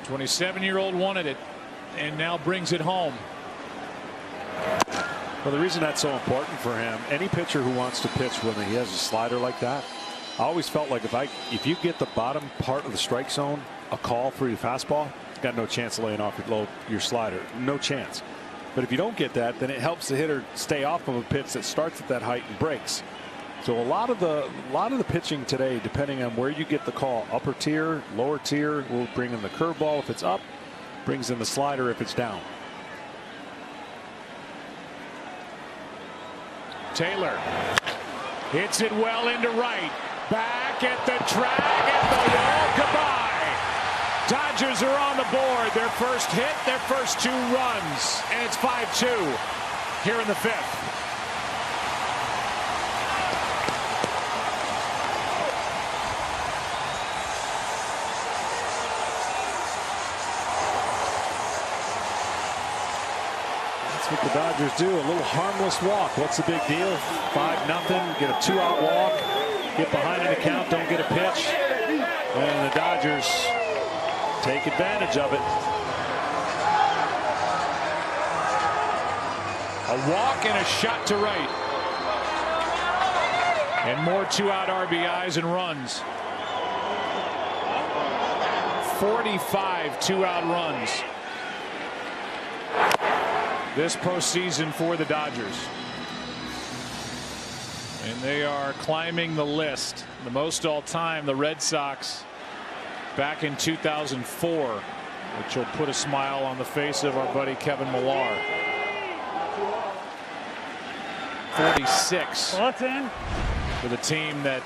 The 27-year-old wanted it and now brings it home. Well, the reason that's so important for him, any pitcher who wants to pitch when he has a slider like that, I always felt like if you get the bottom part of the strike zone, a call for your fastball, you've got no chance of laying off your slider. No chance. But if you don't get that, then it helps the hitter stay off of a pitch that starts at that height and breaks. So a lot of the pitching today, depending on where you get the call, upper tier, lower tier, will bring in the curveball if it's up, brings in the slider if it's down. Taylor hits it well into right. Back at the track, at the wall. Goodbye. Dodgers are on the board. Their first hit, their first 2 runs, and it's 5-2 here in the 5th. That's what the Dodgers do. A little harmless walk. What's the big deal? 5-0. Get a 2-out walk. Get behind in the count, don't get a pitch, and the Dodgers take advantage of it. A walk and a shot to right. And more 2-out RBIs and runs. 45 2-out runs this postseason for the Dodgers. And they are climbing the list. The most all-time, the Red Sox back in 2004, which will put a smile on the face of our buddy Kevin Millar. 46 for the team that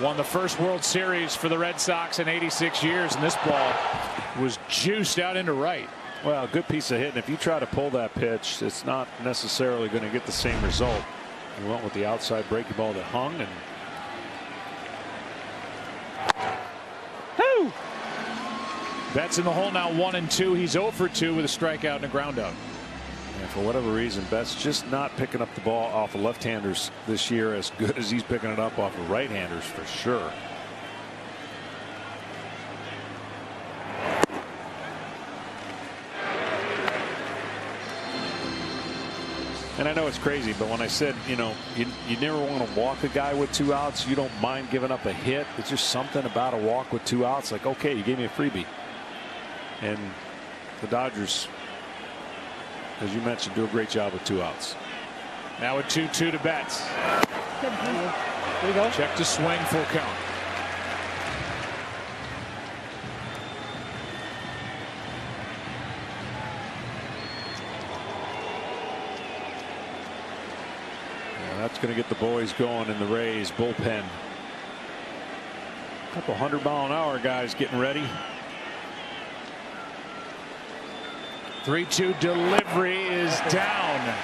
won the first World Series for the Red Sox in 86 years, and this ball was juiced out into right. Well, a good piece of hitting. If you try to pull that pitch, it's not necessarily going to get the same result. We went with the outside breaking ball that hung, and Betts in the hole now, 1-2. He's 0 for 2 with a strikeout and a ground out. And for whatever reason, Betts just not picking up the ball off of left-handers this year as good as he's picking it up off of right-handers for sure. And I know it's crazy, but when I said, you never want to walk a guy with 2 outs, you don't mind giving up a hit. It's just something about a walk with 2 outs. Like, okay, you gave me a freebie. And the Dodgers, as you mentioned, do a great job with 2 outs. Now a 2-2 to Betts. There you go. Check to swing, full count. That's going to get the boys going in the Rays bullpen. Couple 100-mile-an-hour guys getting ready. 3-2 delivery is down.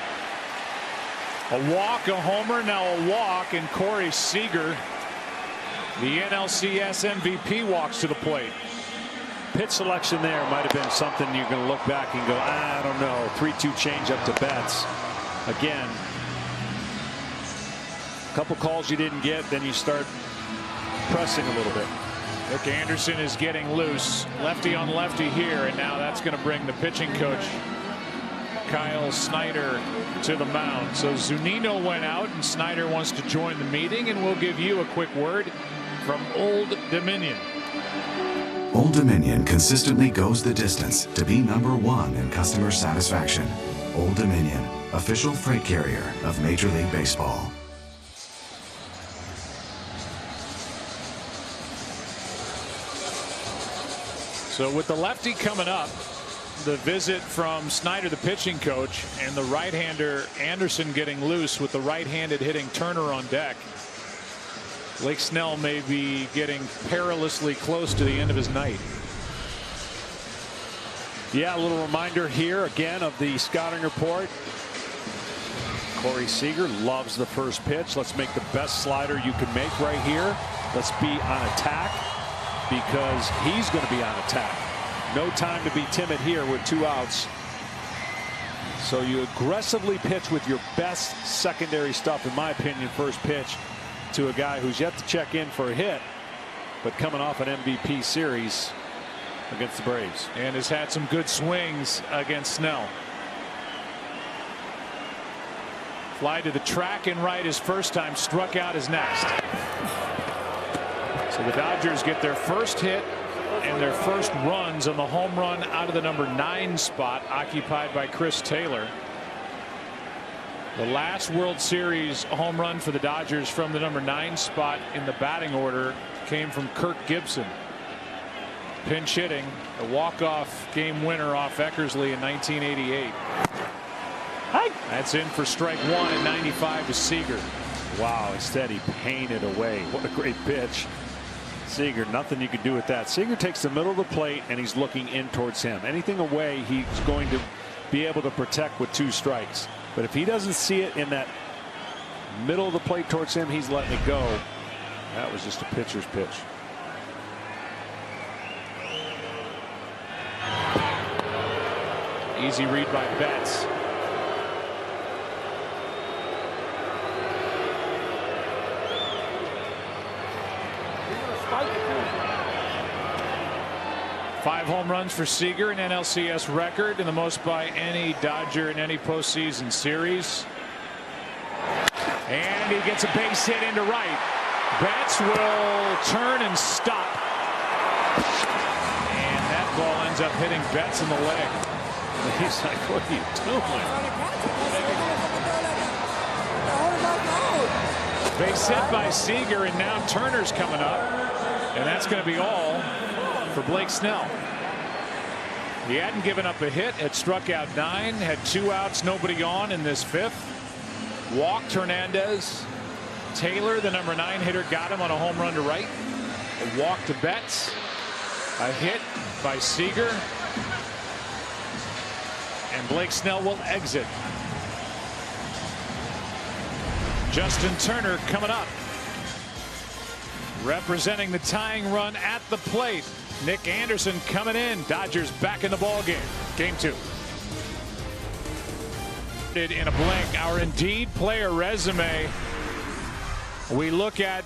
A walk, a homer, now a walk, and Corey Seager, the NLCS MVP, walks to the plate. Pitch selection there might have been something you're going to look back and go, I don't know. 3-2 changeup to Betts. Again, a couple calls you didn't get, then you start pressing a little bit. Nick Anderson is getting loose. Lefty on lefty here, and now that's going to bring the pitching coach, Kyle Snyder, to the mound. So Zunino went out, and Snyder wants to join the meeting, and we'll give you a quick word from Old Dominion. Old Dominion consistently goes the distance to be #1 in customer satisfaction. Old Dominion, official freight carrier of Major League Baseball. So with the lefty coming up, the visit from Snyder, the pitching coach, and the right-hander Anderson getting loose with the right-handed hitting Turner on deck, Blake Snell may be getting perilously close to the end of his night. Yeah, a little reminder here again of the scouting report. Corey Seager loves the first pitch. Let's make the best slider you can make right here. Let's be on attack, because he's going to be on attack. No time to be timid here with 2 outs. So you aggressively pitch with your best secondary stuff, in my opinion, first pitch to a guy who's yet to check in for a hit, but coming off an MVP series against the Braves. And has had some good swings against Snell. Fly to the track and right his first time, struck out his next. So the Dodgers get their first hit and their first runs on the home run out of the #9 spot, occupied by Chris Taylor. The last World Series home run for the Dodgers from the #9 spot in the batting order came from Kirk Gibson. Pinch hitting, a walk-off game winner off Eckersley in 1988. That's in for strike 1 at 95 to Seager. Wow, instead he painted away. What a great pitch. Seager, nothing you can do with that. Seager takes the middle of the plate and he's looking in towards him. Anything away, he's going to be able to protect with 2 strikes. But if he doesn't see it in that middle of the plate towards him, he's letting it go. That was just a pitcher's pitch. Easy read by Betts. Five home runs for Seager, an NLCS record, and the most by any Dodger in any postseason series. And he gets a base hit into right. Betts will turn and stop. And that ball ends up hitting Betts in the leg. He's like, what are you doing? Base hit by Seager, and now Turner's coming up. And that's going to be all for Blake Snell. He hadn't given up a hit, had struck out 9, had 2 outs, nobody on in this 5th. Walked Hernandez. Taylor, the #9 hitter, got him on a home run to right. A walk to Betts. A hit by Seager. And Blake Snell will exit. Justin Turner coming up. Representing the tying run at the plate. Nick Anderson coming in. Dodgers back in the ball game. Game 2. In a blink, our Indeed player resume. We look at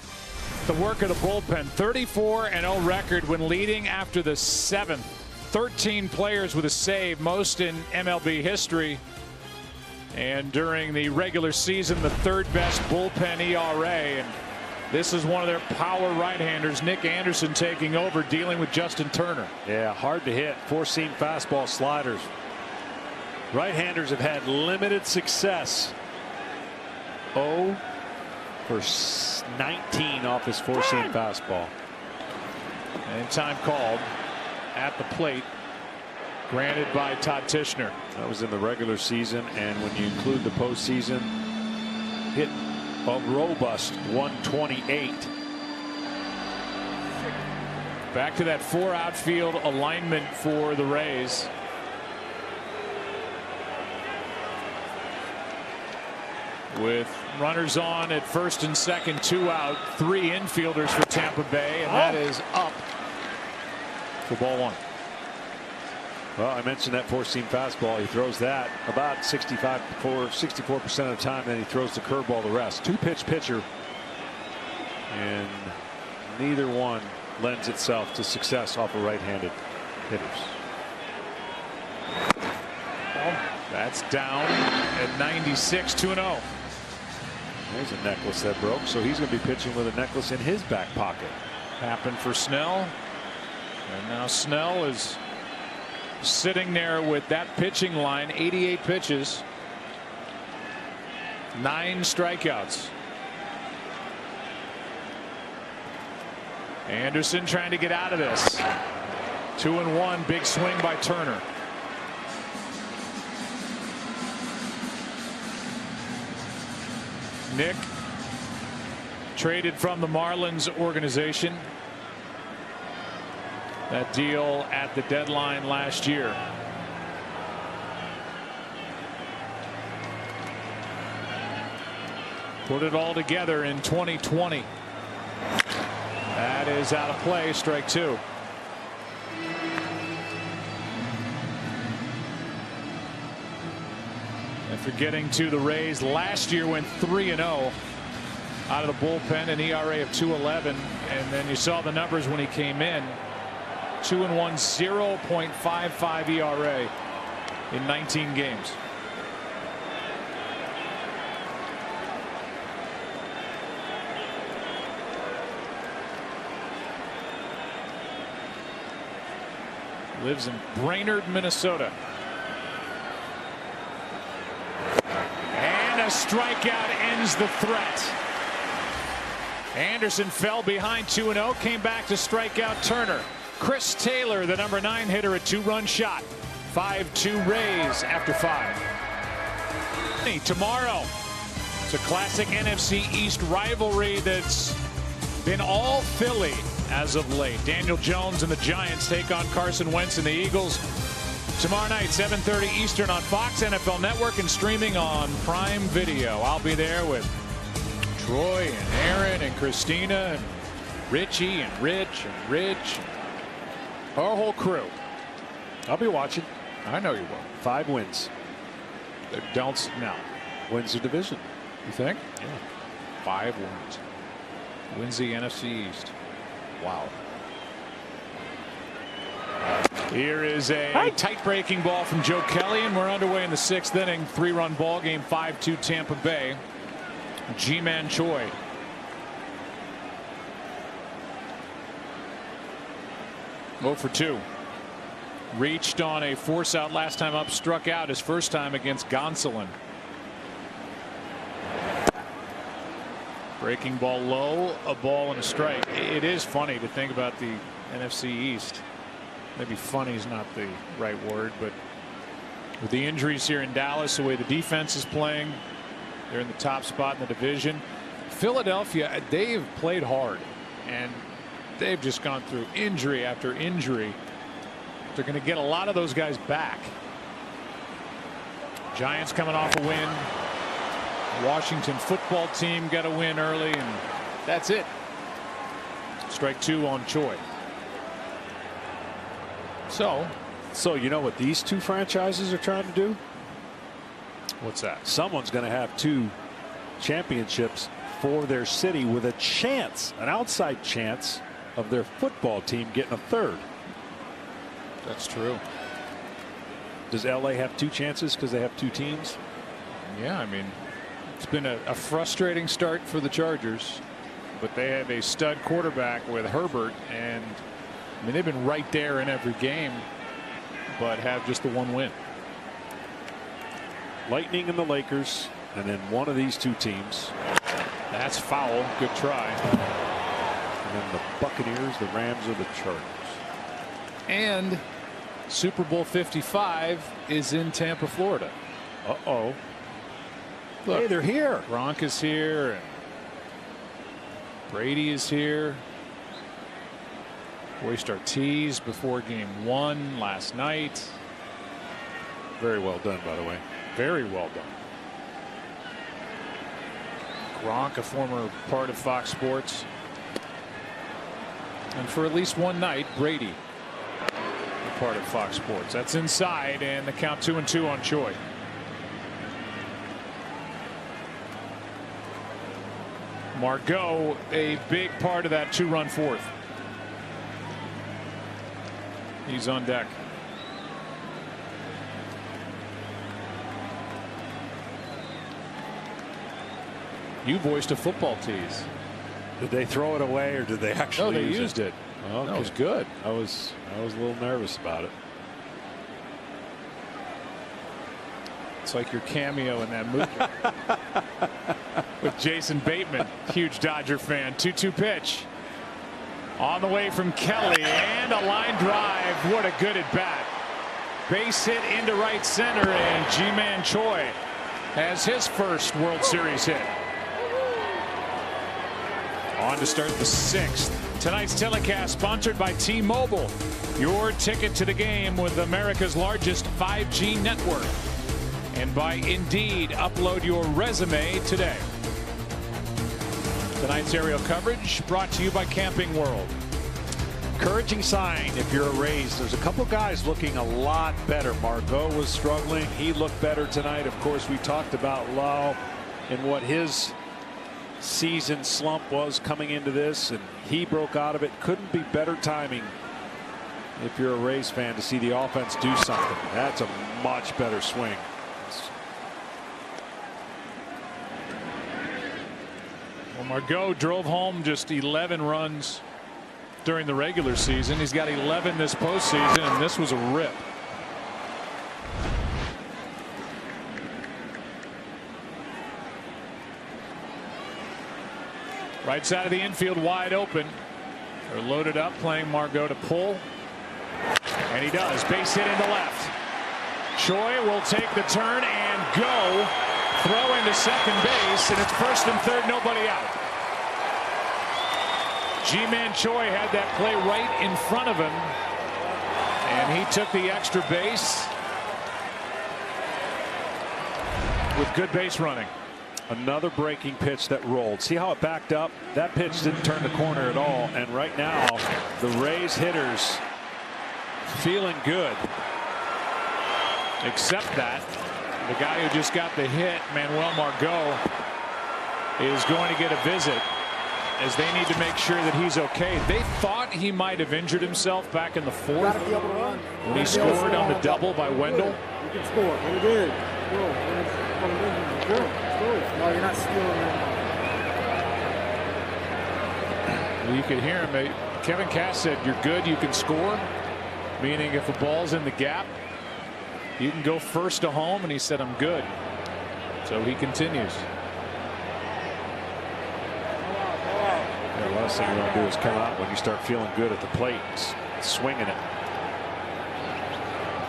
the work of the bullpen. 34-0 record when leading after the 7th. 13 players with a save, most in MLB history. And during the regular season, the 3rd best bullpen ERA. And this is one of their power right-handers, Nick Anderson, taking over, dealing with Justin Turner. Yeah, hard to hit. 4-seam fastball sliders. Right-handers have had limited success. 0 for 19 off his 4-seam fastball. And time called at the plate, granted by Todd Tishner. That was in the regular season, and when you include the postseason, hit a robust 128. Back to that 4 outfield alignment for the Rays. With runners on at first and second, 2 out, 3 infielders for Tampa Bay, and that is up for ball 1. Well, I mentioned that 4-seam fastball. He throws that about 64% of the time, then he throws the curveball the rest. 2-pitch pitcher, and neither one lends itself to success off of right-handed hitters. That's down at 96, 2-0. There's a necklace that broke, so he's going to be pitching with a necklace in his back pocket. Happened for Snell, and now Snell is sitting there with that pitching line, 88 pitches, 9 strikeouts. Anderson trying to get out of this. 2-1, big swing by Turner. Nick traded from the Marlins organization. That deal at the deadline last year. Put it all together in 2020. That is out of play, strike 2. After getting to the Rays last year, went 3-0 out of the bullpen, an ERA of 2.11, and then you saw the numbers when he came in. 2-1, 0.55 ERA in 19 games. Lives in Brainerd, Minnesota. And a strikeout ends the threat. Anderson fell behind 2-0, came back to strike out Turner. Chris Taylor, the number 9 hitter, a 2-run shot. 5-2 Rays after 5. Tomorrow, it's a classic NFC East rivalry that's been all Philly as of late. Daniel Jones and the Giants take on Carson Wentz and the Eagles. Tomorrow night, 7:30 Eastern on Fox NFL Network and streaming on Prime Video. I'll be there with Troy and Aaron and Christina and Richie and Rich and Rich. Our whole crew. I'll be watching. I know you will. 5 wins. Don't now. Wins the division. You think? Yeah. 5 wins. Wins the NFC East. Wow. Here is a tight breaking ball from Joe Kelly, and we're underway in the 6th inning. 3-run ball game, 5-2 Tampa Bay. G-Man Choi. Oh for 2. Reached on a force out last time up, struck out his first time against Gonsolin. Breaking ball low, a ball and a strike. It is funny to think about the NFC East. Maybe funny is not the right word, but with the injuries here in Dallas, the way the defense is playing, they're in the top spot in the division. Philadelphia, they've played hard, and they've just gone through injury after injury. They're going to get a lot of those guys back. Giants coming off a win. Washington football team got a win early, and that's it. Strike 2 on Choi. So you know what these 2 franchises are trying to do? What's that? Someone's going to have 2 championships for their city with a chance, an outside chance of their football team getting a 3rd. That's true. Does LA have 2 chances because they have 2 teams? Yeah, I mean, it's been a frustrating start for the Chargers, but they have a stud quarterback with Herbert, and I mean, they've been right there in every game, but have just the 1 win. Lightning and the Lakers, and then one of these 2 teams. That's foul. Good try. And then the Buccaneers, the Rams, or the Chargers. And Super Bowl 55 is in Tampa, Florida. Uh-oh. Look, hey, they're here. Gronk is here, and Brady is here. Hoist our tees before game 1 last night. Very well done, by the way. Very well done. Gronk, a former part of Fox Sports. And for at least one night, Brady, a part of Fox Sports. That's inside, and the count 2-2 on Choi. Margot, a big part of that 2-run fourth. He's on deck. You voiced a football tease. Did they throw it away, or did they actually? No, they used it. Oh, okay. That was good. I was a little nervous about it. It's like your cameo in that movie with Jason Bateman, huge Dodger fan. 2-2 pitch on the way from Kelly, and a line drive. What a good at bat. Base hit into right center, and Ji-Man Choi has his first World Series hit. On to start the 6th. Tonight's telecast sponsored by T-Mobile, your ticket to the game with America's largest 5G network. And by Indeed, upload your resume today. Tonight's aerial coverage brought to you by Camping World. Encouraging sign if you're a Rays. There's a couple guys looking a lot better. Margot was struggling. He looked better tonight. Of course, we talked about Lau and what his season slump was coming into this, and he broke out of it. Couldn't be better timing if you're a Rays fan to see the offense do something. That's a much better swing. Well, Margot drove home just 11 runs during the regular season. He's got 11 this postseason, and this was a rip. Right side of the infield wide open. They're loaded up, playing Margot to pull. And he does. Base hit into left. Choi will take the turn and go. Throw into second base, and it's first and third, nobody out. Ji-Man Choi had that play right in front of him, and he took the extra base with good base running. Another breaking pitch that rolled. See how it backed up? That pitch didn't turn the corner at all. And right now, the Rays hitters feeling good. Except that the guy who just got the hit, Manuel Margot, is going to get a visit, as they need to make sure that he's okay. They thought he might have injured himself back in the 4th when he scored on the double by Wendell. You can score. Really good. No, you're not stealing Well, you could hear him. Kevin Cass said, "You're good. You can score," meaning if a ball's in the gap, you can go first to home. And he said, "I'm good." So he continues. The last thing you want to do is come out when you start feeling good at the plate, swinging it.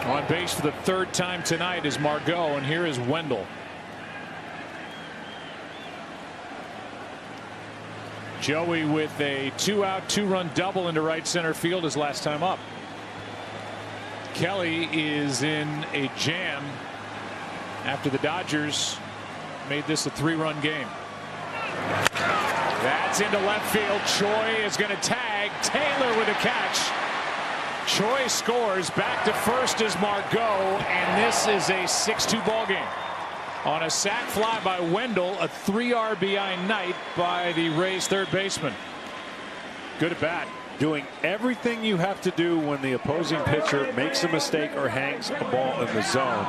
On base for the 3rd time tonight is Margot, and here is Wendell. Joey with a 2-out, 2-run double into right center field his last time up. Kelly is in a jam after the Dodgers made this a 3-run game. That's into left field. Choi is going to tag. Taylor with a catch. Choi scores. Back to first is Margot, and this is a 6-2 ball game. On a sac fly by Wendell, a 3 RBI night by the Rays third baseman. Good at bat. Doing everything you have to do when the opposing pitcher makes a mistake or hangs a ball in the zone.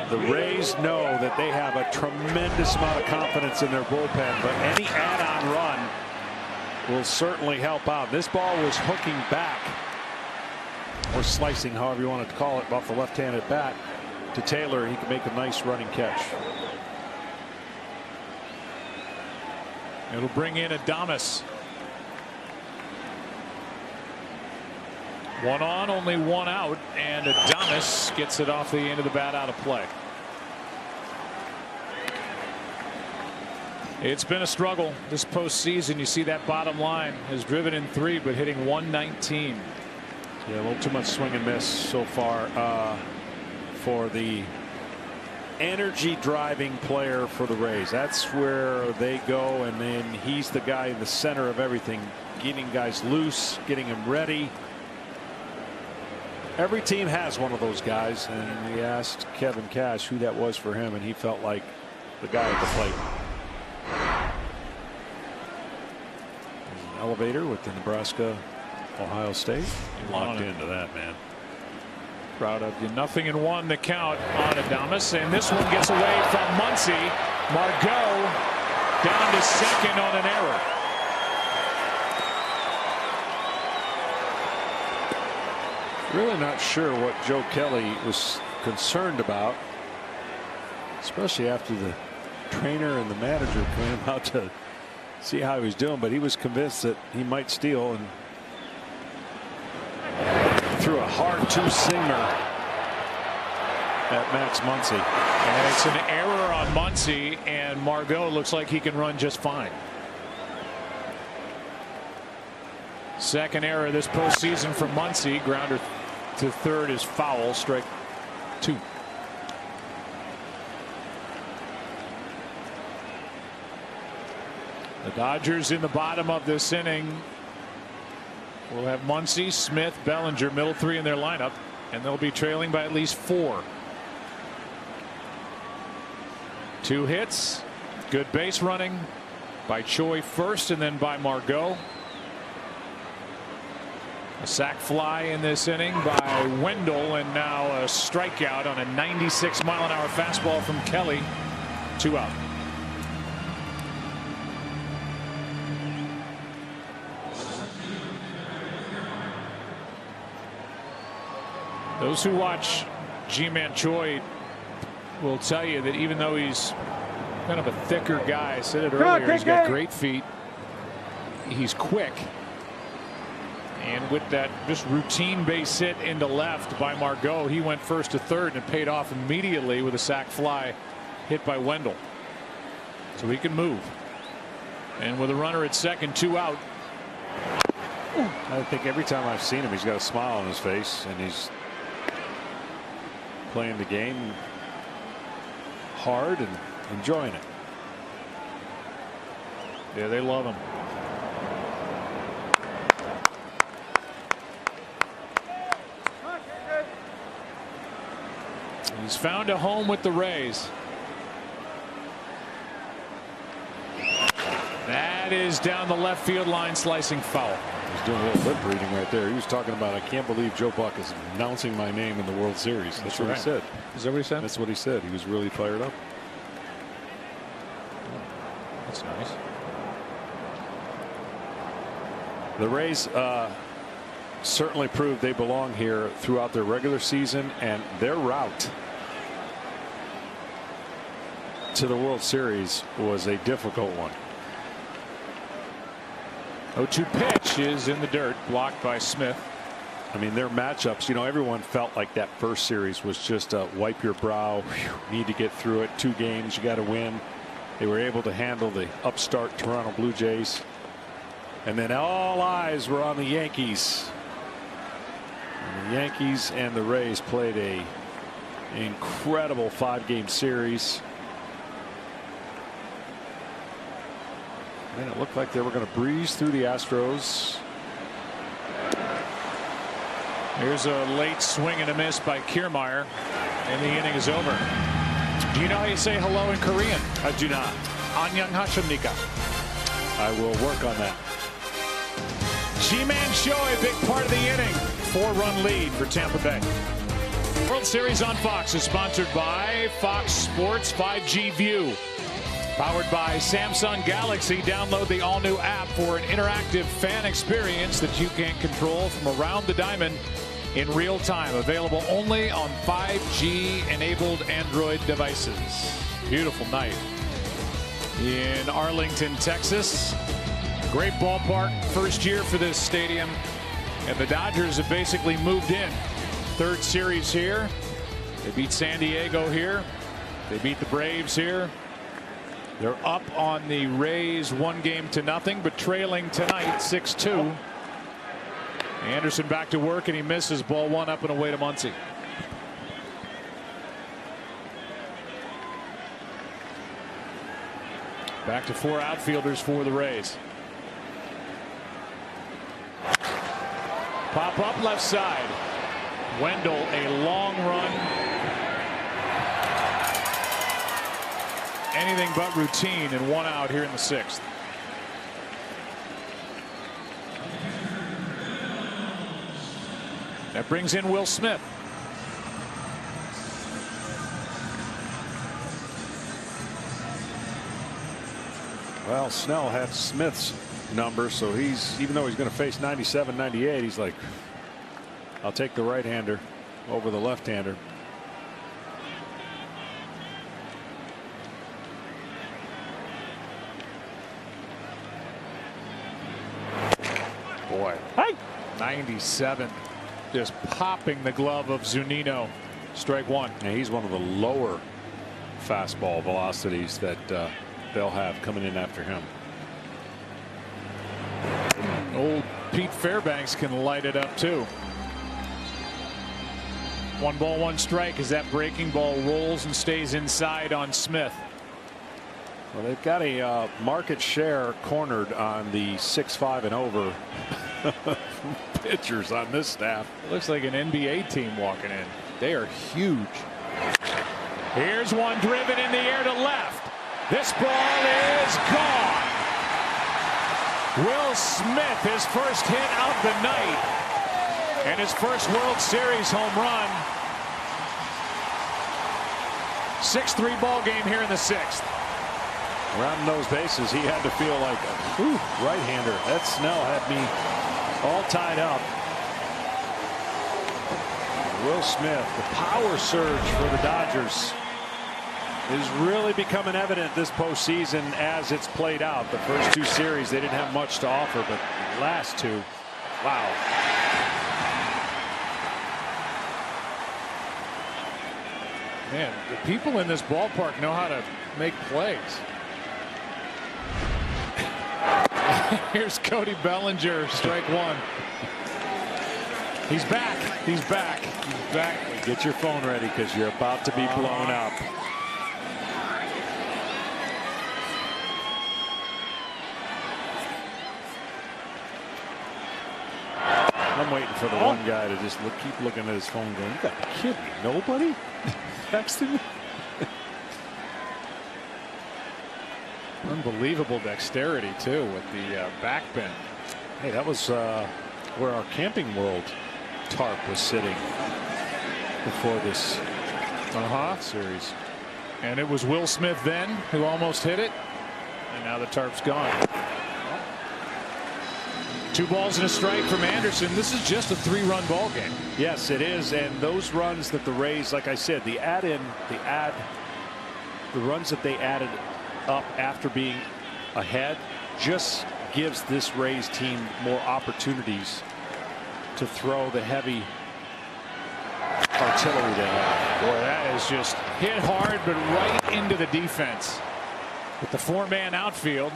The Rays know that they have a tremendous amount of confidence in their bullpen, but any add-on run will certainly help out. This ball was hooking back, or slicing, however you want to call it, off the left-handed bat to Taylor. He can make a nice running catch. It'll bring in Adames. 1 on, only 1 out, and Adames gets it off the end of the bat out of play. It's been a struggle this postseason. You see that bottom line has driven in 3, but hitting 119. Yeah, a little too much swing and miss so far for the energy driving player for the Rays. That's where they go, and then he's the guy in the center of everything, getting guys loose, getting them ready. Every team has one of those guys, and we asked Kevin Cash who that was for him, and he felt like the guy at the plate. There's an elevator with the Nebraska Ohio State. Locked into that, man. Proud of you. 0-1 the count on Adames, and this one gets away from Muncy. Margot down to second on an error. Really not sure what Joe Kelly was concerned about, especially after the trainer and the manager came out to see how he was doing, but he was convinced that he might steal and threw a hard two-seamer at Max Muncy. And it's an error on Muncy, and Margot looks like he can run just fine. Second error this postseason from Muncy. Grounder to third is foul. Strike 2. The Dodgers in the bottom of this inning will have Muncy, Smith, Bellinger, middle 3 in their lineup, and they'll be trailing by at least 4. 2 hits, good base running by Choi first, and then by Margot. A sac fly in this inning by Wendell, and now a strikeout on a 96-mile-an-hour fastball from Kelly. 2 out. Those who watch Ji-Man Choi will tell you that even though he's kind of a thicker guy, I said it earlier, he's got great feet. He's quick. And with that just routine base hit into left by Margot, he went first to third and paid off immediately with a sac fly hit by Wendell. So he can move. And with a runner at second, 2 out. I think every time I've seen him, he's got a smile on his face, and he's playing the game hard and enjoying it. Yeah, they love him. He's found a home with the Rays. That is down the left field line, slicing foul. He's doing a little lip reading right there. He was talking about, I can't believe Joe Buck is announcing my name in the World Series. That's what he said. Is that what he said? That's what he said. He was really fired up. That's nice. The Rays certainly proved they belong here throughout their regular season, and their route to the World Series was a difficult one. 0-2 pitch is in the dirt, blocked by Smith. I mean, their matchups, you know, everyone felt like that first series was just a wipe your brow. Whew, need to get through it. 2 games, you got to win. They were able to handle the upstart Toronto Blue Jays. And then all eyes were on the Yankees. And the Yankees and the Rays played an incredible 5-game series. And it looked like they were going to breeze through the Astros. Here's a late swing and a miss by Kiermaier, and the inning is over. Do you know how you say hello in Korean? I do not. Annyeonghaseyo. I will work on that. Ji-Man Choi, a big part of the inning. 4-run lead for Tampa Bay. World Series on Fox is sponsored by Fox Sports 5G View. Powered by Samsung Galaxy. Download the all-new app for an interactive fan experience that you can control from around the diamond in real time. Available only on 5G-enabled Android devices. Beautiful night in Arlington, Texas. Great ballpark. First year for this stadium. And the Dodgers have basically moved in. 3rd series here. They beat San Diego here. They beat the Braves here. They're up on the Rays 1-0, but trailing tonight 6-2. Anderson back to work, and he misses. Ball 1 up and away to Muncy. Back to 4 outfielders for the Rays. Pop up left side. Wendell, a long run. Anything but routine, and 1 out here in the 6th. That brings in Will Smith. Well, Snell had Smith's number, so even though he's going to face 97, 98, he's like, I'll take the right-hander over the left-hander. Boy, 97, just popping the glove of Zunino. Strike 1. And he's one of the lower fastball velocities that they'll have coming in after him. Old Pete Fairbanks can light it up too. 1 ball, 1 strike as that breaking ball rolls and stays inside on Smith. Well, they've got a market share cornered on the 6'5" and over pitchers on this staff. It looks like an NBA team walking in. They are huge. Here's one driven in the air to left. This ball is gone. Will Smith, his first hit of the night and his first World Series home run. 6-3 ball game here in the 6th. Rounding those bases, he had to feel like a right-hander. That Snell had me all tied up. Will Smith, the power surge for the Dodgers is really becoming evident this postseason as it's played out. The first 2 series, they didn't have much to offer, but the last 2, wow. Man, the people in this ballpark know how to make plays. Here's Cody Bellinger, strike 1. He's back. He's back. He's back. Get your phone ready because you're about to be blown up. I'm waiting for the one guy to just keep looking at his phone going, you got to be kidding me. Nobody texting me? Unbelievable dexterity too with the back bend. Hey, that was where our Camping World tarp was sitting before this series. And it was Will Smith then who almost hit it, and now the tarp's gone. 2 balls and a strike from Anderson. This is just a 3-run ball game. Yes, it is. And those runs that the Rays, like I said, the runs that they added up after being ahead just gives this Rays team more opportunities to throw the heavy artillery they have. Boy, that is just hit hard, but right into the defense. With the 4-man outfield.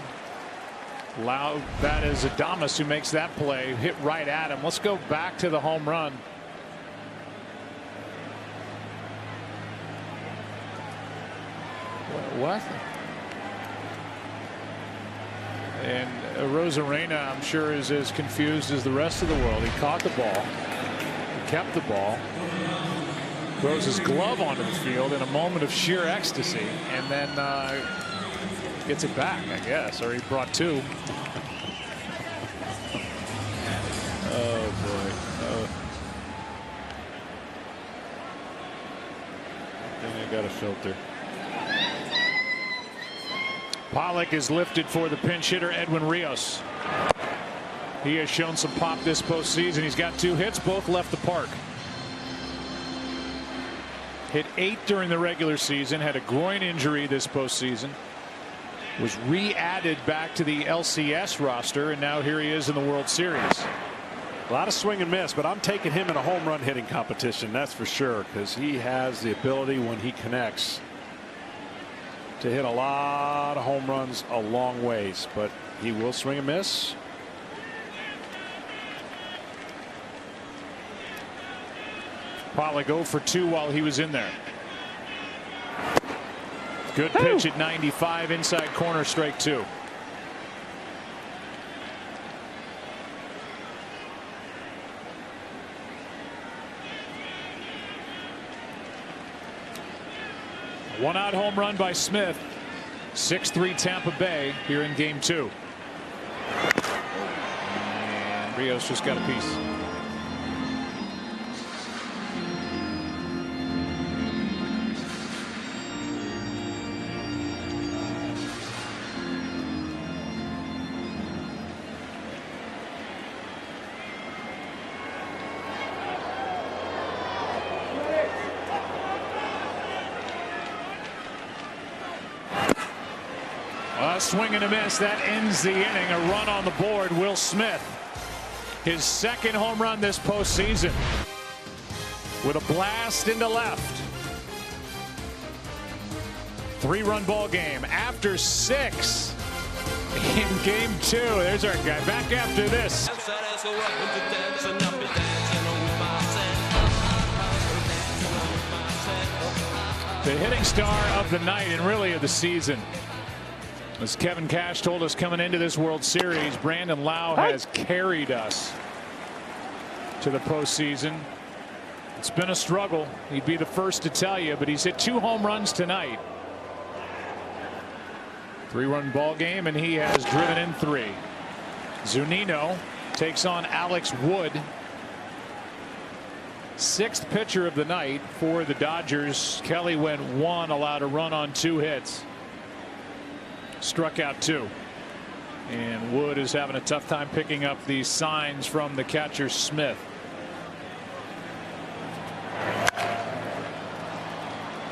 That is Adames who makes that play. Hit right at him. Let's go back to the home run. What? And Rosarena, I'm sure, is as confused as the rest of the world. He caught the ball. He kept the ball. Throws his glove onto the field in a moment of sheer ecstasy. And then gets it back, I guess, or he brought 2. Oh boy. I think I got a filter. Pollock is lifted for the pinch hitter Edwin Rios. He has shown some pop this postseason. He's got 2 hits, both left the park. Hit 8 during the regular season, had a groin injury this postseason. Was re-added back to the LCS roster, and now here he is in the World Series. A lot of swing and miss, but I'm taking him in a home run hitting competition, that's for sure, because he has the ability when he connects to hit a lot of home runs a long ways, but he will swing and miss. Probably go for 2 while he was in there. Good pitch at 95 inside corner, strike 2. One out home run by Smith. 6-3 Tampa Bay here in game 2. And Rios just got a piece. A swing and a miss. That ends the inning. A run on the board. Will Smith, his 2nd home run this postseason, with a blast into left. 3-run ball game after 6 in game 2. There's our guy back after this. The hitting star of the night and really of the season. As Kevin Cash told us coming into this World Series, Brandon Lau has carried us to the postseason. It's been a struggle. He'd be the first to tell you, but he's hit 2 home runs tonight. 3-run ball game, and he has driven in 3. Zunino takes on Alex Wood. 6th pitcher of the night for the Dodgers. Kelly went 1, allowed a run on 2 hits. Struck out 2. And Wood is having a tough time picking up these signs from the catcher Smith.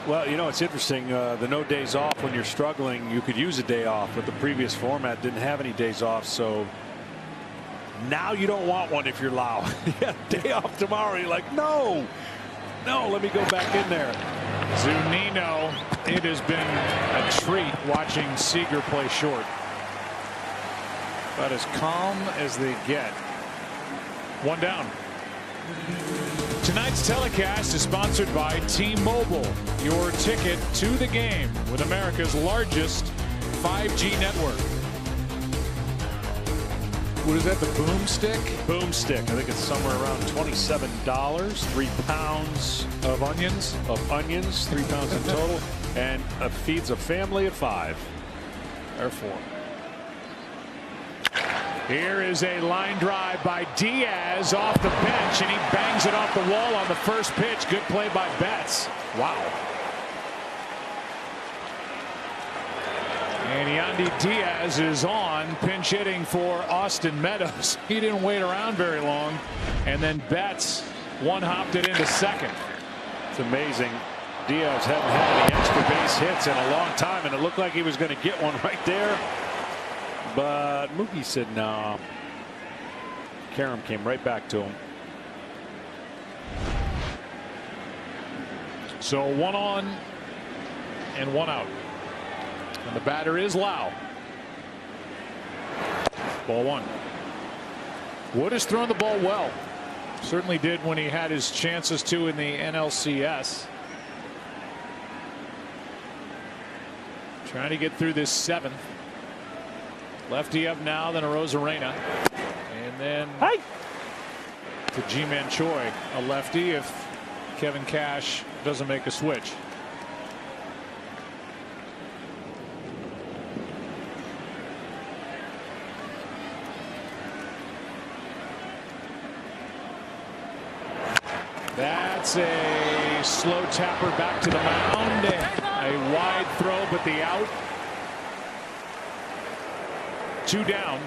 Well, you know, it's interesting. The no days off when you're struggling, you could use a day off, but the previous format didn't have any days off. So now you don't want one if you're Lau. You got a day off tomorrow. You're like, no, let me go back in there. Zunino, it has been a treat watching Seager play short. But as calm as they get. 1 down. Tonight's telecast is sponsored by T-Mobile, your ticket to the game with America's largest 5G network. What is that, the boomstick? Boomstick. I think it's somewhere around $27. 3 pounds Of onions? of onions, 3 pounds in total, and feeds a family of 5. Or 4. Here is a line drive by Diaz off the bench, and he bangs it off the wall on the first pitch. Good play by Betts. Wow. And Yandy Diaz is on, pinch hitting for Austin Meadows. He didn't wait around very long, and then Betts one-hopped it into second. It's amazing. Diaz hadn't had any extra base hits in a long time, and it looked like he was going to get one right there. But Mookie said no. Karam came right back to him. So 1 on and 1 out. And the batter is Lau. Ball 1. Wood has thrown the ball well. Certainly did when he had his chances to in the NLCS. Trying to get through this 7th. Lefty up now, then a Arozarena. And then to G-Man Choi, a lefty if Kevin Cash doesn't make a switch. That's a slow tapper back to the mound. A wide throw, but the out. 2 down.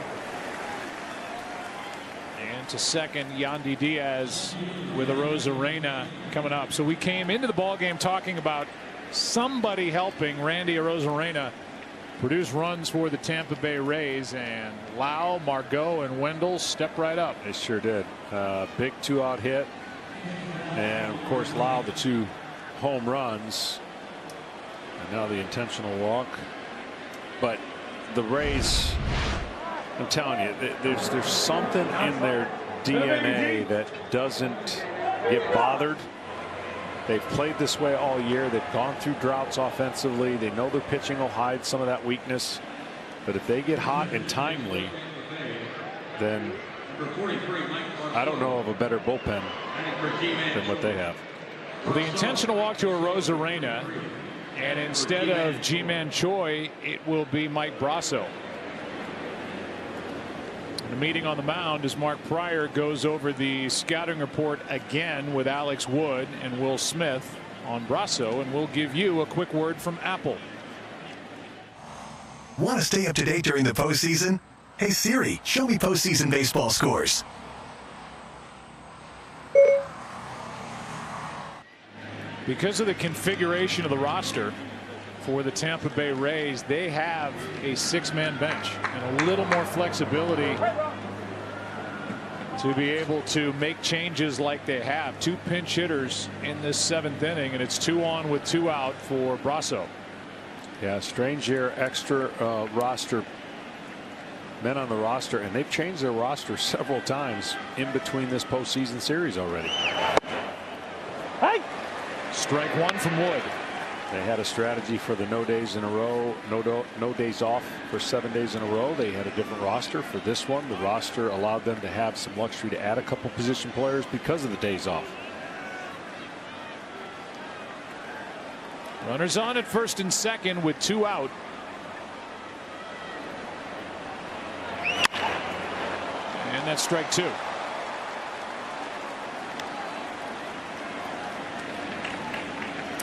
And to second, Yandy Diaz with Arozarena coming up. So we came into the ballgame talking about somebody helping Randy Arozarena produce runs for the Tampa Bay Rays, and Lau, Margot, and Wendell stepped right up. They sure did. Big 2-out hit. And of course, Lau, the 2 home runs. And now the intentional walk. But the Rays, I'm telling you, there's something in their DNA that doesn't get bothered. They've played this way all year. They've gone through droughts offensively. They know their pitching will hide some of that weakness. But if they get hot and timely, then I don't know of a better bullpen than what they have. Well, the intentional walk to Arozarena, and instead of Ji-Man Choi, it will be Mike Brasso. The meeting on the mound as Mark Pryor goes over the scouting report again with Alex Wood and Will Smith on Brasso, and we'll give you a quick word from Apple. Want to stay up to date during the postseason? Hey Siri, show me postseason baseball scores. Because of the configuration of the roster for the Tampa Bay Rays, they have a six-man bench and a little more flexibility to be able to make changes like they have. Two pinch hitters in this seventh inning, and it's 2 on with 2 out for Brasso. Yeah, strange year, extra roster men on the roster, and they've changed their roster several times in between this postseason series already. Strike one from Wood. They had a strategy for the no days in a row, no days off for 7 days in a row. They had a different roster for this one. The roster allowed them to have some luxury to add a couple position players because of the days off. Runners on at first and second with 2 out. And that's strike 2.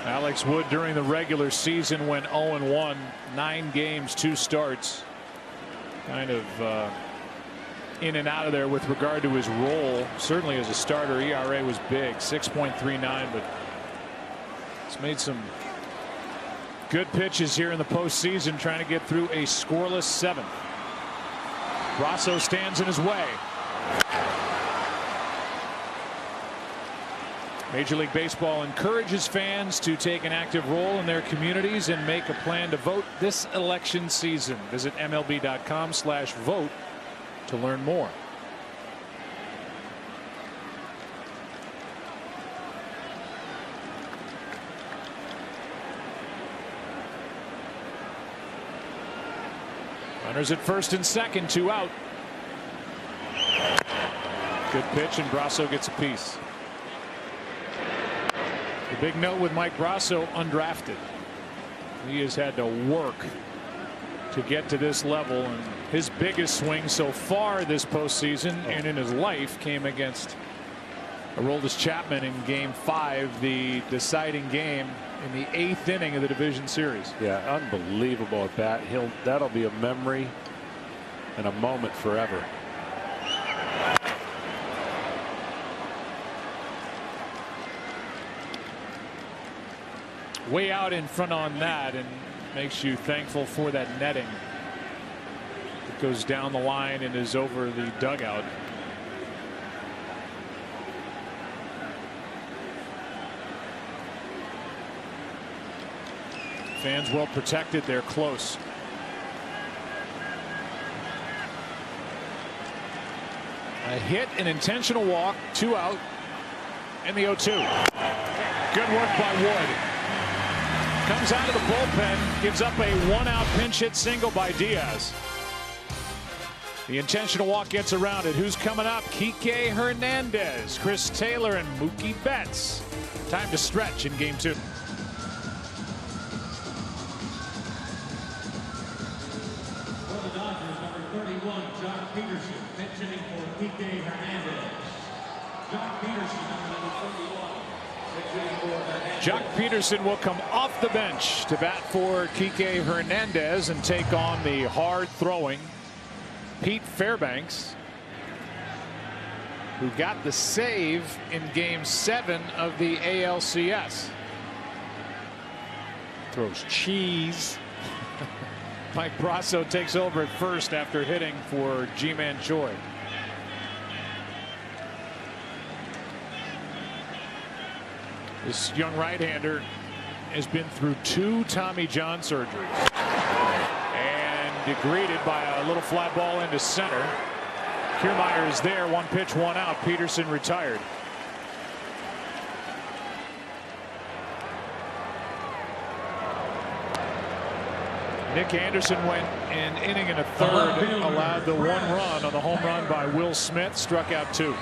Alex Wood during the regular season went 0-1, 9 games, 2 starts. Kind of in and out of there with regard to his role. Certainly as a starter, ERA was big, 6.39, but he's made some good pitches here in the postseason, trying to get through a scoreless 7th. Brasso stands in his way. Major League Baseball encourages fans to take an active role in their communities and make a plan to vote this election season. Visit MLB.com/vote to learn more. Runners at first and second, 2 out. Good pitch, and Brasso gets a piece. The big note with Mike Brasso, undrafted. He has had to work to get to this level, and his biggest swing so far this postseason and in his life came against Aroldis Chapman in Game 5, the deciding game in the 8th inning of the division series. Yeah, unbelievable at bat. That'll be a memory and a moment forever. Way out in front on that, and makes you thankful for that netting. It goes down the line and is over the dugout. Fans well protected. They're close. A hit, an intentional walk, 2 out, and the 0-2. Good work by Wood. Comes out of the bullpen, gives up a 1-out pinch hit single by Diaz. The intentional walk gets around it. Who's coming up? Kike Hernandez, Chris Taylor, and Mookie Betts. Time to stretch in Game 2. For the Dodgers, number 31, Jock Peterson, pitching for Kike Hernandez. Jock Peterson, number 31. Jock Peterson will come off the bench to bat for Kike Hernandez and take on the hard-throwing Pete Fairbanks, who got the save in Game 7 of the ALCS. Throws cheese. Mike Brasso takes over at first after hitting for Ji-Man Choi. This young right-hander has been through 2 Tommy John surgeries. And greeted by a little fly ball into center. Kiermaier is there. 1 pitch, 1 out. Peterson retired. Nick Anderson went an inning and a third, allowed the 1 run on the home run by Will Smith, struck out 2.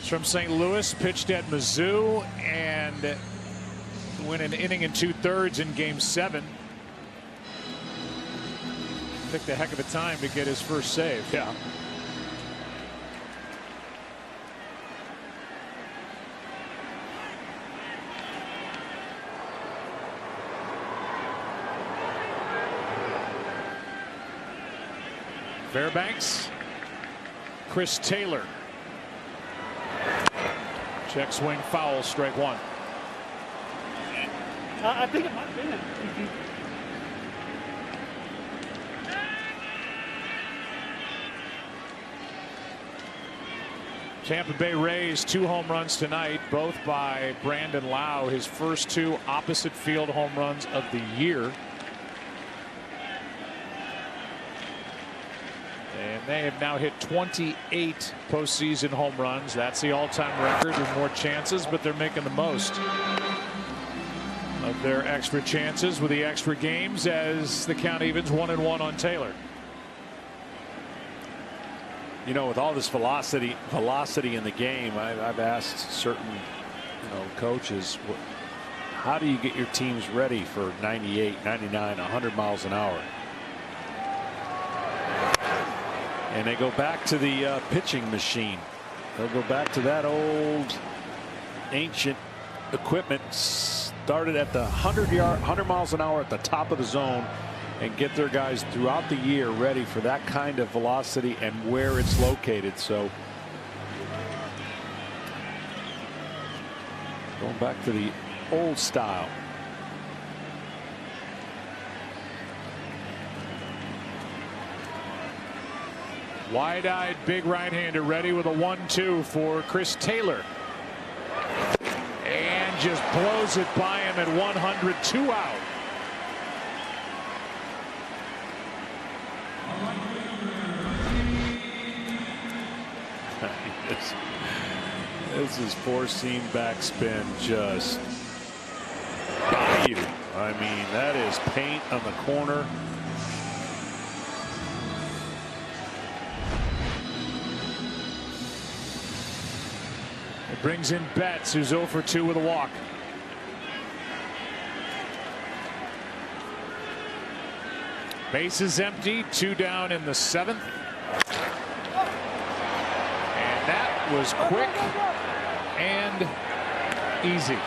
It's from St. Louis, pitched at Mizzou, and went an inning and 2/3 in Game 7. Took a heck of a time to get his first save. Yeah. Fairbanks, Chris Taylor. Check swing, foul, strike 1. I think it might have been. Tampa Bay Rays 2 home runs tonight, both by Brandon Lau, his first 2 opposite field home runs of the year. And they have now hit 28 postseason home runs. That's the all-time record with more chances, but they're making the most of their extra chances with the extra games as the count evens 1-1 on Taylor. You know, with all this velocity in the game, I've asked certain, coaches, how do you get your teams ready for 98, 99, 100 miles an hour? And they go back to the pitching machine. They'll go back to that old ancient equipment. Started at the 100 miles an hour at the top of the zone, and get their guys throughout the year ready for that kind of velocity and where it's located. So going back to the old style. Wide-eyed big right-hander ready with a 1-2 for Chris Taylor. And just blows it by him at 100, 2 out. This is 4-seam backspin just by you. I mean, that is paint on the corner. It brings in Betts, who's 0 for 2 with a walk. Bases empty, 2 down in the 7th. And that was quick and easy.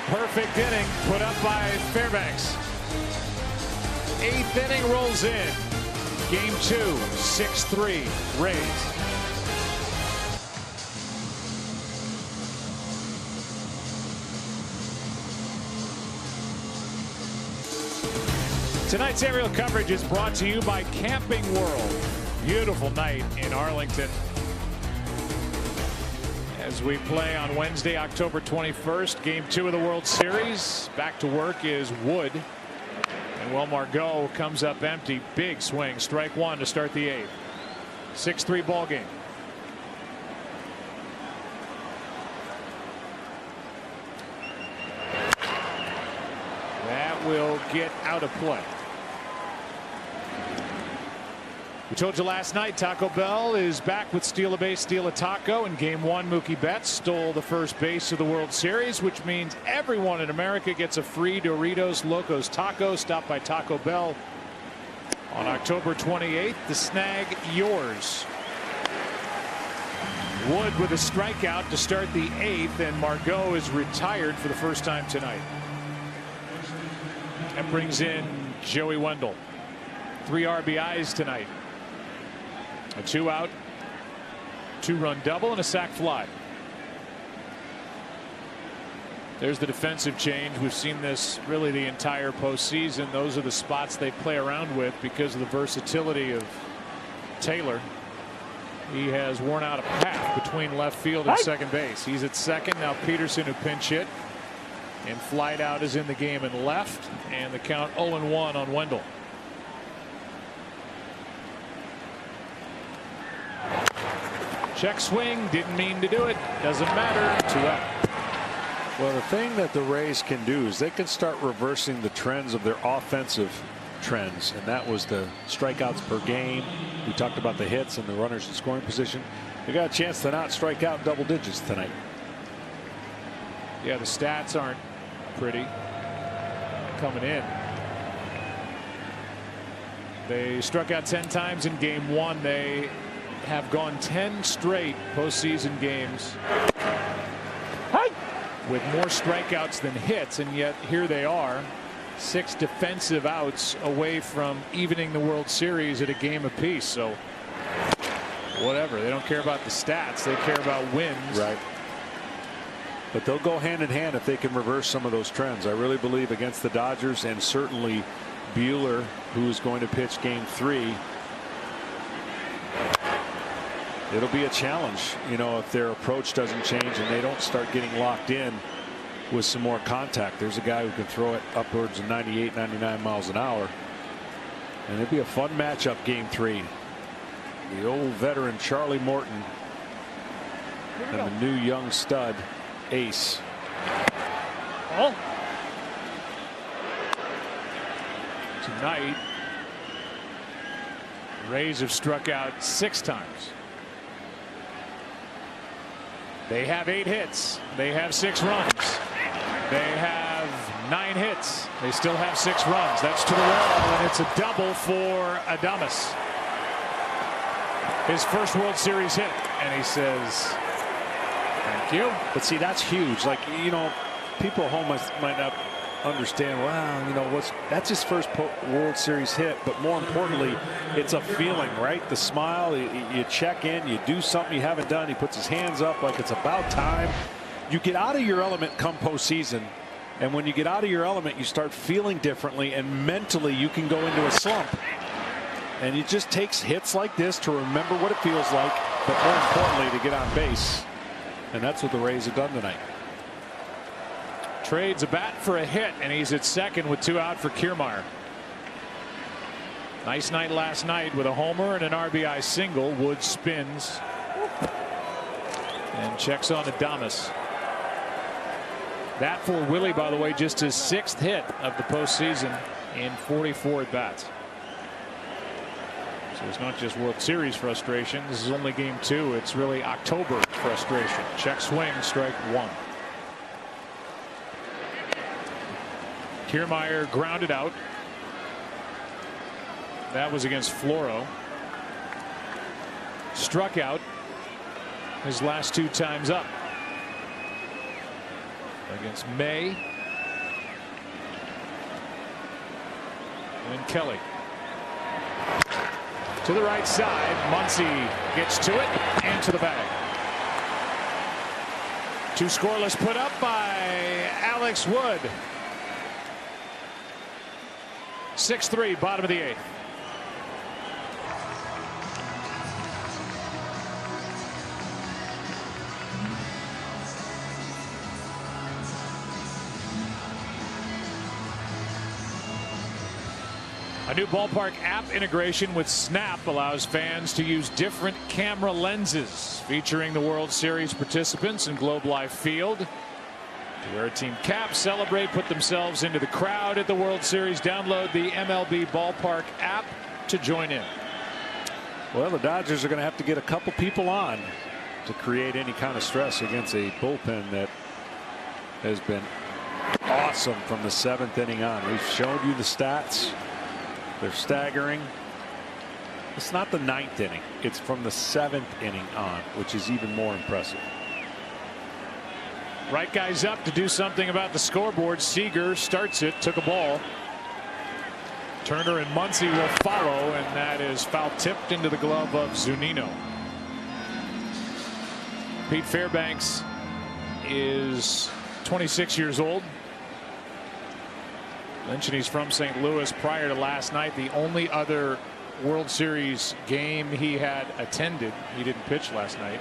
Perfect inning put up by Fairbanks. 8th inning rolls in. Game 2, 6-3 Rays. Tonight's aerial coverage is brought to you by Camping World. Beautiful night in Arlington as we play on Wednesday, October 21st, Game 2 of the World Series. Back to work is Wood, and Will Margot comes up empty. Big swing, strike 1 to start the 8th. 6-3 ball game. That will get out of play. We told you last night Taco Bell is back with Steal a Base, Steal a Taco. In Game 1, Mookie Betts stole the first base of the World Series, which means everyone in America gets a free Doritos Locos Taco. Stop by Taco Bell on October 28th to snag yours. Wood with a strikeout to start the 8th, and Margot is retired for the first time tonight. That brings in Joey Wendell. 3 RBIs tonight. A 2-out, 2-run double, and a sac fly. There's the defensive change. We've seen this really the entire postseason. Those are the spots they play around with because of the versatility of Taylor. He has worn out a path between left field and second base. He's at second now. Peterson, who pinch hit, and flight out is in the game and left, and the count 0-1 on Wendell. Check swing, didn't mean to do it, doesn't matter. 2 out. Well, the thing that the Rays can do is they can start reversing the trends of their offensive trends, and that was the strikeouts per game. We talked about the hits and the runners in scoring position. They got a chance to not strike out double digits tonight. Yeah, the stats aren't pretty coming in. They struck out 10 times in game 1. They have gone 10 straight postseason games with more strikeouts than hits, and yet here they are, 6 defensive outs away from evening the World Series at a game apiece. So whatever, they don't care about the stats, they care about wins. Right. But they'll go hand in hand if they can reverse some of those trends. I really believe against the Dodgers, and certainly Buehler, who is going to pitch game 3. It'll be a challenge, you know, if their approach doesn't change and they don't start getting locked in with some more contact. There's a guy who can throw it upwards of 98, 99 miles an hour. And it'd be a fun matchup, game 3. The old veteran Charlie Morton and the new young stud Ace. Oh. Tonight, the Rays have struck out 6 times. They have 8 hits. They have 6 runs. They have 9 hits. They still have 6 runs. That's to the wall, and it's a double for Adames. His first World Series hit, and he says, thank you. But see, that's huge. Like, you know, people at home might not understand, wow, you know, that's his first World Series hit, but more importantly, it's a feeling, right? The smile, you check in, you do something you haven't done, he puts his hands up like it's about time. You get out of your element come postseason, and when you get out of your element, you start feeling differently, and mentally you can go into a slump. And it just takes hits like this to remember what it feels like, but more importantly, to get on base. And that's what the Rays have done tonight. Trades a bat for a hit, and he's at second with 2 out for Kiermaier. Nice night last night with a homer and an RBI single. Wood spins and checks on Adames. That for Willie, by the way, just his 6th hit of the postseason in 44 at bats. So it's not just World Series frustration. This is only game 2. It's really October frustration. Check swing, strike 1. Kiermaier grounded out. That was against Floro. Struck out his last 2 times up. Against May and Kelly. To the right side, Muncy gets to it and to the bag. 2 scoreless put up by Alex Wood. 6-3, bottom of the 8th. A new ballpark app integration with Snap allows fans to use different camera lenses, featuring the World Series participants in Globe Life Field. To wear a team cap, celebrate, put themselves into the crowd at the World Series. Download the MLB Ballpark app to join in. Well, the Dodgers are going to have to get a couple people on to create any kind of stress against a bullpen that has been awesome from the 7th inning on. We've showed you the stats. They're staggering. It's not the 9th inning. It's from the 7th inning on, which is even more impressive. Right guys up to do something about the scoreboard. Seager starts it, took a ball. Turner and Muncy will follow, and that is foul tipped into the glove of Zunino. Pete Fairbanks is 26 years old. Mentioned he's from St. Louis prior to last night. The only other World Series game he had attended. He didn't pitch last night.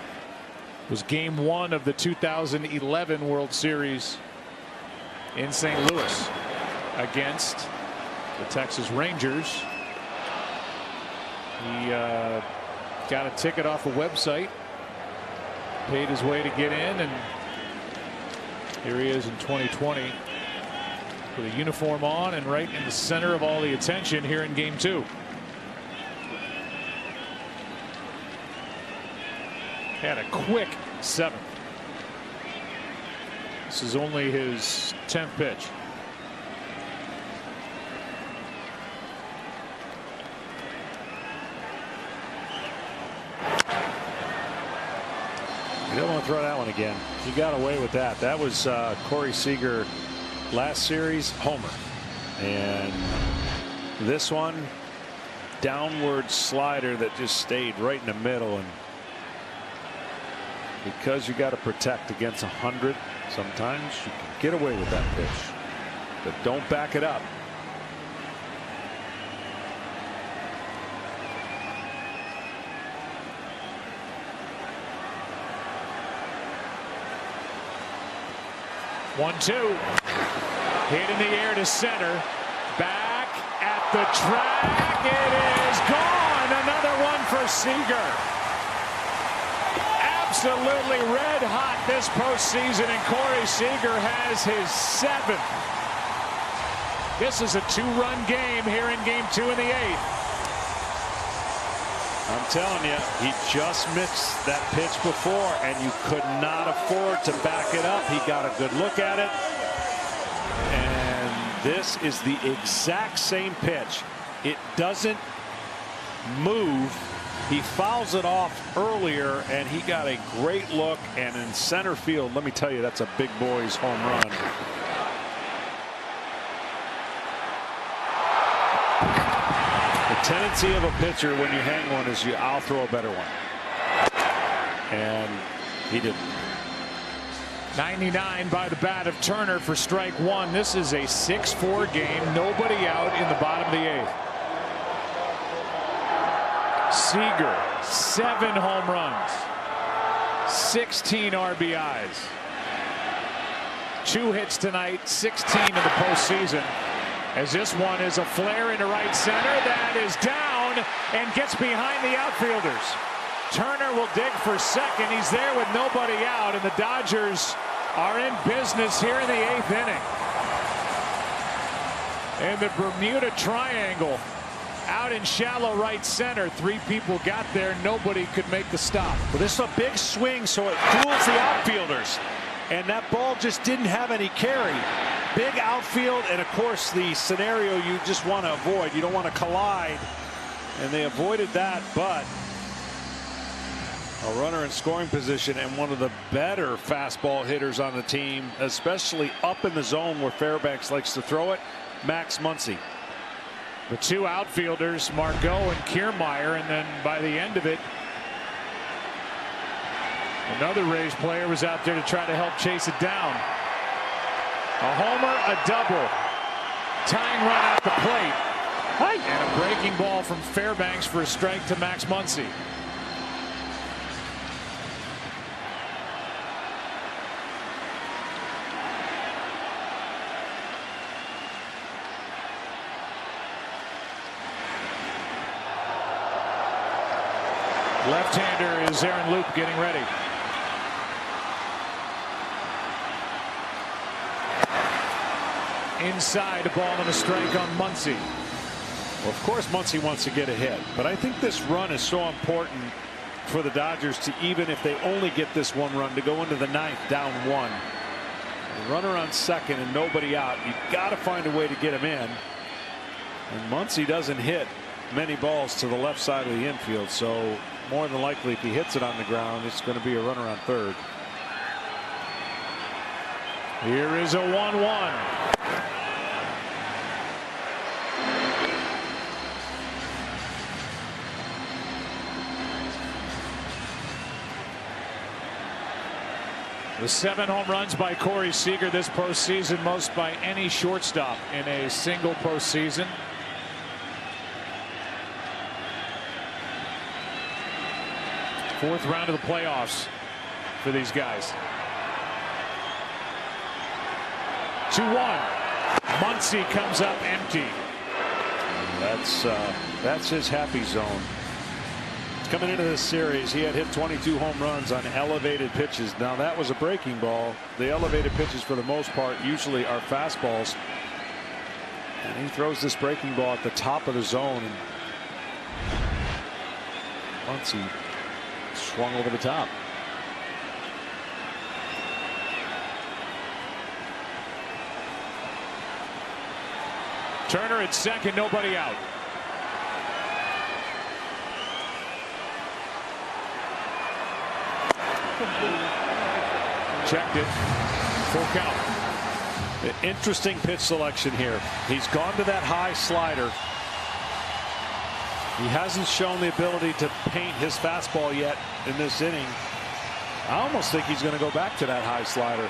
It was game 1 of the 2011 World Series in St. Louis against the Texas Rangers. He got a ticket off a website, paid his way to get in, and here he is in 2020 with a uniform on and right in the center of all the attention here in game 2. Had a quick 7th. This is only his 10th pitch. You don't want to throw that one again. He got away with that. That was Corey Seager last series, homer. And this one, downward slider that just stayed right in the middle. And because you got to protect against 100, sometimes you can get away with that pitch. But don't back it up. One-two. Hit in the air to center. Back at the track. It is gone. Another one for Seager. Absolutely red hot this postseason, and Corey Seager has his 7th. This is a 2-run game here in game 2 in the 8th. I'm telling you, he just missed that pitch before, and you could not afford to back it up. He got a good look at it, and this is the exact same pitch. It doesn't move. He fouls it off earlier, and he got a great look, and in center field, let me tell you, that's a big boy's home run. The tendency of a pitcher when you hang one is I'll throw a better one. And he didn't. 99 by the bat of Turner for strike 1. This is a 6-4 game. Nobody out in the bottom of the 8th. Seager, 7 home runs, 16 RBIs, 2 hits tonight, 16 in the postseason. As this one is a flare into right center that is down and gets behind the outfielders. Turner will dig for second. He's there with nobody out, and the Dodgers are in business here in the 8th inning. And the Bermuda Triangle out in shallow right center. 3 people got there. Nobody could make the stop. Well, this is a big swing, so it fools the outfielders. And that ball just didn't have any carry. Big outfield, and of course the scenario you just want to avoid. You don't want to collide, and they avoided that. But a runner in scoring position and one of the better fastball hitters on the team, especially up in the zone where Fairbanks likes to throw it, Max Muncy. The 2 outfielders, Margot and Kiermaier, and then by the end of it, another Rays player was out there to try to help chase it down. A homer, a double, tying run at the plate, and a breaking ball from Fairbanks for a strike to Max Muncy. Left-hander is Aaron Loup getting ready. Inside, a ball and a strike on Muncy. Well, of course Muncy wants to get a hit, but I think this run is so important for the Dodgers to, even if they only get this 1 run, to go into the 9th down 1. The runner on second and nobody out. You've got to find a way to get him in. And Muncy doesn't hit many balls to the left side of the infield, so more than likely if he hits it on the ground, it's going to be a runner on third. Here is a 1-1. The 7 home runs by Corey Seager this postseason, most by any shortstop in a single postseason. Fourth round of the playoffs for these guys. 2-1. Muncy comes up empty. That's his happy zone. Coming into this series, he had hit 22 home runs on elevated pitches. Now that was a breaking ball. The elevated pitches, for the most part, usually are fastballs. And he throws this breaking ball at the top of the zone. And once he swung over the top. Turner at second, nobody out. Checked it. Full count. Interesting pitch selection here. He's gone to that high slider. He hasn't shown the ability to paint his fastball yet in this inning. I almost think he's going to go back to that high slider.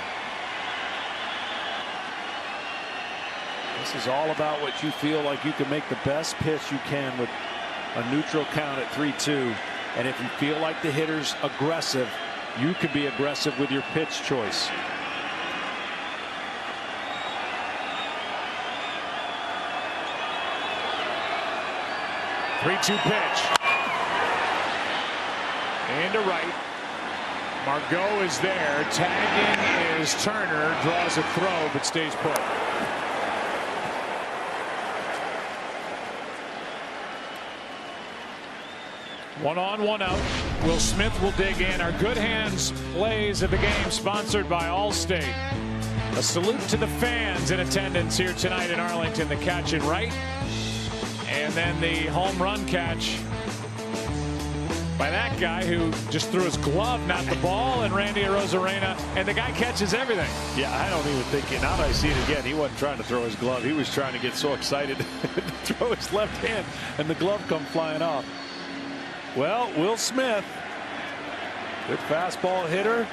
This is all about what you feel like you can make the best pitch you can with a neutral count at 3-2. And if you feel like the hitter's aggressive, you can be aggressive with your pitch choice. Three-two pitch. Into right. Margot is there. Tagging is Turner. Draws a throw but stays put. One on, one out. Will Smith will dig in. Our Good Hands plays of the game sponsored by Allstate. A salute to the fans in attendance here tonight in Arlington. The catch in right. And then the home run catch by that guy who just threw his glove, not the ball, and Randy Arozarena. And the guy catches everything. Yeah, I don't even think, now that I see it again, he wasn't trying to throw his glove. He was trying to get so excited to throw his left hand, and the glove come flying off. Well, Will Smith, good fastball hitter.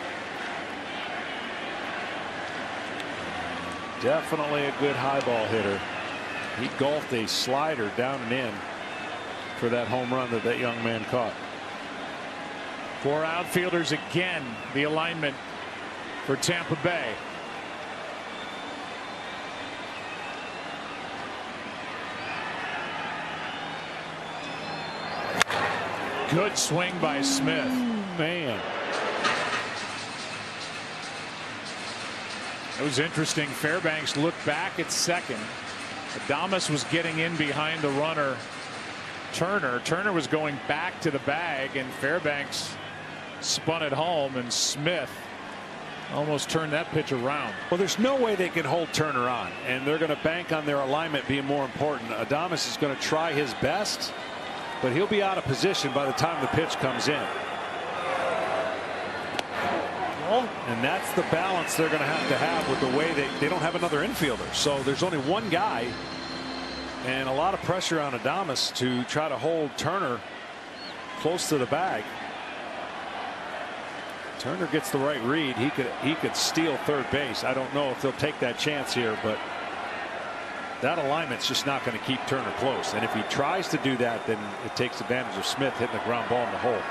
Definitely a good high ball hitter. He golfed a slider down and in for that home run that young man caught. Four outfielders again, the alignment for Tampa Bay. Good swing by Smith. Man. It was interesting. Fairbanks looked back at second. Adames was getting in behind the runner Turner. Turner was going back to the bag, and Fairbanks spun it home, and Smith almost turned that pitch around. Well, there's no way they can hold Turner on, and they're going to bank on their alignment being more important. Adames is going to try his best, but he'll be out of position by the time the pitch comes in. And that's the balance they're going to have with the way they don't have another infielder. So there's only one guy, and a lot of pressure on Adames to try to hold Turner close to the bag. Turner gets the right read. He could steal third base. I don't know if they'll take that chance here, but that alignment's just not going to keep Turner close. And if he tries to do that, then it takes advantage of Smith hitting the ground ball in the hole.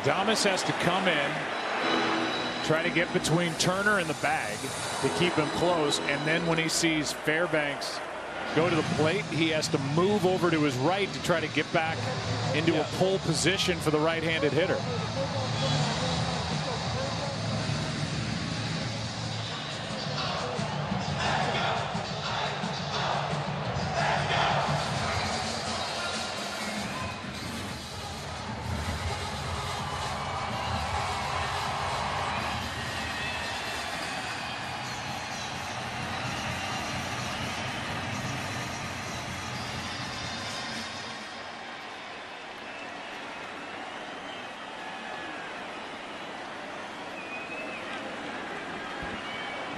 Adames has to come in, try to get between Turner and the bag to keep him close, and then when he sees Fairbanks go to the plate, he has to move over to his right to try to get back into a pull position for the right-handed hitter.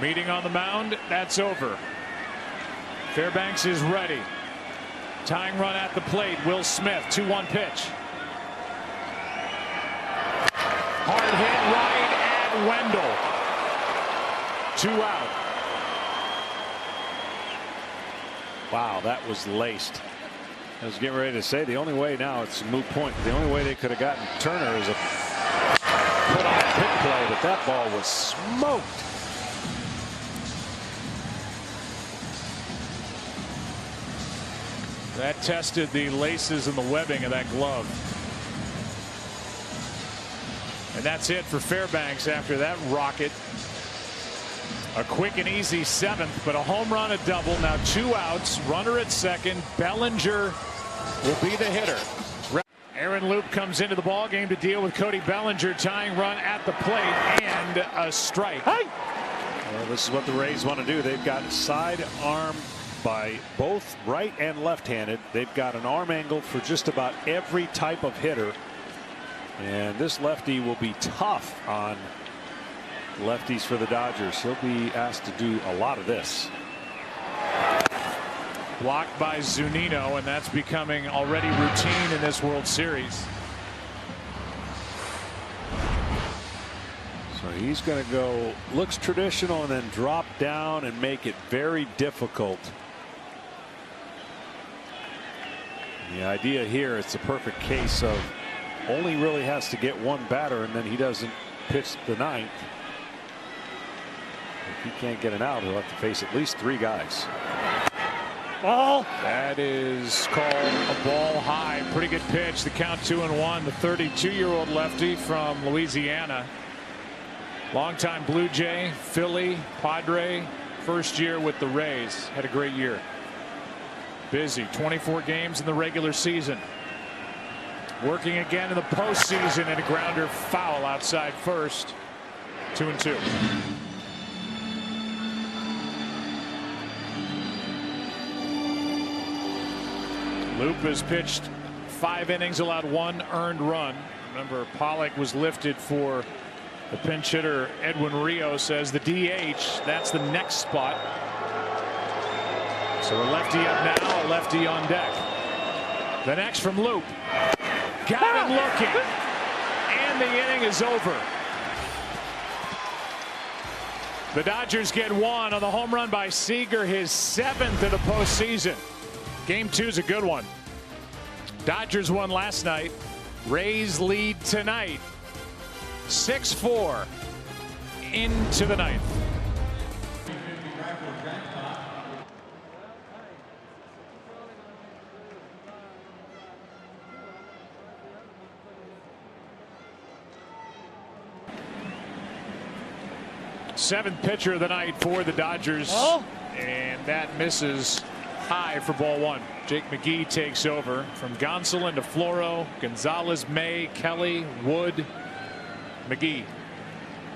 Meeting on the mound, that's over. Fairbanks is ready. Tying run at the plate, Will Smith, 2-1 pitch. Hard hit right at Wendell. 2 out. Wow, that was laced. I was getting ready to say the only way now it's a moot point. The only way they could have gotten Turner is a put on a pick play, but that ball was smoked. That tested the laces and the webbing of that glove. And that's it for Fairbanks after that rocket. A quick and easy 7th, but a home run, a double. Now 2 outs, runner at second. Bellinger will be the hitter. Aaron Loup comes into the ball game to deal with Cody Bellinger. Tying run at the plate and a strike. Hey! Well, this is what the Rays want to do. They've got side arm by both right and left-handed. They've got an arm angle for just about every type of hitter. And this lefty will be tough on lefties for the Dodgers. He'll be asked to do a lot of this. Blocked by Zunino, and that's becoming already routine in this World Series. So he's going to go, looks traditional, and then drop down and make it very difficult. The idea here, it's a perfect case of only really has to get one batter, and then he doesn't pitch the 9th. If he can't get an out, he'll have to face at least 3 guys. Ball. That is called a ball high. Pretty good pitch. The count 2-1. The 32-year-old lefty from Louisiana. Longtime Blue Jay, Philly, Padre. First year with the Rays. Had a great year. Busy. 24 games in the regular season. Working again in the postseason, and a grounder foul outside first. 2-2. Loup has pitched 5 innings, allowed 1 earned run. Remember, Pollock was lifted for the pinch hitter Edwin Rios as the DH. That's the next spot. So a lefty up now, a lefty on deck. The next from Loup. Got him looking. And the inning is over. The Dodgers get 1 on the home run by Seager, his 7th of the postseason. Game 2 is a good one. Dodgers won last night. Rays lead tonight. 6-4 into the 9th. Seventh pitcher of the night for the Dodgers. And that misses high for ball 1. Jake McGee takes over from Gonsolin to Floro, Gonzalez, May, Kelly, Wood, McGee.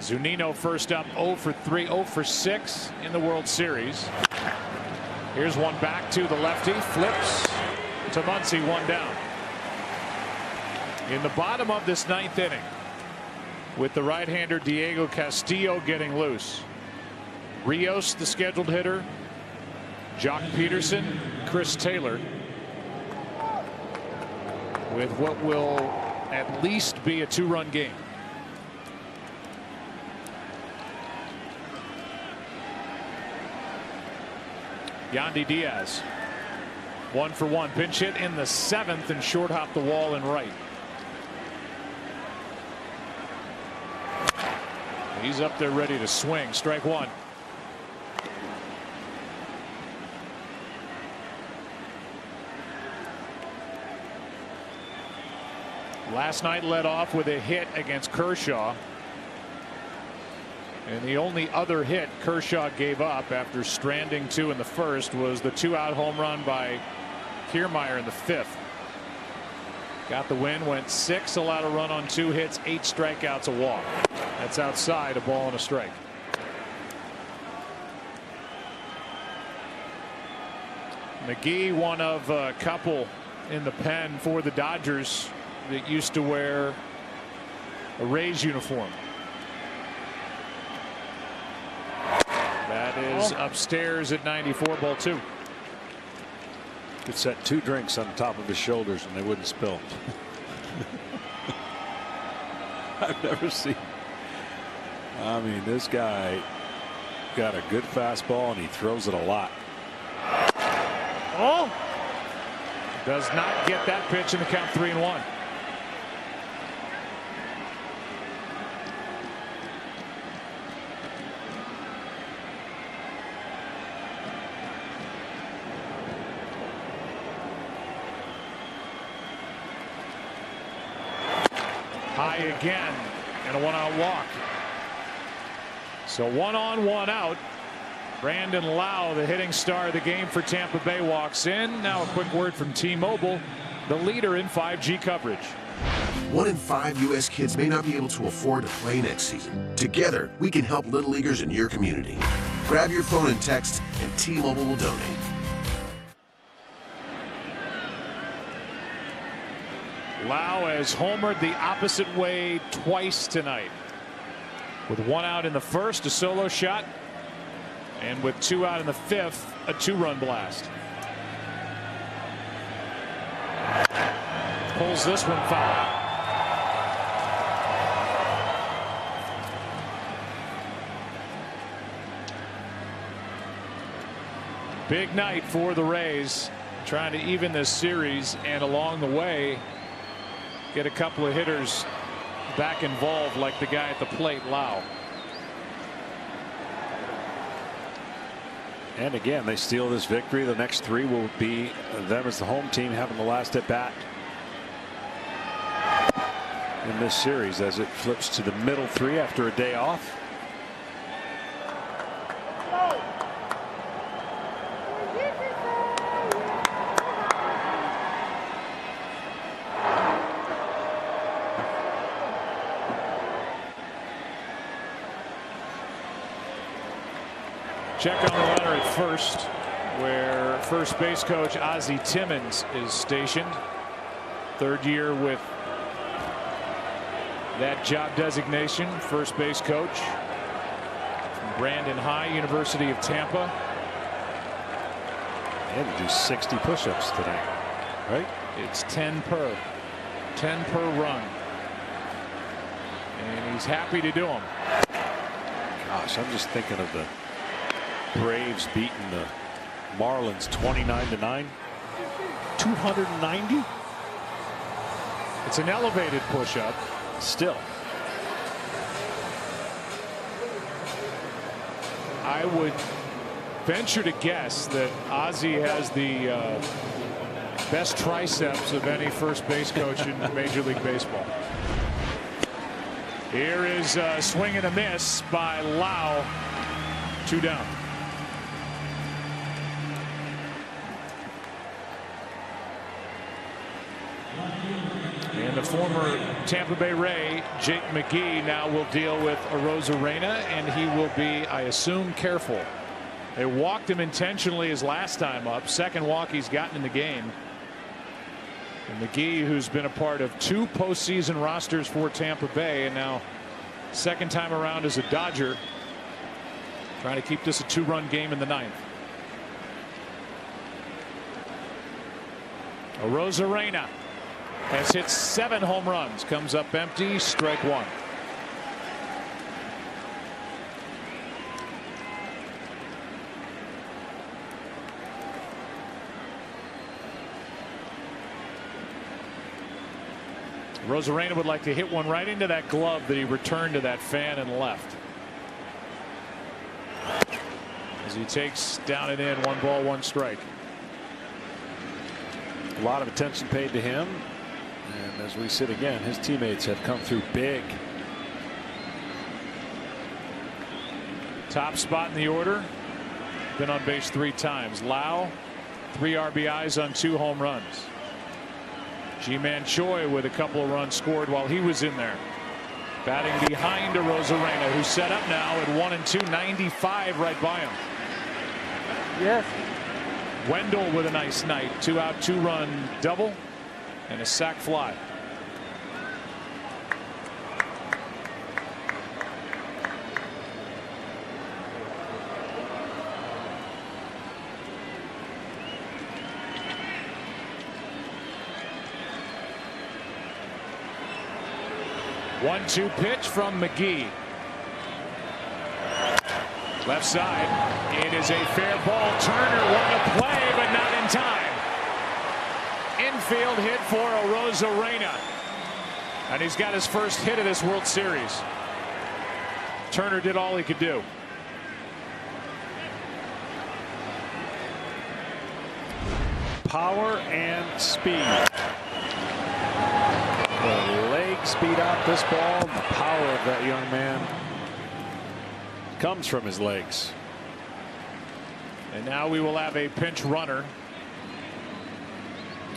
Zunino first up, 0 for 3, 0 for 6 in the World Series. Here's one back to the lefty, flips to Muncy, 1 down. In the bottom of this 9th inning, with the right-hander Diego Castillo getting loose. Rios, the scheduled hitter. Jock Peterson, Chris Taylor, with what will at least be a 2-run game. Yandy Diaz, 1 for 1. Pinch hit in the 7th and short hop the wall and right. He's up there ready to swing. Strike 1. Last night led off with a hit against Kershaw. And the only other hit Kershaw gave up after stranding 2 in the first was the 2-out home run by Kiermaier in the 5th. Got the win, went 6, allowed a run on 2 hits, 8 strikeouts, a walk. That's outside, a ball and a strike. McGee, one of a couple in the pen for the Dodgers that used to wear a Rays uniform. That is upstairs at 94, ball 2. Could set 2 drinks on the top of his shoulders and they wouldn't spill. I've never seen. I mean, this guy got a good fastball and he throws it a lot. Oh! Does not get that pitch in the count, 3-1. High again, and a 1-out walk. So 1 on, 1 out. Brandon Lau, the hitting star of the game for Tampa Bay, walks in. Now a quick word from T-Mobile, the leader in 5G coverage. 1 in 5 U.S. kids may not be able to afford to play next season. Together, we can help little leaguers in your community. Grab your phone and text, and T-Mobile will donate. Lau has homered the opposite way twice tonight. With 1 out in the first, a solo shot. And with 2 out in the 5th, a 2-run blast. Pulls this one foul. Big night for the Rays, trying to even this series, and along the way get a couple of hitters back involved, like the guy at the plate, Lau. And again, they steal this victory. The next 3 will be them as the home team having the last at bat in this series, as it flips to the middle 3 after a day off. Check on the runner at first, where first base coach Ozzie Timmons is stationed. 3rd year with that job designation, first base coach from Brandon High, University of Tampa. And to do 60 push-ups today, right? It's 10 per run, and he's happy to do them. Gosh, I'm just thinking of the Braves beating the Marlins 29-9. 290. It's an elevated push-up. Still, I would venture to guess that Ozzie has the best triceps of any first base coach in Major League Baseball. Here is a swing and a miss by Lau. 2 down. And the former Tampa Bay Ray, Jake McGee, now will deal with Arozarena, and he will be, I assume, careful. They walked him intentionally his last time up. Second walk he's gotten in the game. And McGee, who's been a part of 2 postseason rosters for Tampa Bay, and now second time around as a Dodger, trying to keep this a 2-run game in the 9th. Arozarena has hit 7 home runs, comes up empty, strike 1. Arozarena would like to hit one right into that glove that he returned to that fan and left. As he takes down and in, 1 ball, 1 strike. a lot of attention paid to him. And as we sit again, his teammates have come through big. Top spot in the order. Been on base 3 times. Lau, 3 RBIs on 2 home runs. Ji-Man Choi with a couple of runs scored while he was in there. Batting behind Arozarena, who's set up now at 1-2, 95 right by him. Yes. Wendell with a nice night. 2-out, 2-run double and a sac fly. One-two pitch from McGee. Left side. It is a fair ball. Turner wanted to play, but not in time. Infield hit for Arozarena. And he's got his first hit of this World Series. Turner did all he could do. Power and speed. The legs beat out this ball. And the power of that young man comes from his legs. And now we will have a pinch runner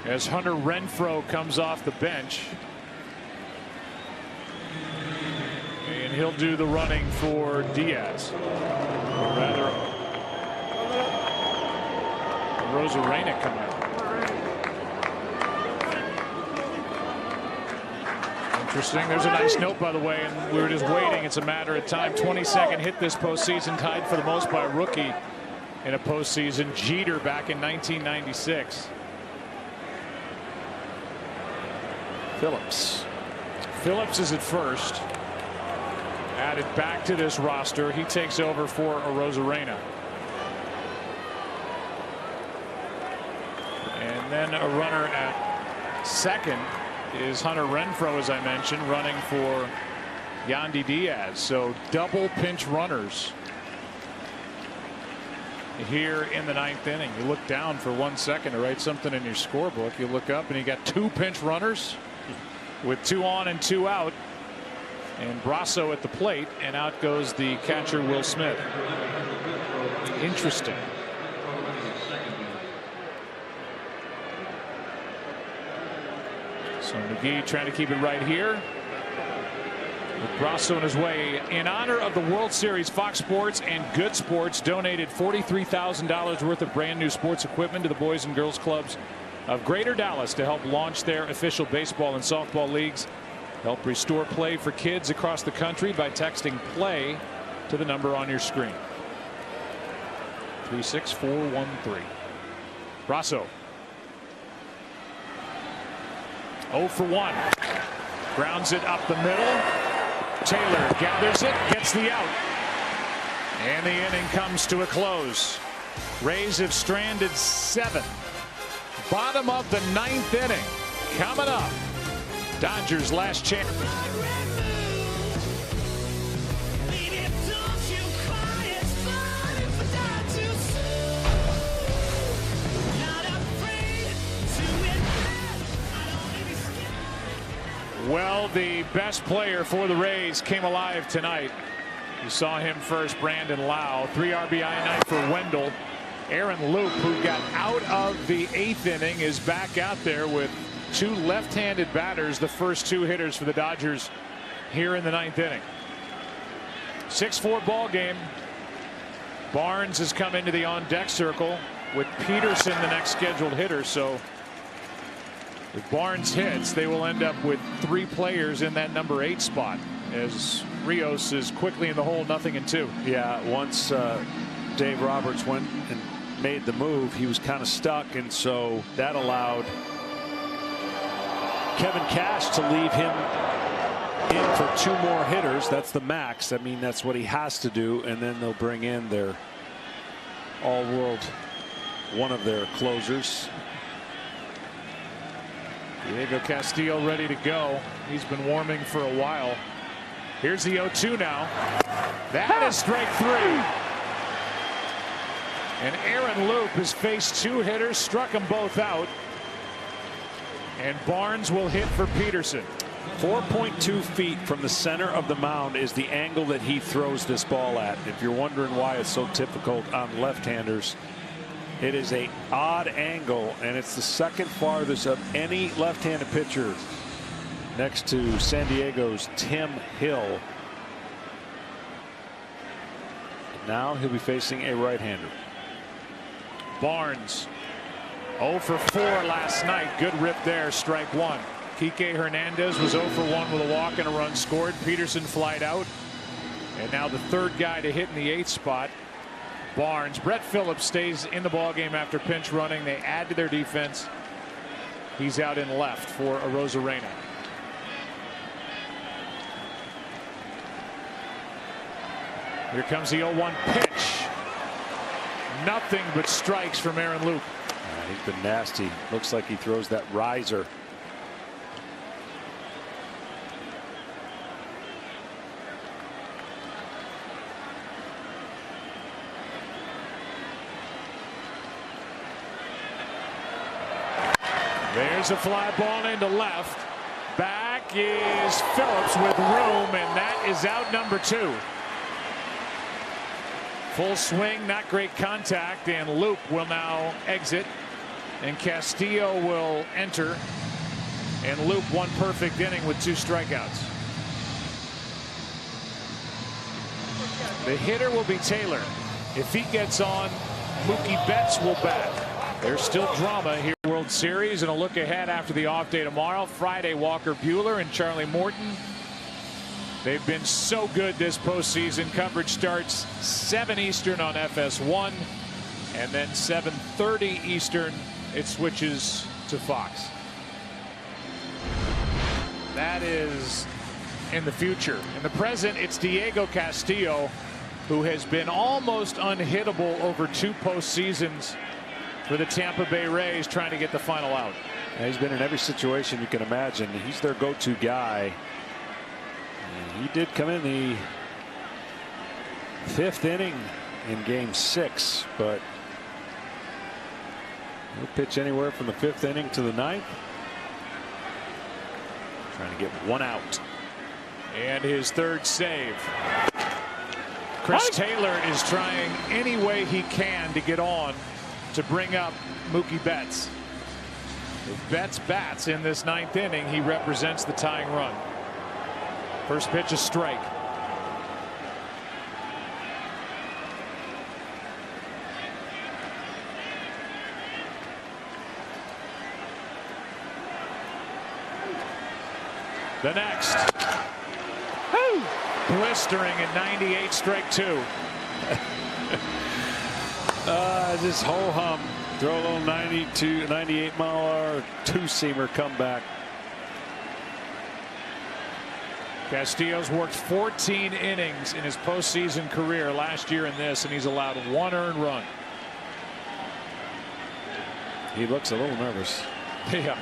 as Hunter Renfroe comes off the bench. And he'll do the running for Diaz. Or rather, Arozarena come out. Interesting. There's a nice note, by the way, and we were just waiting. It's a matter of time. 22nd hit this postseason, tied for the most by a rookie in a postseason. Jeter back in 1996. Phillips is at first. Added back to this roster. He takes over for Arozarena. And then a runner at second is Hunter Renfroe, as I mentioned, running for Yandy Diaz. So double pinch runners here in the 9th inning. You look down for 1 second to write something in your scorebook. You look up and you got 2 pinch runners with 2 on and 2 out. And Brasso at the plate, and out goes the catcher Will Smith. Interesting. So McGee trying to keep it right here. With Brasso in his way. In honor of the World Series, Fox Sports and Good Sports donated $43,000 worth of brand new sports equipment to the Boys and Girls Clubs of Greater Dallas to help launch their official baseball and softball leagues. Help restore play for kids across the country by texting play to the number on your screen. 36413. Brasso. 0 for 1. Grounds it up the middle. Taylor gathers it, gets the out. And the inning comes to a close. Rays have stranded 7. Bottom of the 9th inning. Coming up. Dodgers last chance. Well, the best player for the Rays came alive tonight. You saw him first, Brandon Lau. 3 RBI night for Wendell. Aaron Loop, who got out of the 8th inning, is back out there with 2 left-handed batters, the first 2 hitters for the Dodgers here in the 9th inning. 6-4 ball game. Barnes has come into the on-deck circle with Peterson the next scheduled hitter. So if Barnes hits, they will end up with 3 players in that number 8 spot as Rios is quickly in the hole, 0-2. Yeah, once Dave Roberts went and made the move, he was kind of stuck, and so that allowed Kevin Cash to leave him in for 2 more hitters. That's the max. I mean, that's what he has to do, and then they'll bring in their all-world, one of their closers. Diego Castillo ready to go. He's been warming for a while. Here's the 0-2 now. That is strike 3. And Aaron Loop has faced 2 hitters, struck them both out. And Barnes will hit for Peterson. 4.2 feet from the center of the mound is the angle that he throws this ball at. If you're wondering why it's so difficult on left-handers, it is an odd angle, and it's the second farthest of any left-handed pitcher next to San Diego's Tim Hill. Now he'll be facing a right-hander. Barnes 0 for 4 last night. Good rip there. Strike 1. Kike Hernandez was 0 for 1 with a walk and a run scored. Peterson flied out. And now the 3rd guy to hit in the 8th spot. Barnes. Brett Phillips stays in the ballgame after pinch running. They add to their defense. He's out in left for Here comes the 0-1 pitch. Nothing but strikes from Aaron Loup. He's been nasty. Looks like he throws that riser. There's a fly ball into left. Back is Phillips with room, and that is out number 2. Full swing, not great contact, and Loup will now exit, and Castillo will enter. And Loup one perfect inning with 2 strikeouts. The hitter will be Taylor. If he gets on, Mookie Betts will bat. There's still drama here. World Series, and a look ahead after the off day tomorrow. Friday, Walker Buehler and Charlie Morton. They've been so good this postseason. Coverage starts 7 Eastern on FS1, and then 7:30 Eastern it switches to Fox. That is in the future. In the present, it's Diego Castillo, who has been almost unhittable over 2 postseasons for the Tampa Bay Rays, trying to get the final out. Yeah, he's been in every situation you can imagine. He's their go-to guy. And he did come in the 5th inning in game 6, but he'll pitch anywhere from the 5th inning to the 9th. Trying to get 1 out. And his 3rd save. Chris Taylor is trying any way he can to get on to bring up Mookie Betts. If Betts bats in this 9th inning, he represents the tying run. First pitch, a strike. The next. Woo! Blistering at 98, strike 2. Just ho-hum. Throw a little 98 mile an hour 2-seamer comeback. Castillo's worked 14 innings in his postseason career last year in this, and he's allowed 1 earned run. He looks a little nervous. Yeah.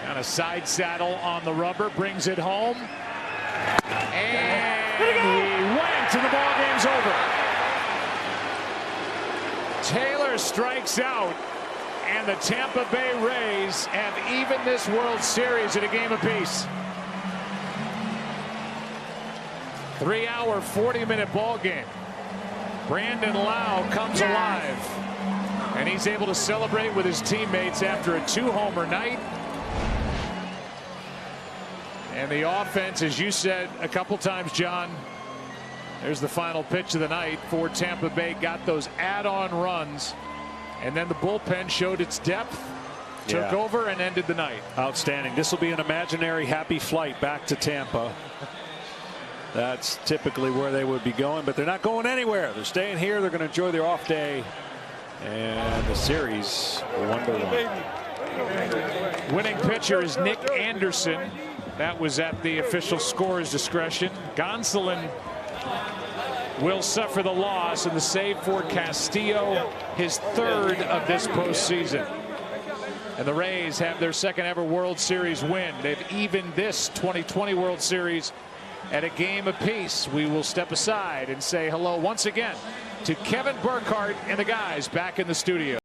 Kind of side saddle on the rubber, brings it home. And he went, and the ball game's over. Taylor strikes out, and the Tampa Bay Rays have evened this World Series at a game apiece. 3-hour, 40-minute ball game. Brandon Lau comes alive, and he's able to celebrate with his teammates after a 2-homer night. And the offense, as you said a couple times, John, there's the final pitch of the night for Tampa Bay. Got those add-on runs, and then the bullpen showed its depth, took over, and ended the night. Outstanding. This will be an imaginary happy flight back to Tampa. That's typically where they would be going, but they're not going anywhere. They're staying here. They're going to enjoy their off day, and the series 1-1. Winning pitcher is Nick Anderson. That was at the official scorer's discretion. Gonsolin will suffer the loss, and the save for Castillo, his 3rd of this postseason. And the Rays have their 2nd ever World Series win. They've evened this 2020 World Series at a game apiece. We will step aside and say hello once again to Kevin Burkhardt and the guys back in the studio.